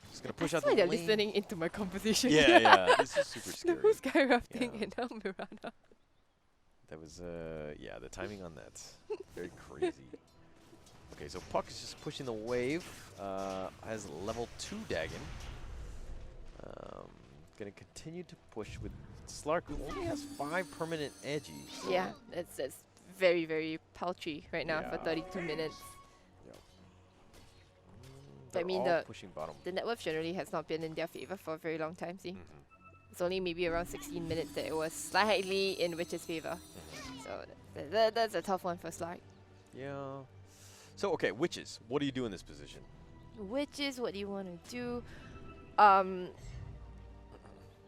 Just gonna push out the the they're lane. listening into my conversation. Yeah, this is super scary. The who's Skywrath thing and now Mirana. That was, yeah, the timing on that. Very crazy. Okay, so Puck is just pushing the wave. Has level 2 Dagon. Gonna continue to push with Slark, who only has 5 permanent edgies. So Yeah, that's very, very paltry right now for 32 minutes. Yep. I mean, pushing bottom. The net worth generally has not been in their favor for a very long time, see? It's only maybe around 16 minutes that it was slightly in Witch's favor. So that's a tough one for Slark. Yeah. So, okay, Witches. What do you do in this position? Witches, what do you want to do?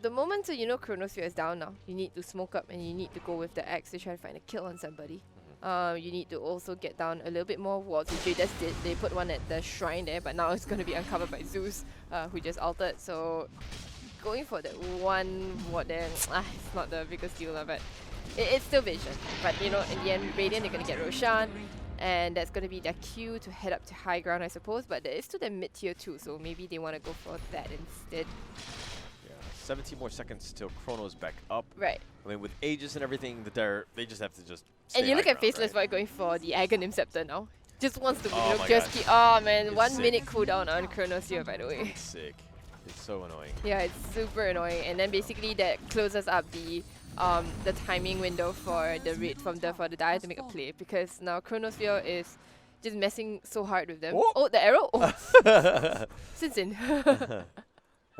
The moment Chronosphere is down now, you need to smoke up and you need to go with the axe to try to find a kill on somebody. You need to also get down a little bit more wards, which they just did. They put one at the shrine there, but now it's going to be uncovered by Zeus, who just altered. So going for that one ward there, it's not the biggest deal, but it's still vision. But in the end, Radiant, they're going to get Roshan, and that's going to be their cue to head up to high ground, I suppose. But there is still the mid tier too, so maybe they want to go for that instead. 17 more seconds till Chrono's back up. Right. I mean, with Aegis and everything, they just have to just stay And you look high at Faceless ground, Void going for the Aghanim Scepter now. Just wants to just keep. Oh man, It's 1 sick. minute cooldown on Chronosphere, by the way. It's sick. It's so annoying. Yeah, it's super annoying. And then basically that closes up the timing window for the for the Dire to make a play, because now Chronosphere is just messing so hard with them. Oh, the arrow! Oh. Sinsin.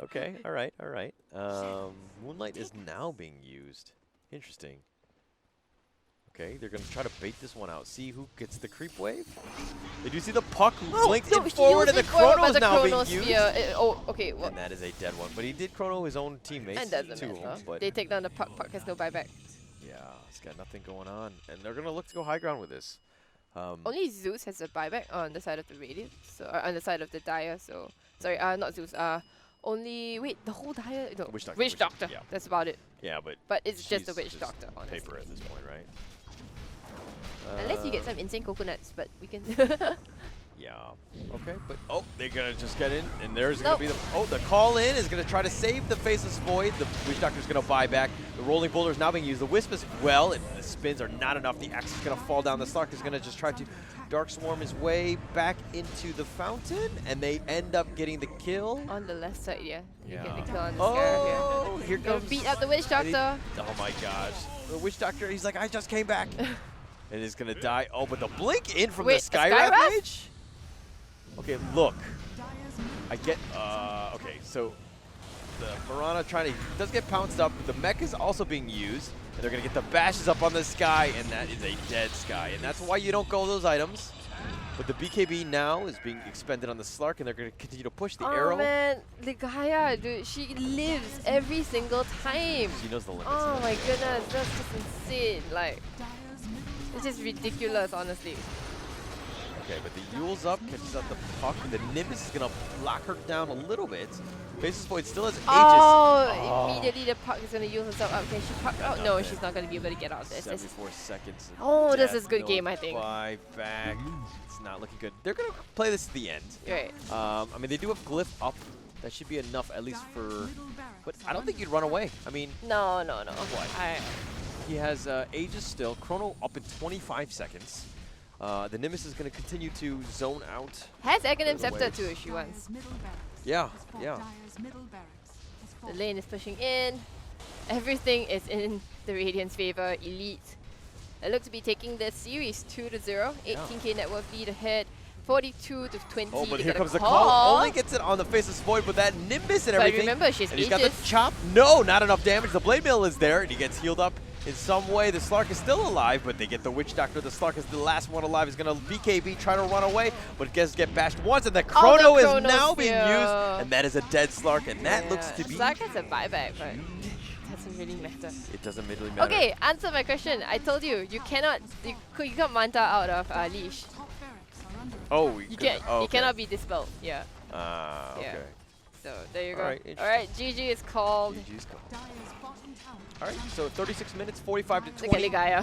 Okay, all right. Moonlight is now being used. Interesting. Okay, they're going to try to bait this one out. See who gets the creep wave. Did you see the Puck who blinked in forward and the Chrono's now being used? Okay. And that is a dead one. But he did Chrono his own teammates. And doesn't matter. But They take down the Puck. Puck has no buyback. yeah, he's got nothing going on. And they're going to look to go high ground with this. Only Zeus has a buyback on the side of the Radiant. So on the side of the Dire. So sorry, not Zeus. Wait, the whole Dire. No, Witch Doctor. Yeah. That's about it. Yeah, But it's just a Witch Doctor, honestly. Paper at this point, right? Unless you get some insane coconuts, but we can. Yeah. Okay, but they're gonna just get in, and there's gonna be the call in is gonna try to save the Faceless Void. The Witch Doctor's gonna buy back. The Rolling Boulder is now being used. The Wisp as well, and the spins are not enough. The Axe is gonna fall down. The Slark is gonna just try to Dark Swarm his way back into the fountain, and they end up getting the kill on the left side. Yeah. You Yeah. get the kill on the Scarab here. Oh, here Go comes. beat up the Witch Doctor. Oh my gosh, the Witch Doctor. He's like, I just came back, and is gonna die. Oh, but the blink in from the Sky Ravage. Okay, look. I get, okay, so the Piranha does get pounced up, but the mech is also being used, and they're gonna get the bashes up on the Sky, and that is a dead Sky, and that's why you don't go those items. But the BKB now is being expended on the Slark, and they're gonna continue to push the arrow. Oh man, Ligaya, dude, she lives every single time. She knows the limits. Oh my goodness, that's just insane. Like, it's just ridiculous, honestly. Okay, but the Yule's up, catches up the puck, and the Nimbus is gonna lock her down a little bit. Faceless Void still has Aegis. Oh, immediately the puck is gonna use herself up. Can she puck out? No, she's not gonna be able to get out of this. 74 seconds. Oh, this is a good game, I think. 5 back. It's not looking good. They're gonna play this to the end. Right. I mean, they do have Glyph up. That should be enough, at least for. But I don't think you'd run away. I mean. No. What? He has Aegis still. Chrono up in 25 seconds. The Nimbus is going to continue to zone out. Has Aghanim Scepter too if she wants. Yeah. The lane is pushing in. Everything is in the Radiant's favor. Elite. They look to be taking this series 2-0. 18k net worth lead ahead. 42 to 20. Oh, but here comes the call. Only gets it on the Faceless Void with that Nimbus and everything. But remember, she's and he's got the chop. No, not enough damage. The Blade Mill is there, and he gets healed up in some way. The Slark is still alive, but they get the Witch Doctor. The Slark is the last one alive. He's going to BKB, try to run away, but gets bashed once, and the Chrono is now being used, and that is a dead Slark, and that looks to be... Slark has a buyback, but it doesn't really matter. It doesn't really matter. Okay, answer my question. I told you, you can't Manta out of Leash. Oh, you cannot be dispelled. Yeah. Okay. Yeah. So there you go. All right, GG is called. GG's called. All right, so 36 minutes, 45 to 20. Look at Ligaya.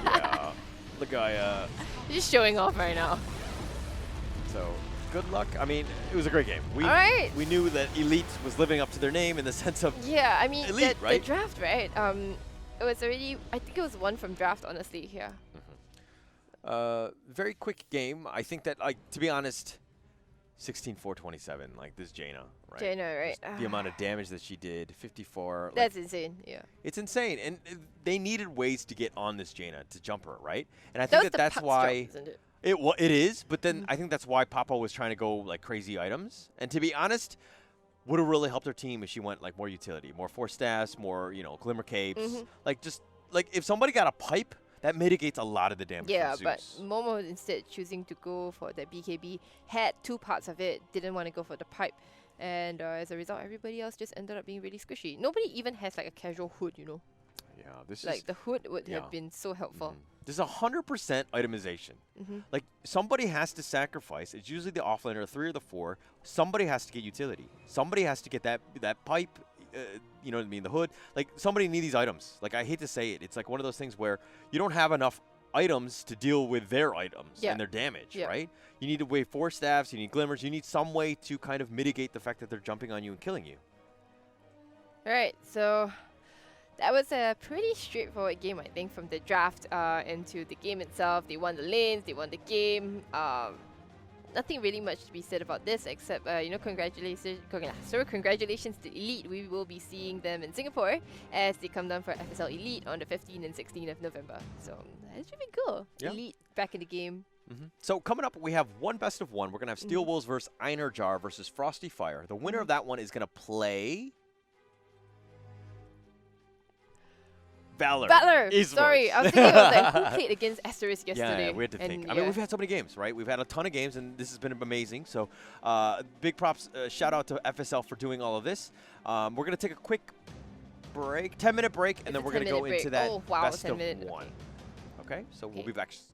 Yeah, Ligaya. He's showing off right now. So good luck. I mean, it was a great game. We knew that Elite was living up to their name in the sense of I mean, Elite, the draft, right? It was already, I think it was one from draft, honestly. Yeah. Very quick game. I think that, like, to be honest, 16-4-27, like this Jaina, right? Jaina, right? The amount of damage that she did, 54. That's insane, yeah. It's insane, and they needed ways to get on this Jaina to jump her, right? And I think that's why jump, isn't it? It is, but then I think that's why Papa was trying to go like crazy items. And to be honest, would have really helped her team if she went like more utility, more Force Staffs, more Glimmer Capes, like just like if somebody got a pipe. That mitigates a lot of the damage. Yeah, from but Zeus. Momo instead choosing to go for the BKB, had 2 parts of it, didn't want to go for the pipe. And as a result, everybody else just ended up being really squishy. Nobody even has like a casual hood, you know? Yeah, this like the hood would have been so helpful. There's 100% itemization. Like somebody has to sacrifice. It's usually the offlaner, 3 or the 4. Somebody has to get utility. Somebody has to get that pipe. You know what I mean? The hood. Like somebody needs these items. Like I hate to say it. It's like one of those things where you don't have enough items to deal with their items and their damage, right? You need to weigh 4 staffs. You need glimmers. You need some way to kind of mitigate the fact that they're jumping on you and killing you. All right. So that was a pretty straightforward game, I think, from the draft into the game itself. They won the lanes. They won the game. Nothing really much to be said about this except, congratulations to Elite. We will be seeing them in Singapore as they come down for FSL Elite on the 15th and 16th of November. So that should be cool. Yeah. Elite back in the game. So coming up, we have one best of one. We're going to have Steel Wolves versus Einar Jar versus Frosty Fire. The winner of that one is going to play... Valor. Sorry, I was thinking of like, who played against Asterisk yesterday? Yeah, we had to think. I mean, we've had so many games, right? We've had a ton of games, and this has been amazing. So big props, shout out to FSL for doing all of this. We're going to take a quick break, 10-minute break, and then we're going to go into that best of one. Okay, so we'll be back